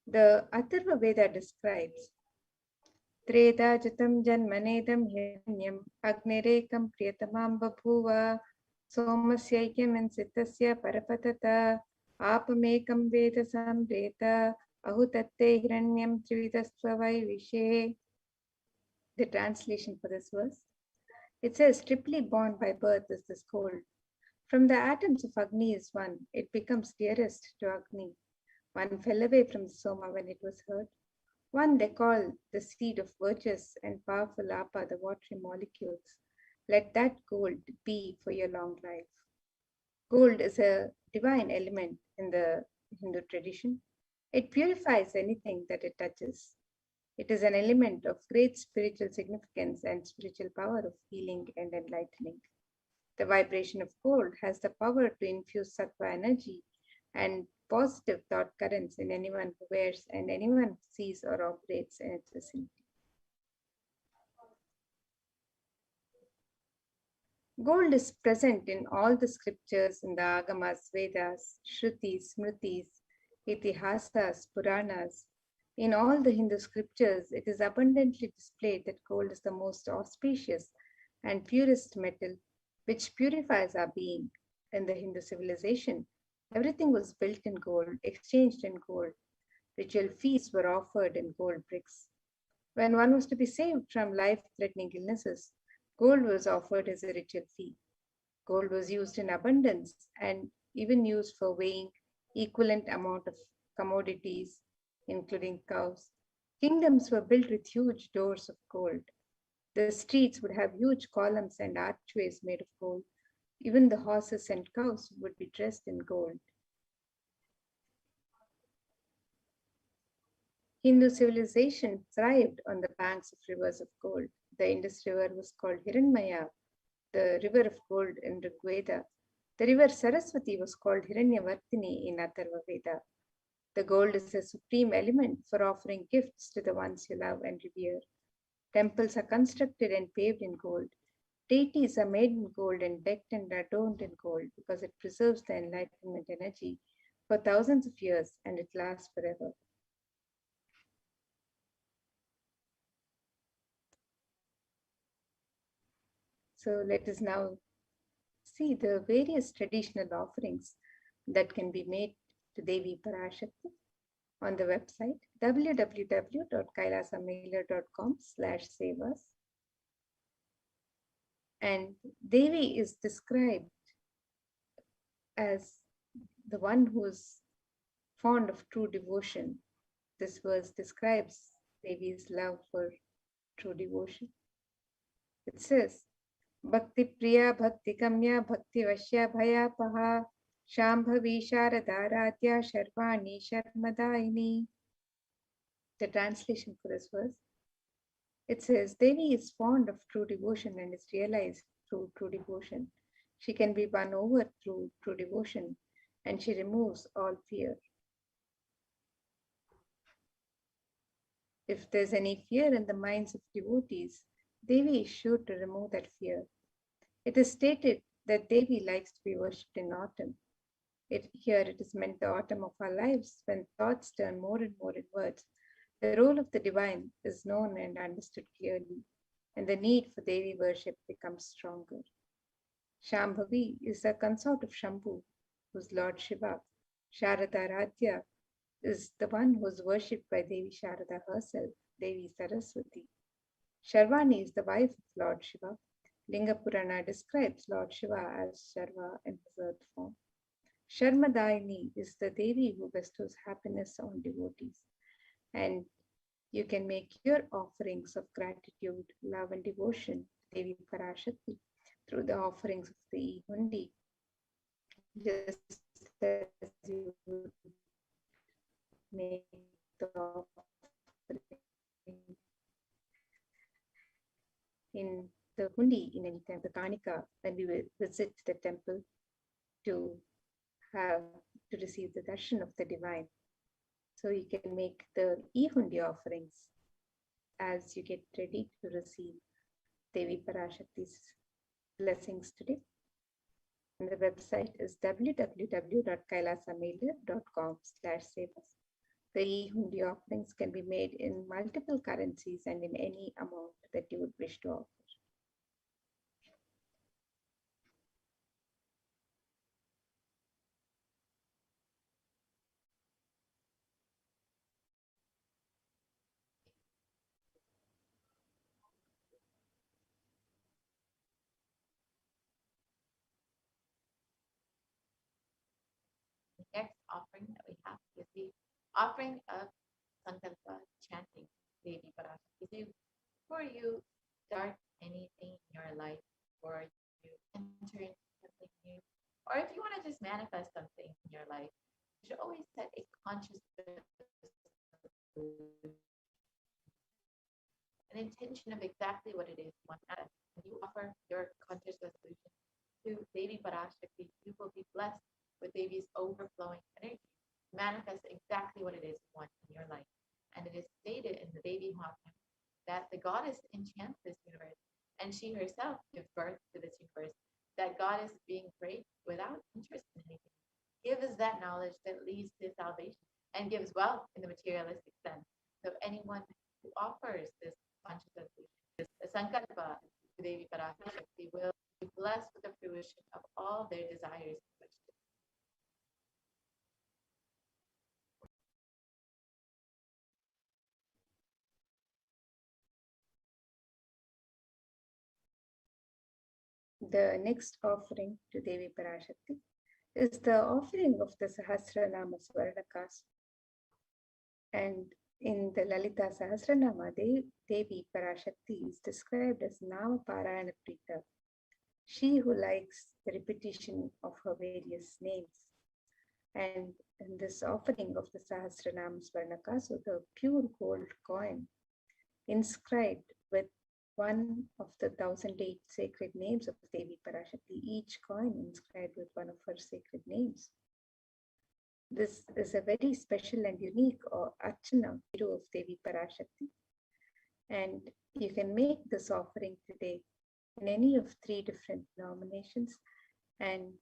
the Atharva Veda describes Treda Jatam Janmanedam Hiranyam Agnirekam Priyatamam Babhuva Somasyaikam and Sitasya Parapatata Apamekam Veda Samreta Ahutatte Hiranyam Trividastvavai Vishe. The translation for this verse, it says, triply born by birth is this gold. From the atoms of Agni is one, it becomes dearest to Agni. One fell away from the Soma when it was heard. One they call the seed of virtuous and powerful Apa, the watery molecules. Let that gold be for your long life. Gold is a divine element in the Hindu tradition. It purifies anything that it touches. It is an element of great spiritual significance and spiritual power of healing and enlightening. The vibration of gold has the power to infuse sattva energy and positive thought currents in anyone who wears and anyone who sees or operates in its vicinity. Gold is present in all the scriptures in the Agamas, Vedas, Shrutis, Smritis, Itihasas, Puranas. In all the Hindu scriptures, it is abundantly displayed that gold is the most auspicious and purest metal, which purifies our being. In the Hindu civilization, everything was built in gold, exchanged in gold. Ritual feasts were offered in gold bricks. When one was to be saved from life-threatening illnesses, gold was offered as a ritual fee. Gold was used in abundance and even used for weighing equivalent amount of commodities, including cows. Kingdoms were built with huge doors of gold. The streets would have huge columns and archways made of gold. Even the horses and cows would be dressed in gold. Hindu civilization thrived on the banks of rivers of gold. The Indus River was called Hiranmaya, the river of gold in Rig Veda. The river Saraswati was called Hiranyavartini in Atharva Veda. The gold is a supreme element for offering gifts to the ones you love and revere. Temples are constructed and paved in gold. Deities are made in gold and decked and adorned in gold because it preserves the enlightenment energy for thousands of years and it lasts forever. So let us now see the various traditional offerings that can be made to Devi Parashakti on the website www.kailasamailer.com/sevas. And Devi is described as the one who is fond of true devotion. This verse describes Devi's love for true devotion. It says, Bhakti Priya, Bhakti Kamya, Bhakti Vashya, Bhaya Paha, Shambhavi Sharadaradhya, Sharvani Sharmadaini. The translation for this verse. It says, Devi is fond of true devotion and is realized through true devotion. She can be won over through true devotion and she removes all fear. If there's any fear in the minds of devotees, Devi is sure to remove that fear. It is stated that Devi likes to be worshipped in autumn. Here it is meant the autumn of our lives when thoughts turn more and more inwards. The role of the divine is known and understood clearly, and the need for Devi worship becomes stronger. Shambhavi is the consort of Shambhu, who's Lord Shiva. Sharadaradhya is the one who is worshipped by Devi Sharada herself, Devi Saraswati. Sharvani is the wife of Lord Shiva. Linga Purana describes Lord Shiva as Sharva in his earth form. Sharmadaini is the Devi who bestows happiness on devotees. And you can make your offerings of gratitude, love, and devotion to Devi Parashakti through the offerings of the Hundi. Just as you would make the offering in the Hundi in any time, the Kanika, when we will visit the temple to receive the darshan of the divine. So you can make the e-Hundi offerings as you get ready to receive Devi Parashakti's blessings today. And the website is www.kailasamailer.com/sevas. The e-Hundi offerings can be made in multiple currencies and in any amount that you would wish to offer. The next offering that we have is the offering of Sankalpa chanting Devi Parashakti. Before you start anything in your life, or you enter into something new, or if you want to just manifest something in your life, you should always set a conscious an intention of exactly what it is you want to manifest. When you offer your conscious resolution to Devi Parashakti, you will be blessed with Devi's overflowing energy. Manifest exactly what it is you want in your life. And it is stated in the Devi Mahatmya that the goddess enchants this universe, and she herself gives birth to this universe. That goddess, being great without interest in anything, gives that knowledge that leads to salvation and gives wealth in the materialistic sense. So anyone who offers this conscious resolution, this sankalpa to Devi Parashakti, will be blessed with the fruition of all their desires. The next offering to Devi Parashakti is the offering of the Sahasranama Swarnakas. And in the Lalita Sahasranama, Devi Parashakti is described as Nama Parayana Prita, she who likes the repetition of her various names. And in this offering of the Sahasranama Swarnakas, so the pure gold coin inscribed with one of the 1008 sacred names of Devi Parashakti, each coin inscribed with one of her sacred names. This is a very special and unique archana of Devi Parashakti. And you can make this offering today in any of 3 different denominations, and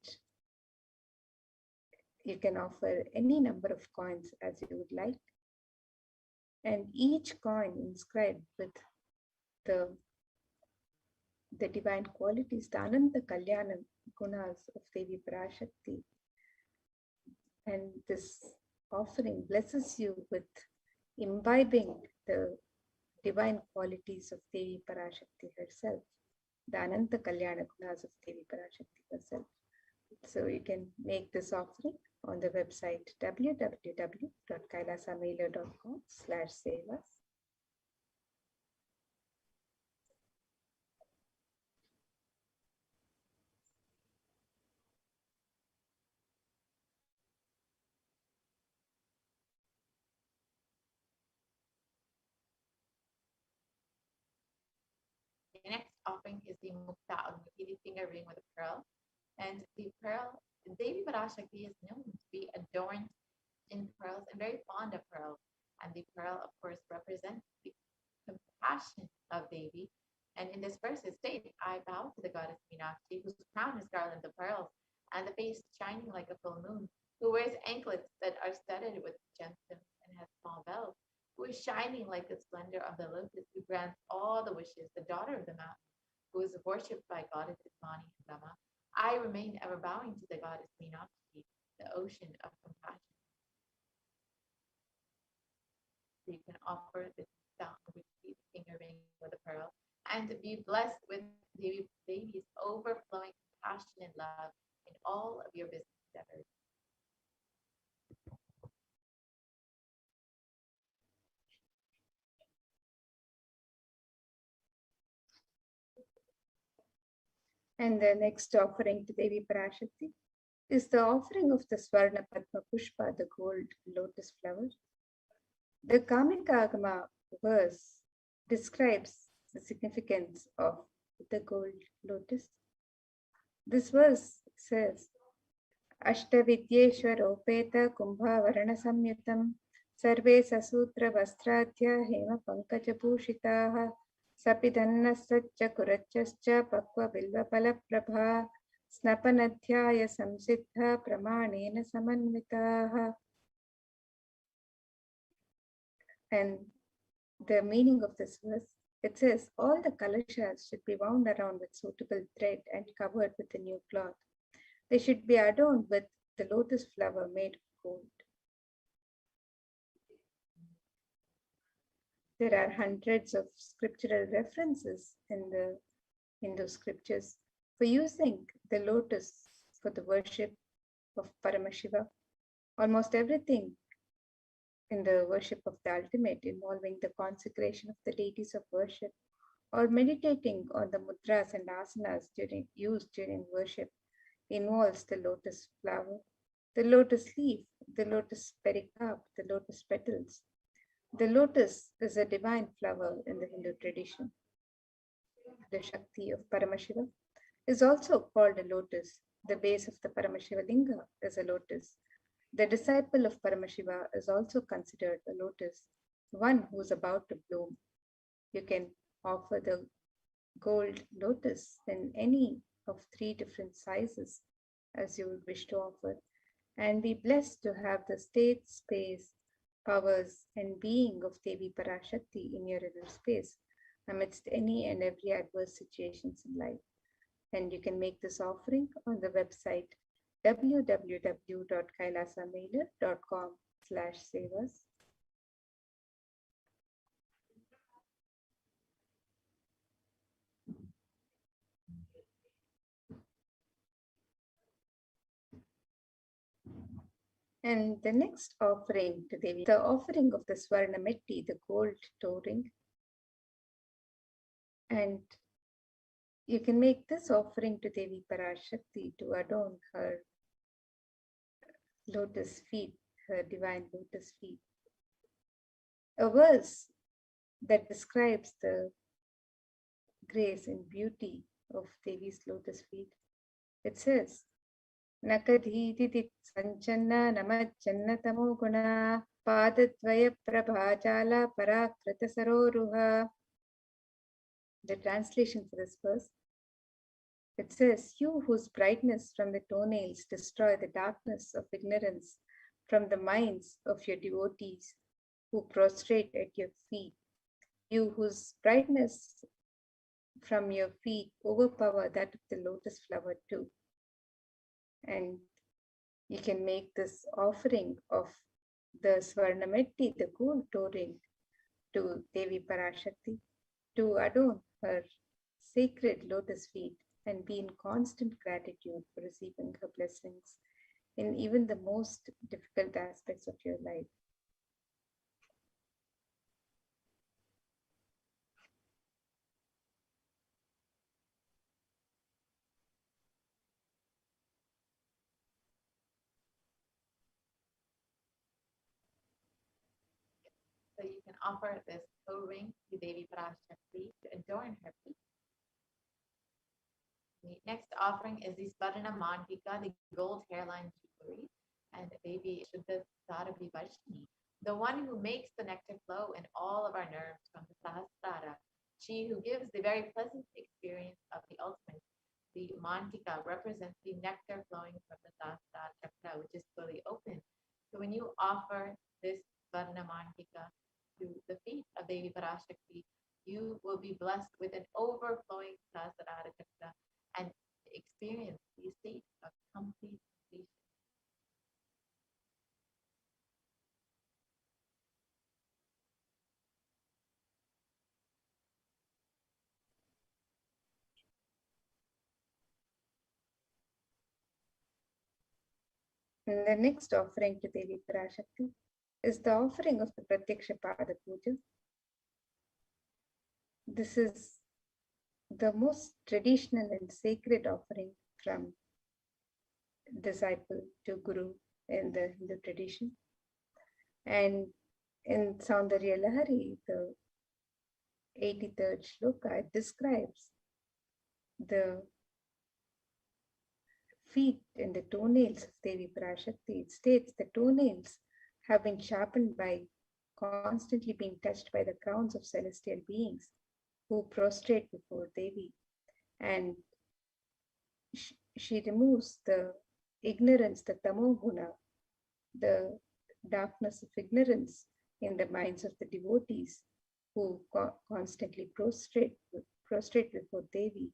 you can offer any number of coins as you would like. And each coin inscribed with the divine qualities, the Ananta Kalyana gunas of Devi Parashakti. And this offering blesses you with imbibing the divine qualities of Devi Parashakti herself, the Ananta Kalyana gunas of Devi Parashakti herself. So you can make this offering on the website www.kailasamailer.com/sevas. The next offering is the Mukta or Mukti finger ring with a pearl. And the pearl, Devi Parashakti is known to be adorned in pearls and very fond of pearls. And the pearl, of course, represents the compassion of Devi. And in this verse, it states, I bow to the goddess Meenakshi, whose crown is garland of pearls, and the face shining like a full moon, who wears anklets that are studded with gemstones and has small bells, who is shining like the splendor of the lotus, who grants all the wishes, the daughter of the mountain, who is worshipped by goddesses Mani and Brahma. I remain ever bowing to the goddess Meenakshi, the ocean of compassion. So you can offer this finger ring with a pearl and be blessed with Devi's overflowing compassion and love in all of your business endeavors. And the next offering to Devi Parashakti is the offering of the Swarna Padma Pushpa, the gold lotus flower. The Kamika Agama verse describes the significance of the gold lotus. This verse says, Ashtavidyeshwaropeta Kumbha Varana Samyutam Sarve Sasutra Vastradhya Hema Pankaja Bhushitaha Sapidanna Satcha Kurachascha Pakva Bilva Palaprabha Snapanadhyaya Samsiddha Pramanena Samanvitaha. And the meaning of this verse, it says, all the kalashas should be wound around with suitable thread and covered with a new cloth. They should be adorned with the lotus flower made of gold. There are hundreds of scriptural references in the Hindu scriptures for using the lotus for the worship of Paramashiva. Almost everything in the worship of the ultimate involving the consecration of the deities of worship or meditating on the mudras and asanas used during worship involves the lotus flower, the lotus leaf, the lotus pericarp, the lotus petals. The lotus is a divine flower in the Hindu tradition. The Shakti of Paramashiva is also called a lotus. The base of the Paramashiva Linga is a lotus. The disciple of Paramashiva is also considered a lotus, one who is about to bloom. You can offer the gold lotus in any of 3 different sizes as you would wish to offer, and be blessed to have the state, space, powers, and being of Devi Parashakti in your inner space amidst any and every adverse situations in life. And you can make this offering on the website www.kailasamailer.com/sevas. And the next offering to Devi, the offering of the Swarna Metti, the gold toe ring. And you can make this offering to Devi Parashakti to adorn her lotus feet, her divine lotus feet. A verse that describes the grace and beauty of Devi's lotus feet. It says, Nakadhiti Sanchanna Namachanna Tamoguna Padadvaya Prabhajala Parakrita Saroruha the translation for this verse. It says, "You whose brightness from the toenails destroy the darkness of ignorance from the minds of your devotees who prostrate at your feet. You whose brightness from your feet overpower that of the lotus flower too." And you can make this offering of the Swarnametti, the gold toe ring, to Devi Parashakti to adorn her sacred lotus feet and be in constant gratitude for receiving her blessings in even the most difficult aspects of your life. So you can offer this toe ring to Devi Parashakti to adorn her feet. The next offering is the Svarna Mantika, the gold hairline jewelry, and Devi Shuddha Sarabi Varshini, the one who makes the nectar flow in all of our nerves from the Sahasrara. She who gives the very pleasant experience of the ultimate. The Mantika represents the nectar flowing from the Sahasrara chakra, which is fully open. So when you offer this Svarna Mantika to the feet of Devi Parashakti, you will be blessed with an overflowing Sahasrara chakra and experience the state of complete completion. And the next offering to Devi Parashakti is the offering of the Pratyaksha Pada Puja. This is the most traditional and sacred offering from disciple to guru in the Hindu tradition. And in Saundarya Lahari, the 83rd shloka, it describes the feet and the toenails of Devi Parashakti. It states the toenails have been sharpened by constantly being touched by the crowns of celestial beings who prostrate before Devi. And she removes the ignorance, the tamoguna, the darkness of ignorance in the minds of the devotees who constantly prostrate before Devi,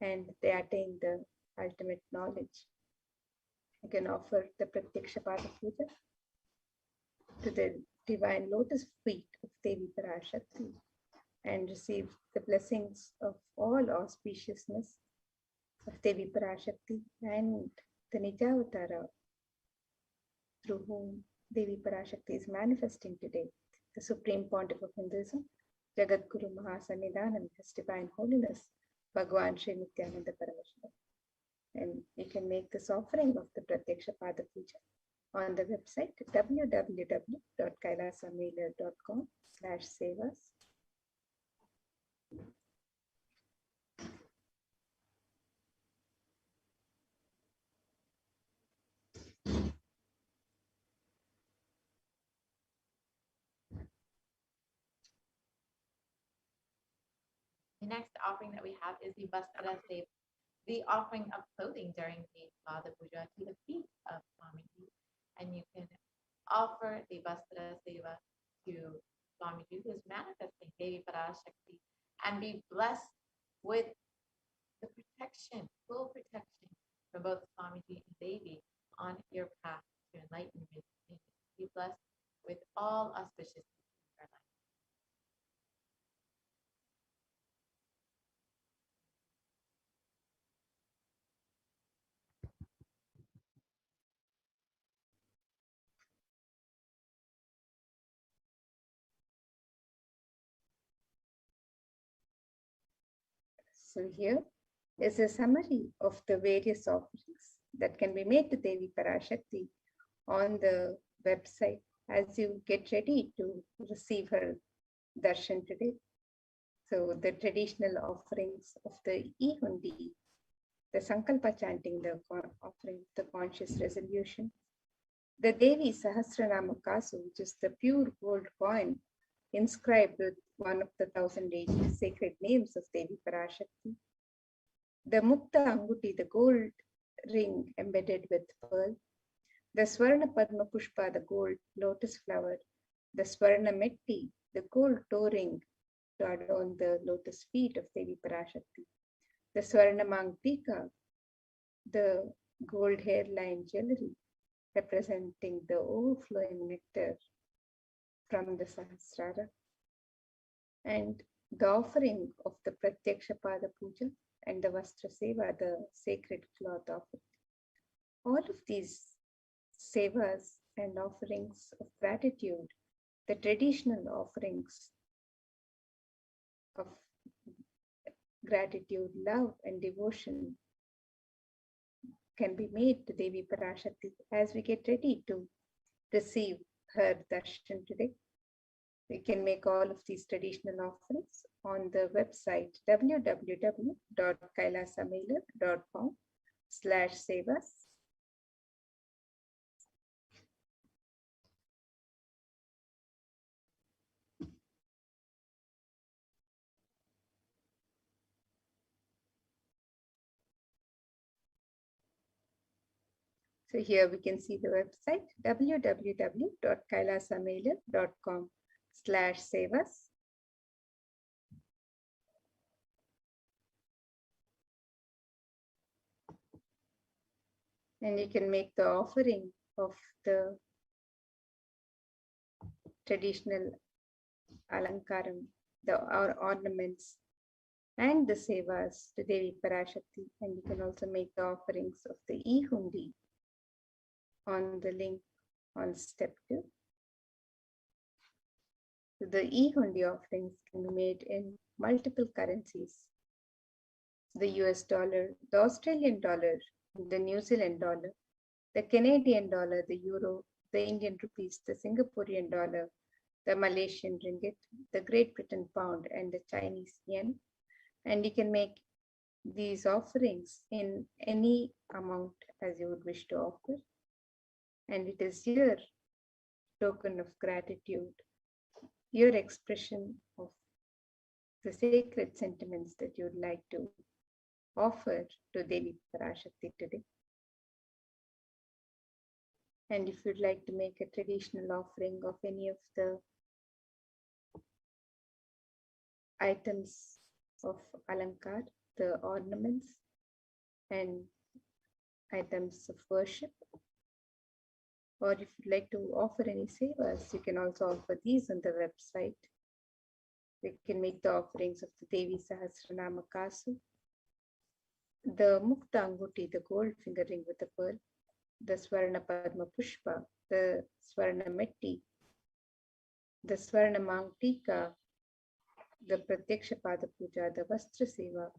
and they attain the ultimate knowledge. You can offer the Pratyaksha Pada Puja to the divine lotus feet of Devi Parashakti and receive the blessings of all auspiciousness of Devi Parashakti and the Nijavatara through whom Devi Parashakti is manifesting today, the Supreme Pontiff of Hinduism, Jagat Guru Mahasannidhanam, His Divine Holiness, Bhagwan Sri Nithyananda Paramashivam. And you can make this offering of the Pratyaksha Pada Puja on the website www.kailasamailer.com/sevas. The next offering that we have is the Vastra Seva, the offering of clothing during the Pada Puja to the feet of Swamiji. And you can offer the Vastra Seva to Swamiji, who is manifesting Devi Parashakti, and be blessed with the protection, full protection from both Swamiji and Devi on your path to enlightenment. And be blessed with all auspicious things in your life. So here is a summary of the various offerings that can be made to Devi Parashakti on the website as you get ready to receive her darshan today. So the traditional offerings of the Ihundi, the Sankalpa chanting, the offering, the conscious resolution, the Devi Sahasranama Kasu, which is the pure gold coin inscribed with one of the 1,008 sacred names of Devi Parashakti. The Mukta Anguti, the gold ring embedded with pearl. The Swarna Padma Pushpa, the gold lotus flower. The Swarna Metti, the gold toe ring to adorn the lotus feet of Devi Parashakti. The Swarna Mangtika, the gold hairline jewelry representing the overflowing nectar from the Sahasrara. And the offering of the Pratyaksha Pada Puja and the Vastra Seva, the sacred cloth offering. All of these sevas and offerings of gratitude, the traditional offerings of gratitude, love, and devotion can be made to Devi Parashakti as we get ready to receive her darshan today. We can make all of these traditional offerings on the website www.kailasamailer.com/sevas. So here we can see the website www.kailasamailer.com/sevas. And you can make the offering of the traditional alankaram, the ornaments, and the sevas to Devi Parashakti. And you can also make the offerings of the e-hundi on the link on step 2. So the e-hundi offerings can be made in multiple currencies: the US dollar, the Australian dollar, the New Zealand dollar, the Canadian dollar, the euro, the Indian rupees, the Singaporean dollar, the Malaysian ringgit, the Great Britain pound, and the Chinese yen. And you can make these offerings in any amount as you would wish to offer. And it is your token of gratitude, your expression of the sacred sentiments that you would like to offer to Devi Parashakti today. And if you'd like to make a traditional offering of any of the items of Alankar, the ornaments and items of worship, or if you'd like to offer any sevas, you can also offer these on the website. You can make the offerings of the Devi Sahasranama Kasu, the Mukta Anguti, the gold finger ring with the pearl, the Swarna Padma Pushpa, the Swarna Metti, the Swarna Mangtika, the Pratyaksha Pada Puja, the Vastra Seva.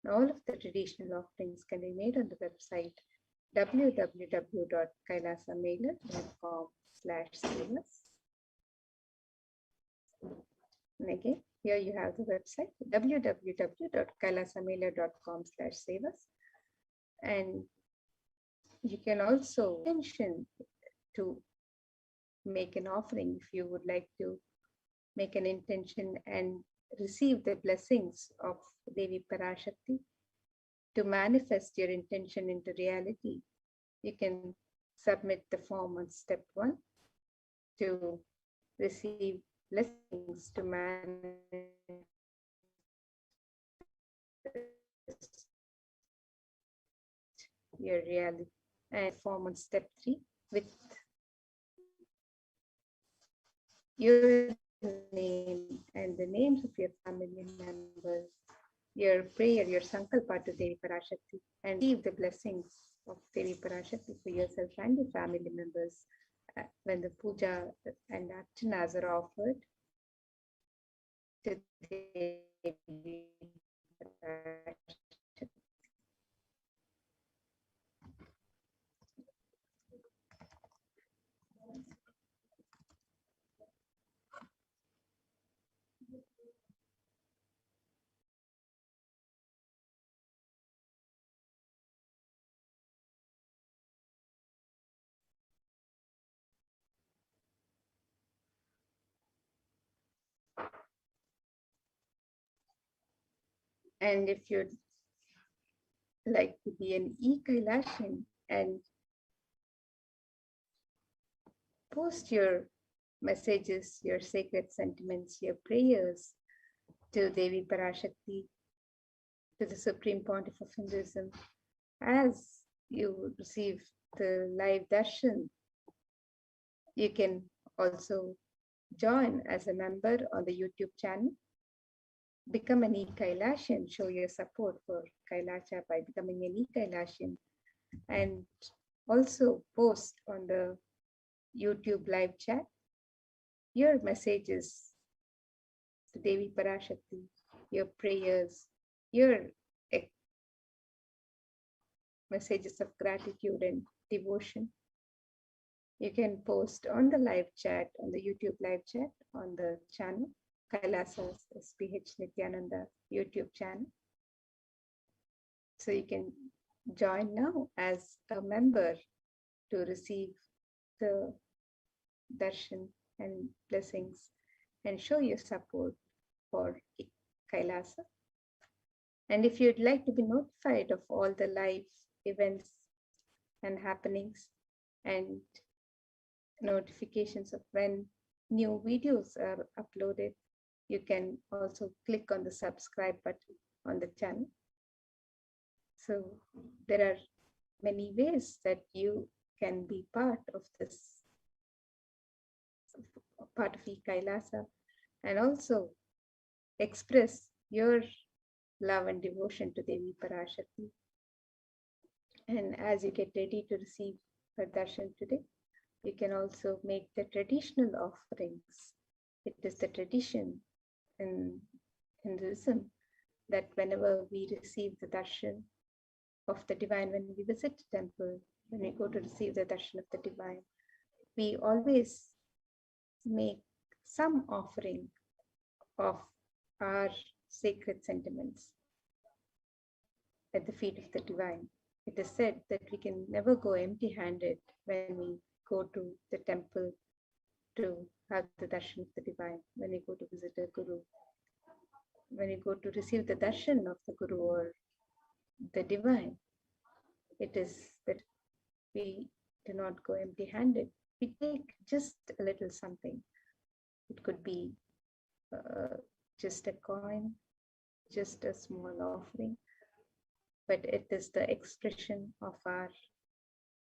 All of the traditional offerings can be made on the website www.kailasamailer.com/sevas. And again, here you have the website www.kailasamailer.com/sevas. And you can also mention to make an offering if you would like to make an intention and receive the blessings of Devi Parashakti. To manifest your intention into reality, you can submit the form on step 1 to receive blessings to manifest your reality, and form on step 3 with your name and the names of your family members, your prayer, your sankalpa to Devi Parashakti, and receive the blessings of Devi Parashakti for yourself and your family members when the puja and archanas are offered to Devi Parashakti. And if you'd like to be an e-Kailashian and post your messages, your sacred sentiments, your prayers to Devi Parashakti, to the Supreme Pontiff of Hinduism, as you receive the live darshan, you can also join as a member on the YouTube channel. Become an e-Kailashian, show your support for Kailasha by becoming an e-Kailashian, and also post on the YouTube live chat your messages to Devi Parashakti, your prayers, your messages of gratitude and devotion. You can post on the live chat, on the YouTube live chat, on the channel, Kailasa's HDH Nithyananda YouTube channel. So you can join now as a member to receive the darshan and blessings and show your support for Kailasa. And if you'd like to be notified of all the live events and happenings and notifications of when new videos are uploaded, you can also click on the subscribe button on the channel. So there are many ways that you can be part of this, part of e-Kailasa, and also express your love and devotion to Devi Parashakti. And as you get ready to receive her darshan today, you can also make the traditional offerings. It is the tradition in Hinduism that whenever we receive the darshan of the divine, when we visit the temple, when we go to receive the darshan of the divine, we always make some offering of our sacred sentiments at the feet of the divine. It is said that we can never go empty-handed when we go to the temple to have the darshan of the divine, when we go to visit a guru, when we go to receive the darshan of the guru or the divine. It is that we do not go empty-handed. We take just a little something. It could be just a coin, just a small offering, but it is the expression of our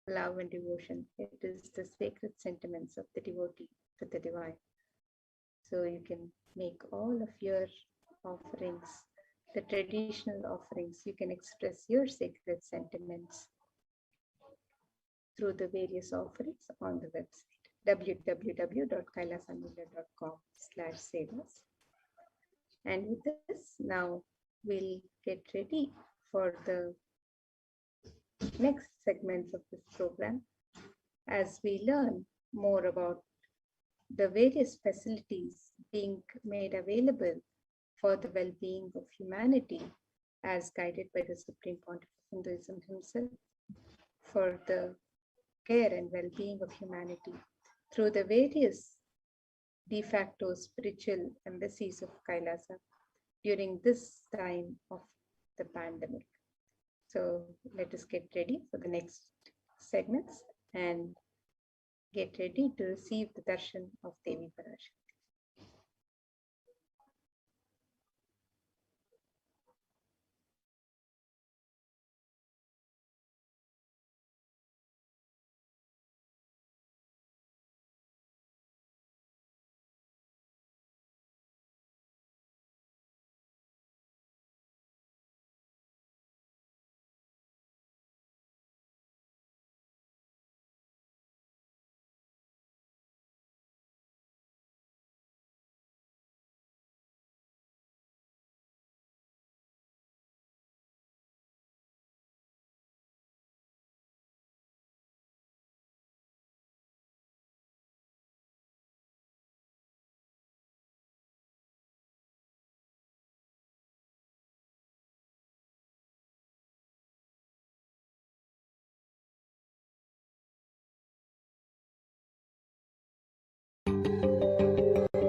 love and devotion. It is the sacred sentiments of the devotee to the divine. So you can make all of your offerings, the traditional offerings. You can express your sacred sentiments through the various offerings on the website www.kailasamila.com/sevas. And with this, now we'll get ready for the next segments of this program as we learn more about the various facilities being made available for the well-being of humanity as guided by the Supreme Pontiff of Hinduism himself, for the care and well-being of humanity through the various de facto spiritual embassies of Kailasa during this time of the pandemic. So let us get ready for the next segments and get ready to receive the darshan of Devi Parashakti.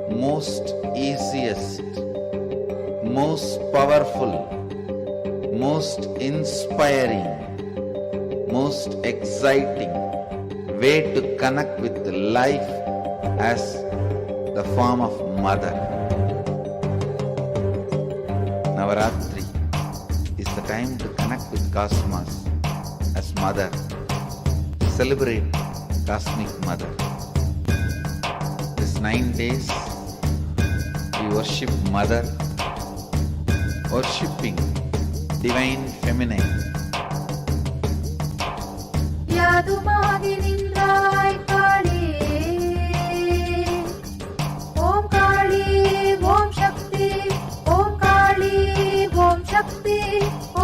Most easiest, most powerful, most inspiring, most exciting way to connect with life as the form of mother. Navaratri is the time to connect with cosmos as mother. Celebrate cosmic mother. This 9 days we worship mother, worshipping divine feminine. யாதுமாகி நின்றாய் காளி ஓம் காளி ஓம் சக்தி ஓம் காளி ஓம் சக்தி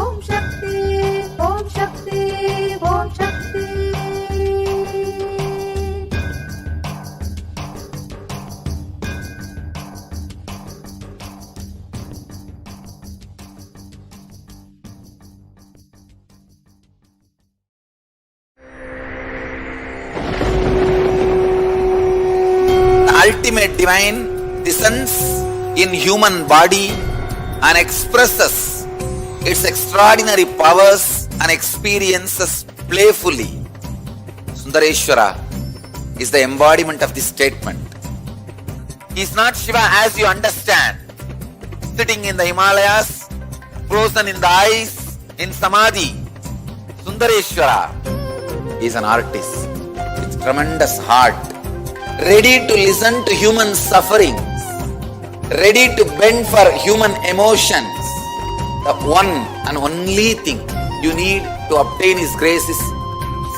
ஓம் சக்தி ஓம் சக்தி ஓம் சக்தி Ultimate divine descends in human body and expresses its extraordinary powers and experiences playfully. Sundareshwara is the embodiment of this statement. He is not Shiva as you understand, sitting in the Himalayas, frozen in the ice, in Samadhi. Sundareshwara is an artist with tremendous heart, ready to listen to human sufferings, ready to bend for human emotions. The one and only thing you need to obtain His grace is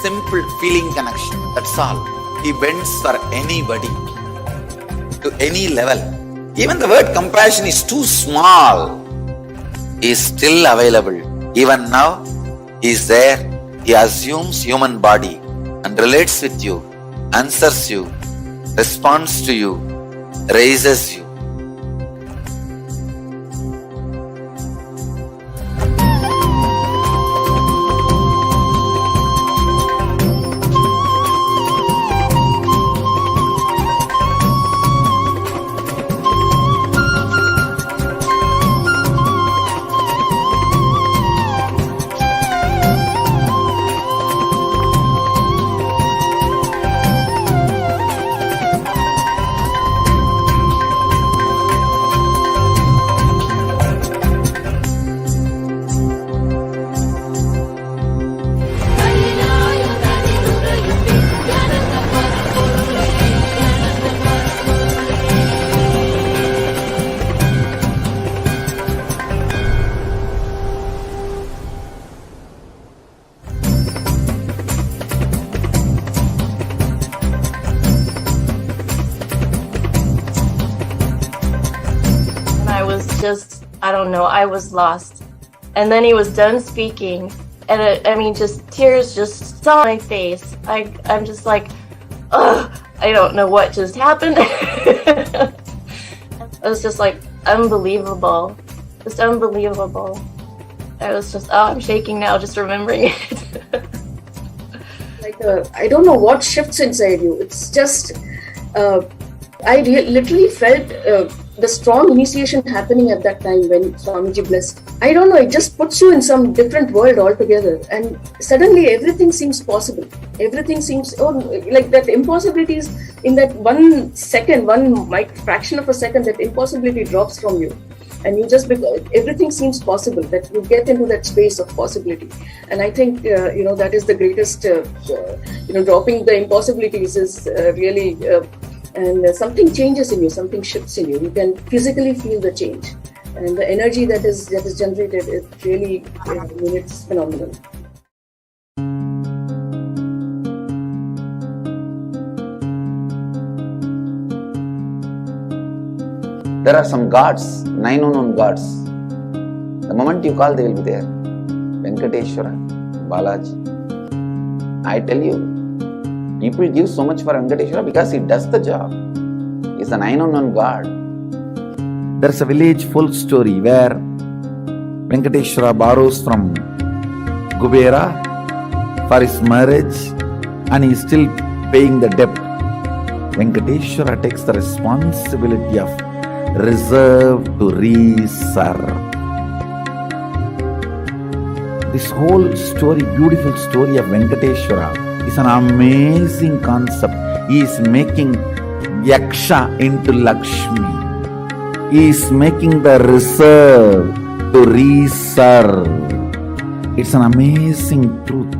simple feeling connection. That's all. He bends for anybody, to any level. Even the word compassion is too small. He is still available. Even now, He is there. He assumes human body and relates with you, answers you, responds to you, raises you. I don't know, I was lost. And then he was done speaking, and just tears just saw my face. I'm just like, ugh, I don't know what just happened. It was just like unbelievable, just unbelievable. I was just, I'm shaking now just remembering it. I don't know what shifts inside you. It's just, I literally felt the strong initiation happening at that time when Swamiji blessed. I don't know, it just puts you in some different world altogether, and suddenly everything seems possible. Everything seems, like that impossibilities in that 1 second, fraction of a second, that impossibility drops from you. And you just, everything seems possible, that you get into that space of possibility. And I think, that is the greatest, dropping the impossibilities is really, and something changes in you, something shifts in you. You can physically feel the change. And the energy that is generated, it really, it's phenomenal. There are some gods, 9 unknown gods. The moment you call, they will be there. Venkateshwara, Balaji. I tell you, people give so much for Venkateshwara because he does the job. He's the 9 unknown god. There's a village folk story where Venkateshwara borrows from Kubera for his marriage and he is still paying the debt. Venkateshwara takes the responsibility of reserve to reserve. This whole story, beautiful story of Venkateshwara is an amazing concept. He is making Yaksha into Lakshmi. He is making the reserve to reserve. It's an amazing truth.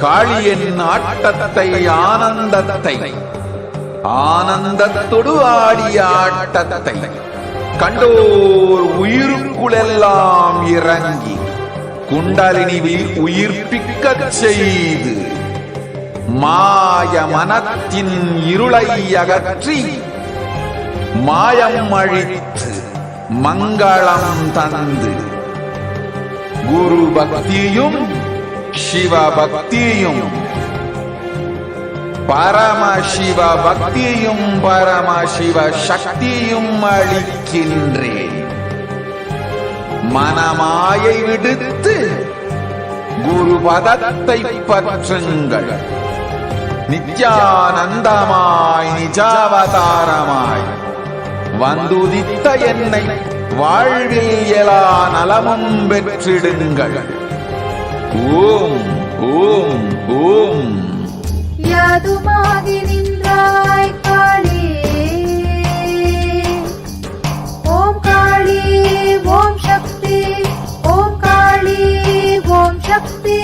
காளியின் ஆட்டத்தை ஆனந்தத்தை ஆனந்தத்தொடு ஆடிய ஆட்டத்தை கண்டோர் உயிருக்குளெல்லாம் இறங்கி குண்டலினிவில் உயிர்ப்பிக்கச் செய்து மாய மனத்தின் இருளை அகற்றி மாயம் அழித்து மங்களம் தந்து குரு பக்தியும் சிவ பக்தியும் பரமசிவ பக்தியும் பரமசிவ சக்தியும் அளிக்கின்றேன். மனமாயை விடுத்து குரு பதத்தை பற்றுங்கள். நித்யானந்தமாய் நிஜாவதாரமாய் வந்துதித்த என்னை வாழ்வில் எல்லா நலமும் பெற்றிடுங்கள். ஓம் ஓம் ஓம். யாதுமாகி நின்றாய் காளி, ஓம் காளி ஓம் சக்தி, ஓம் காளி ஓம் சக்தி,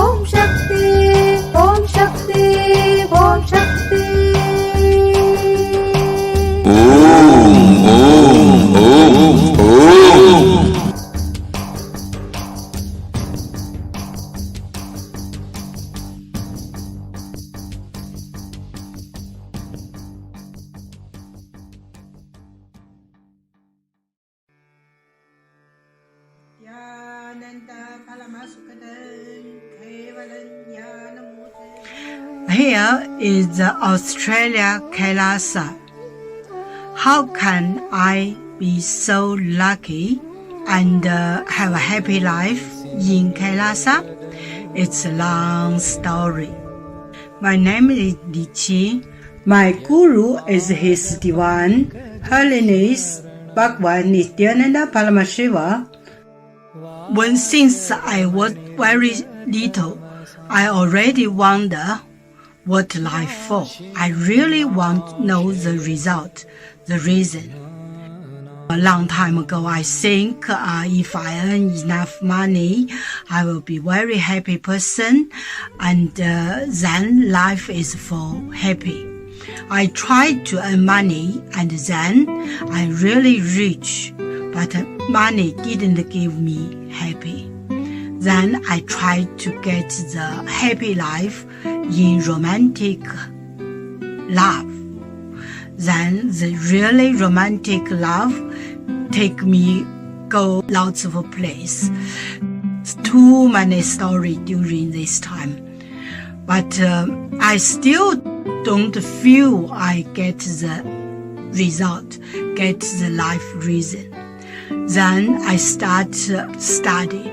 ஓம் சக்தி ஓம் சக்தி ஓம் சக்தி. ஓம் ஓம் ஓம் ஓம். Here is the Australia Kailasa. How can I be so lucky and have a happy life in Kailasa? It's a long story. My name is Li Qi. My guru is His Divine Holiness Bhagwan Nithyananda Paramashivam. Since I was very little, I already wonder what life for. I really want to know the result, the reason. A long time ago, I think if I earn enough money, I will be very happy person, and then life is for happy. I tried to earn money, and then I'm really rich, but money didn't give me happy. Then I tried to get the happy life in romantic love. Then the really romantic love take me go lots of place. Too many stories during this time. But I still don't feel I get the result, get the life reason. Then I start study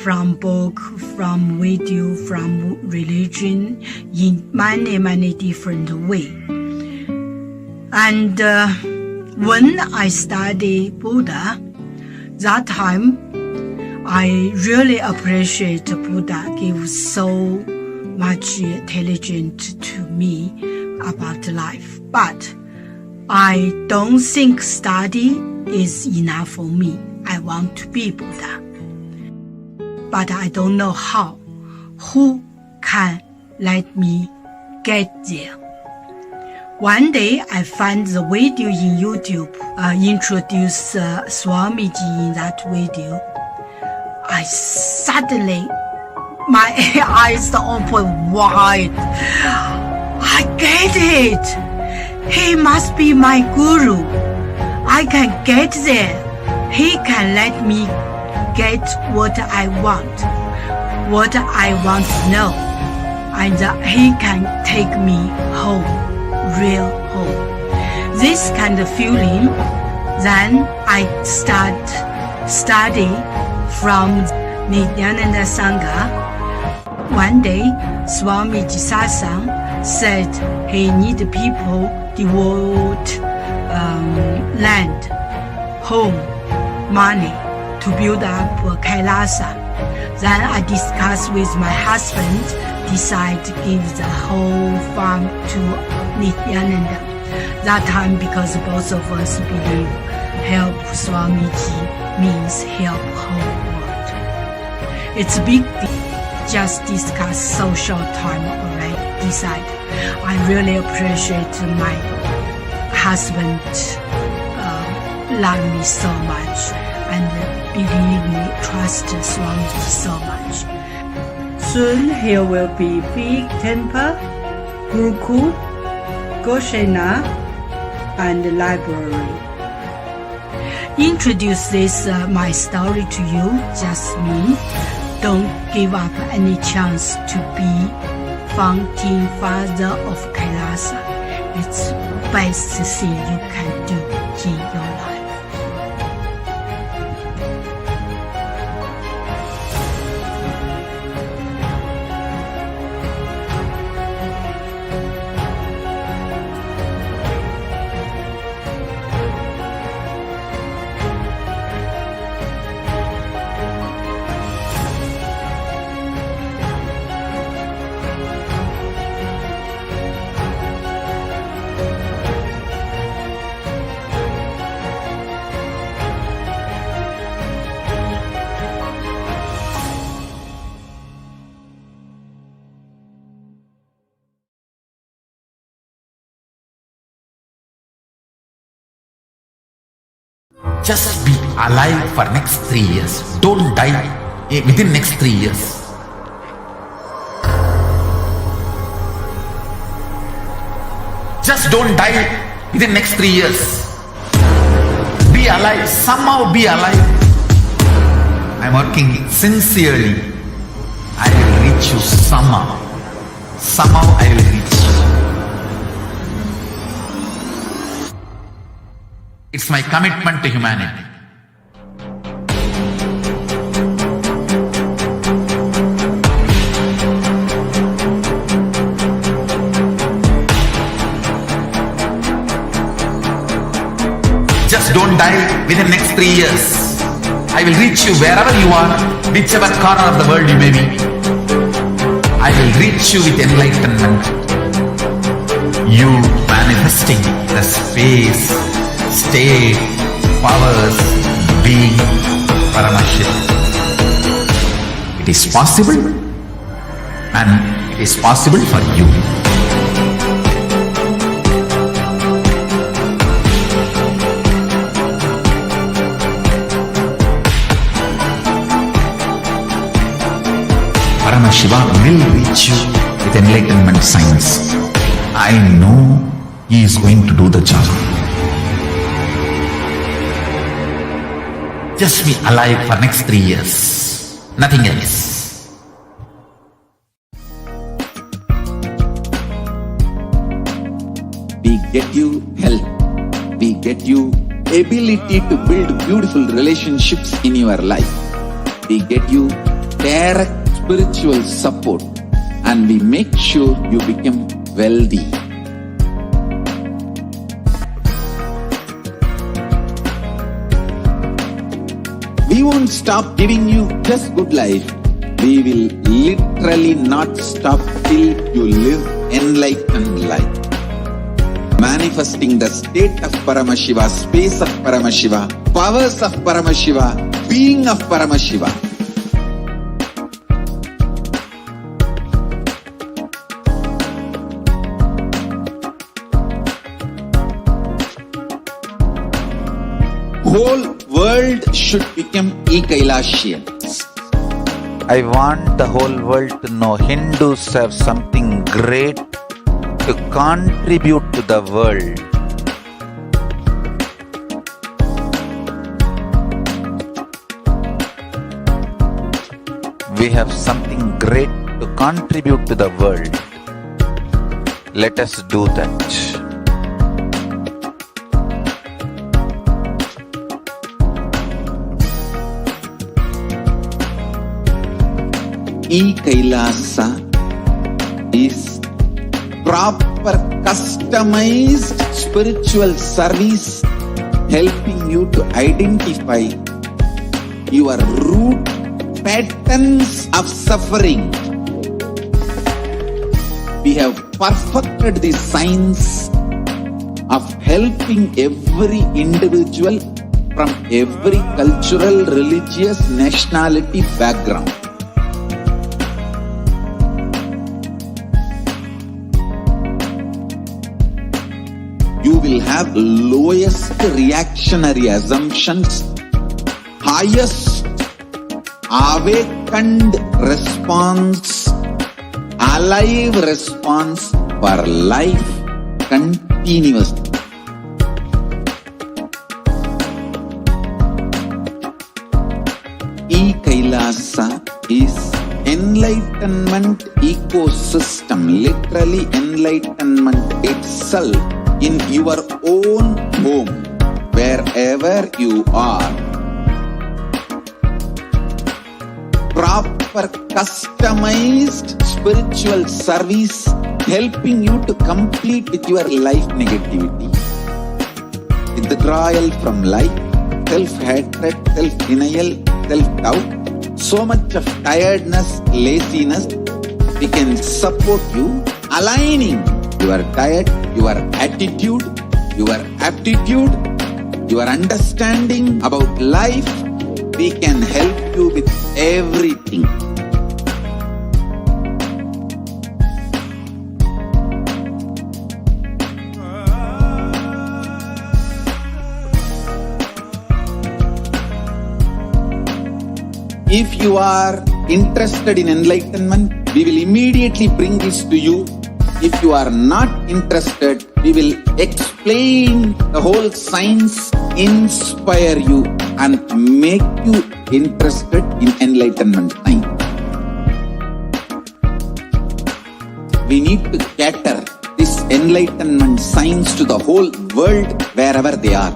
from book, from video, from religion in many different ways. And when I study Buddha, that time I really appreciate Buddha give so much intelligence to me about life. But I don't think study is enough for me. I want to be Buddha. But I don't know how. Who can let me get there? One day I found the video in YouTube, introduced Swamiji in that video. I suddenly, my eyes open wide. I get it. He must be my guru. I can get there. He can let me get what I want to know, and he can take me home, real home. This kind of feeling, then I start study from Nithyananda Sangha. One day, Swamiji Satsang said he needed people devote land, home, money to build up Kailasa. Then I discussed with my husband, decided to give the whole farm to Nithyananda. That time, because both of us believe help Swamiji means help whole world. It's a big deal. Just discuss so short time already decide. I really appreciate my husband love me so much and believe me, trust Swamiji so much. Soon here will be big temple, Gurukul, Goshena, and library. Introduce this my story to you, just me. Don't give up any chance to be founding father of Kailasa. It's best thing you can do in your life. Just be alive for next 3 years. Don't die within next 3 years. Just don't die within next 3 years. Be alive. Somehow be alive. I'm working sincerely. I will reach you somehow. Somehow I will reach you. It's my commitment to humanity. Just don't die within next 3 years. I will reach you wherever you are, whichever corner of the world you may be. I will reach you with enlightenment. You manifesting the space, state, powers, being Paramashivoham. It is possible, and it is possible for you. Paramashivoham will reach you with enlightenment science. I know he is going to do the job. Just be alive for next 3 years. Nothing else. We get you health. We get you ability to build beautiful relationships in your life. We get you direct spiritual support, and we make sure you become wealthy. We won't stop giving you just good life. We will literally not stop till you live enlightened life. Manifesting the state of Paramashiva, space of Paramashiva, powers of Paramashiva, being of Paramashiva. Whole world should become e-Kailashians. I want the whole world to know Hindus have something great to contribute to the world. We have something great to contribute to the world. Let us do that. E-Kailasa is proper customized spiritual service helping you to identify your root patterns of suffering. We have perfected the science of helping every individual from every cultural, religious, nationality background. You will have lowest reactionary assumptions, highest awakened response, alive response for life continuously. E-Kailasa is enlightenment ecosystem, literally enlightenment itself in your own home, wherever you are. Proper customized spiritual service helping you to complete with your life negativity, withdrawal from life, self-hatred, self-denial, self-doubt, so much of tiredness, laziness. We can support you aligning your diet, your attitude, your aptitude, your understanding about life. We can help you with everything. If you are interested in enlightenment, we will immediately bring this to you. If you are not interested, we will explain the whole science, inspire you and make you interested in enlightenment science. We need to cater this enlightenment science to the whole world wherever they are,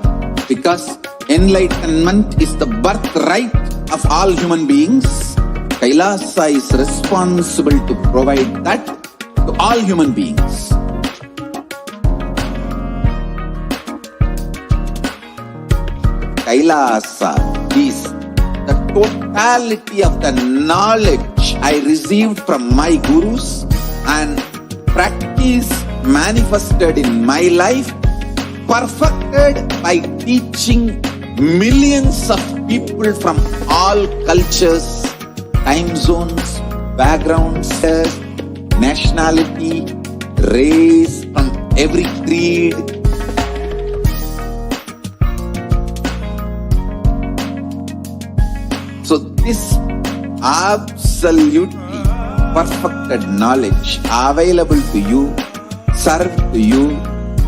because enlightenment is the birthright of all human beings. Kailasa is responsible to provide that to all human beings. Kailasa is the totality of the knowledge I received from my gurus and practice manifested in my life, perfected by teaching millions of people from all cultures, time zones, backgrounds, nationality, race, from every creed. So this absolutely perfected knowledge available to you, served to you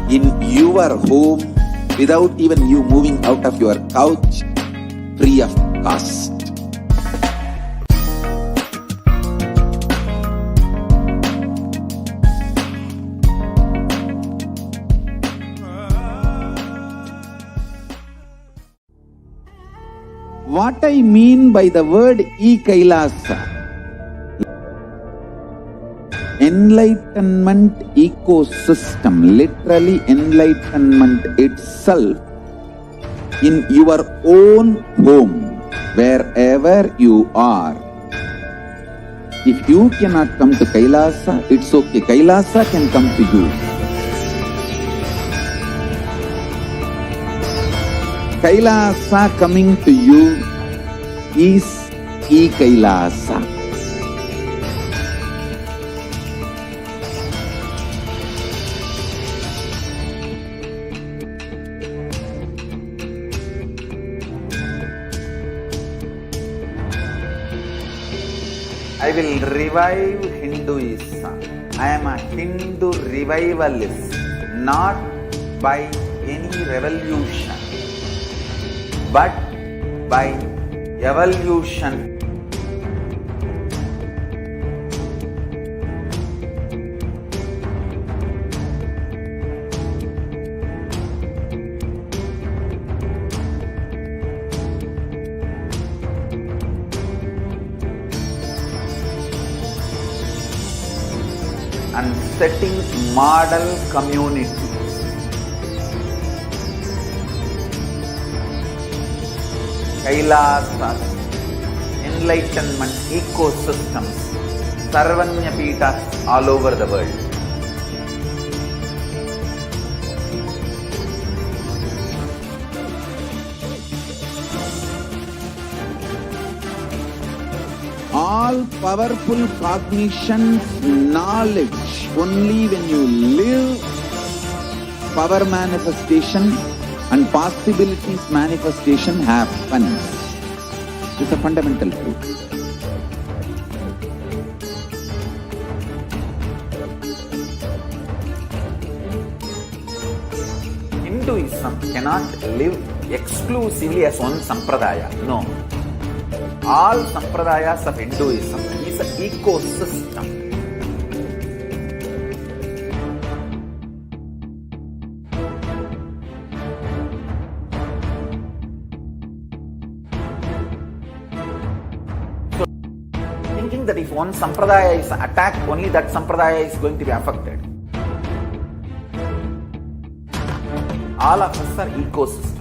in your home without even you moving out of your couch, free of cost. What I mean by the word E-Kailasa, enlightenment ecosystem, literally enlightenment itself in your own home, wherever you are. If you cannot come to Kailasa, it's okay. Kailasa can come to you. Kailasa coming to you is E-Kailasa. I will revive Hinduism. I am a Hindu revivalist, not by any revolution, but by evolution. and setting model communities. Kailasas, enlightenment ecosystems, Sarvanya Peethas all over the world. All powerful cognition, knowledge, only when you live, power manifestation and possibilities manifestation happens. It's a fundamental truth. Hinduism cannot live exclusively as one sampradaya. No. All sampradayas of Hinduism is an ecosystem. So, thinking that if one sampradaya is attacked, only that sampradaya is going to be affected. All of us are ecosystems.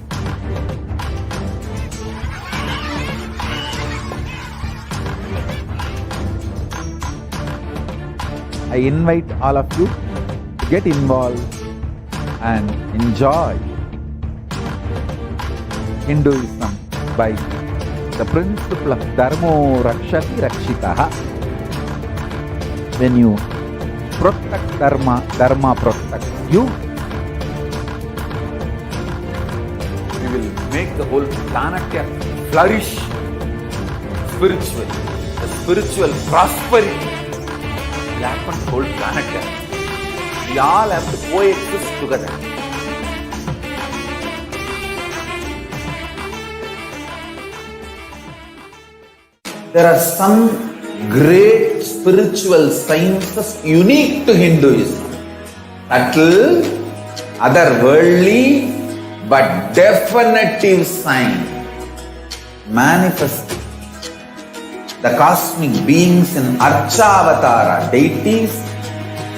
I invite all of you to get involved and enjoy Hinduism by the principle of Dharmo Rakshati Rakshitaha. When you protect Dharma, Dharma protects you. We will make the whole planet flourish spiritually. The spiritual prosperity will happen to the whole planet. We all have to coexist together. There are some great spiritual sciences unique to Hinduism. Subtle, otherworldly, but definitive sign. Manifesting the cosmic beings in Archavatara, deities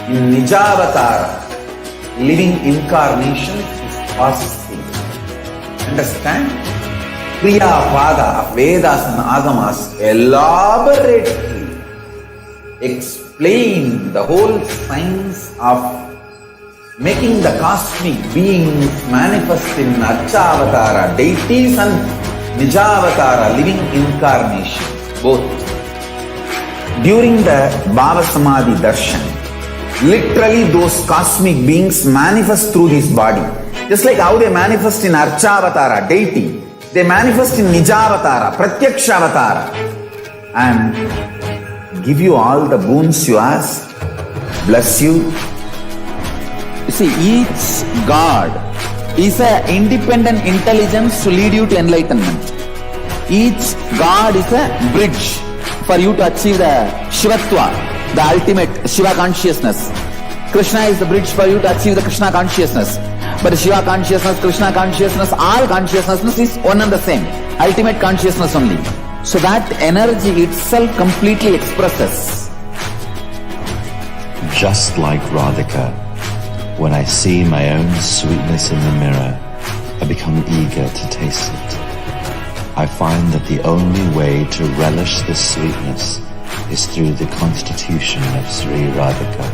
in Nijavatara, living incarnations is possible. Understand? Kriya Pada of Vedas and Agamas elaborately explain the whole science of making the cosmic beings manifest in Archavatara, deities and Nijavatara, living incarnations. Both. During the Bhava Samadhi Darshan, literally those cosmic beings manifest through this body. Just like how they manifest in Archavatara, deity, they manifest in Nijavatara, Pratyakshavatara, and give you all the boons you ask, bless you. You see, each God is an independent intelligence to lead you to enlightenment. Each God is a bridge for you to achieve the Shivatva, the ultimate Shiva consciousness. Krishna is the bridge for you to achieve the Krishna consciousness. But Shiva consciousness, Krishna consciousness, all consciousness is one and the same. Ultimate consciousness only. So that energy itself completely expresses. Just like Radhika, when I see my own sweetness in the mirror, I become eager to taste it. I find that the only way to relish this sweetness is through the constitution of Sri Radhika.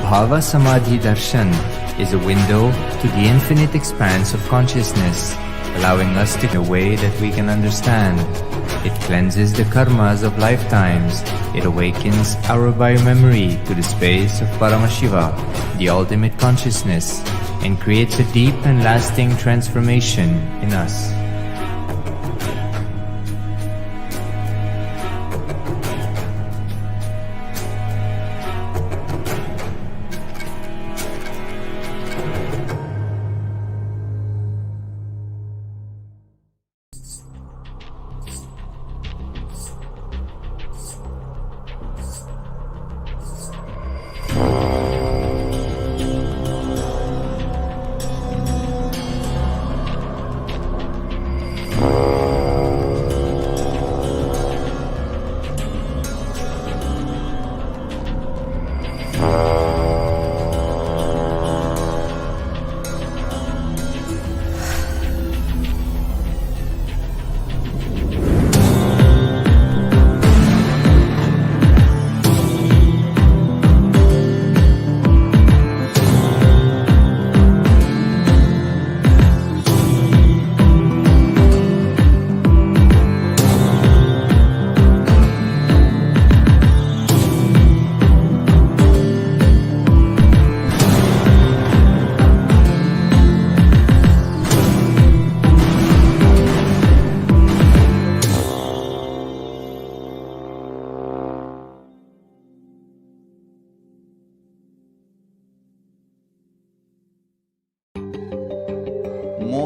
Bhava Samadhi Darshan is a window to the infinite expanse of consciousness, allowing us to in a way that we can understand. It cleanses the karmas of lifetimes. It awakens our biomemory to the space of Paramashiva, the ultimate consciousness, and creates a deep and lasting transformation in us.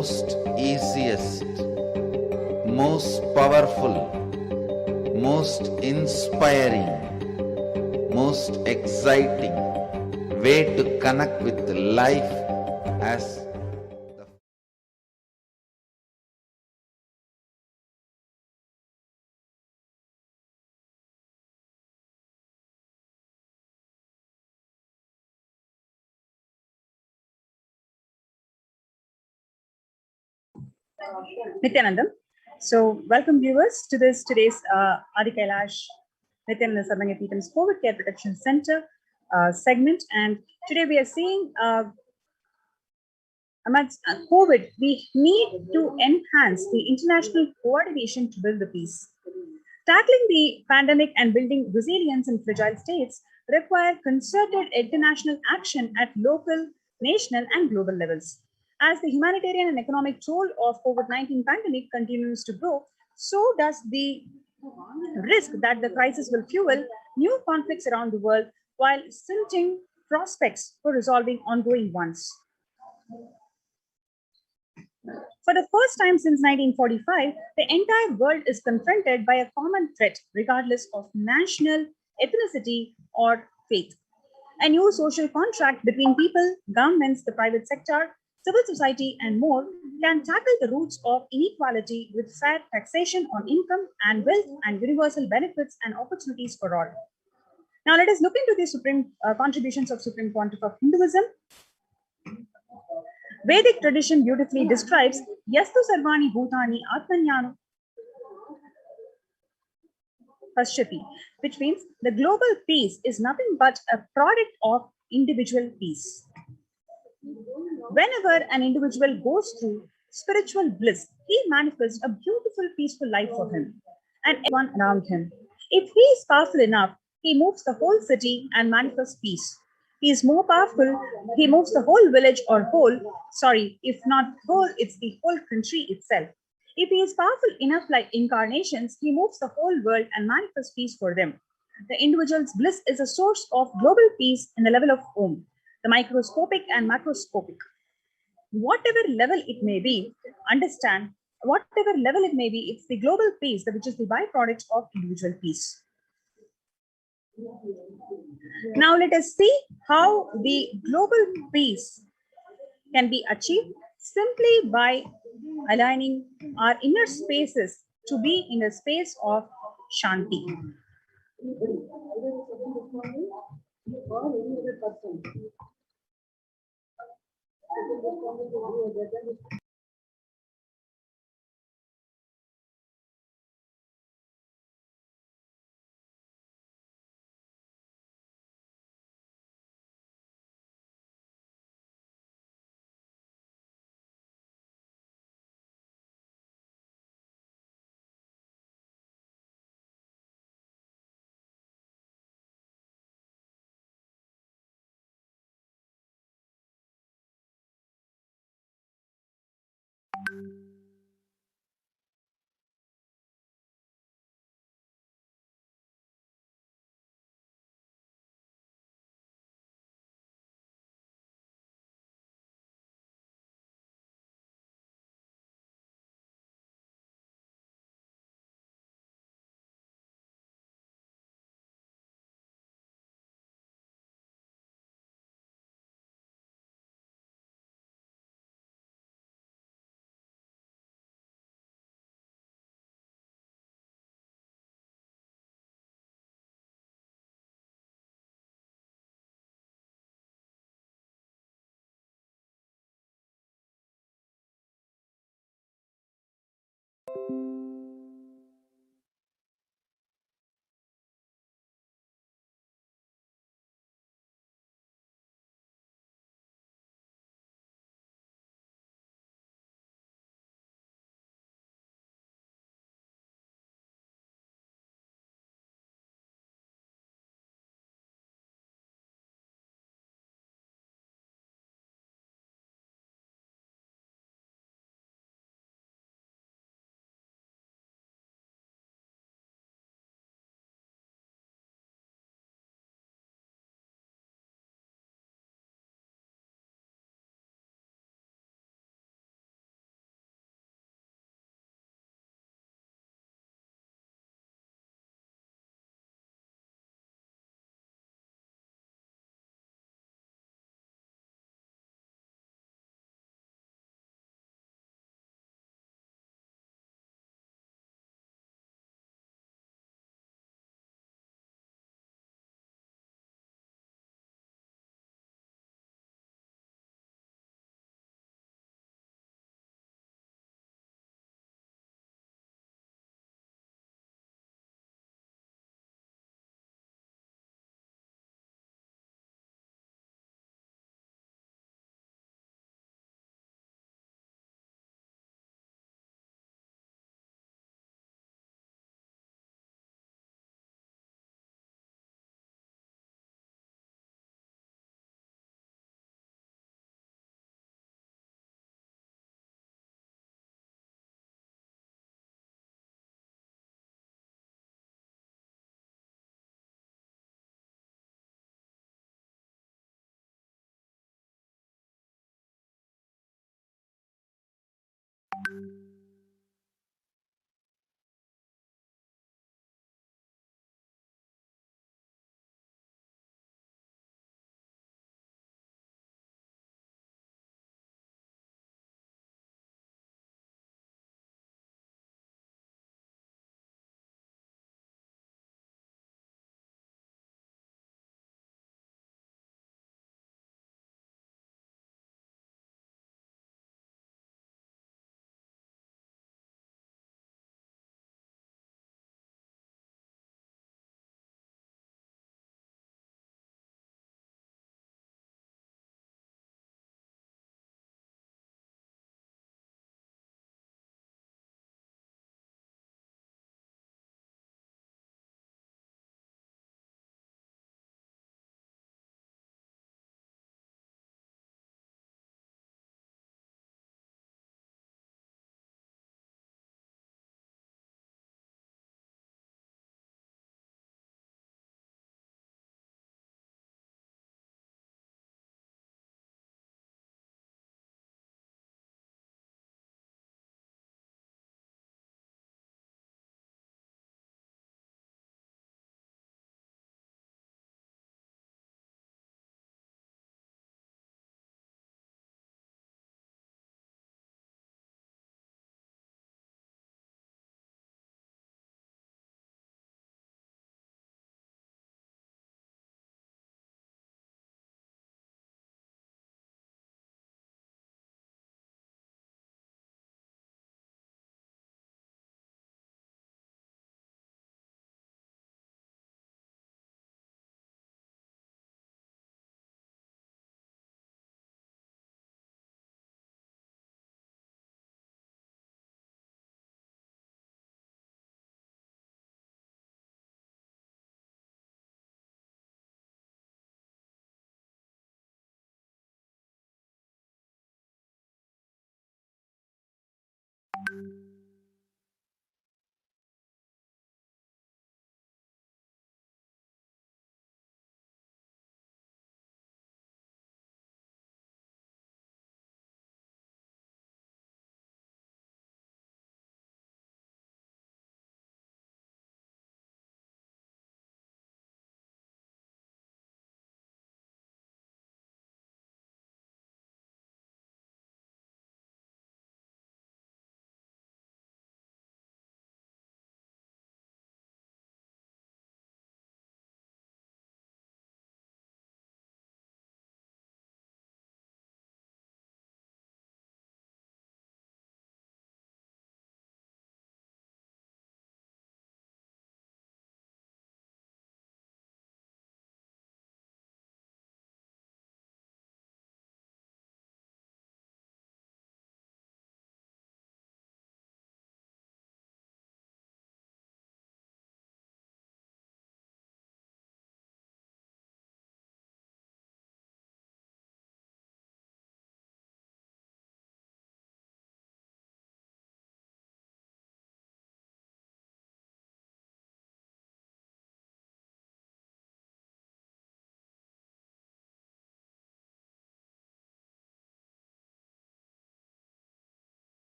most easiest, most powerful, most inspiring, most exciting way to connect with life as Nithyanandam. So, welcome viewers to today's Adi Kailash Nithyananda Sarangapeetham's COVID Care Protection Center segment. And today we are seeing amidst COVID, we need to enhance the international coordination to build the peace. Tackling the pandemic and building resilience in fragile states require concerted international action at local, national, and global levels. As the humanitarian and economic toll of COVID-19 pandemic continues to grow, so does the risk that the crisis will fuel new conflicts around the world while stunting prospects for resolving ongoing ones. For the first time since 1945, the entire world is confronted by a common threat, regardless of national, ethnicity, or faith. A new social contract between people, governments, the private sector, civil society, and more can tackle the roots of inequality with fair taxation on income and wealth and universal benefits and opportunities for all. Now let us look into the supreme contributions of Supreme Pontiff of Hinduism. Vedic tradition beautifully describes Yastu Sarvani Bhutani Atmanyano Pashyati, which means the global peace is nothing but a product of individual peace. Whenever an individual goes through spiritual bliss, he manifests a beautiful, peaceful life for him and everyone around him. If he is powerful enough, he moves the whole city and manifests peace. He is more powerful, he moves the whole village or if not whole, it's the whole country itself. If he is powerful enough like incarnations, he moves the whole world and manifests peace for them. The individual's bliss is a source of global peace in the level of Om, the microscopic and macroscopic. Whatever level it may be, understand, whatever level it may be, it's the global peace, which is the byproduct of individual peace. Now let us see how the global peace can be achieved simply by aligning our inner spaces to be in a space of Shanti.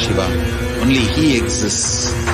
Shiva, only he exists.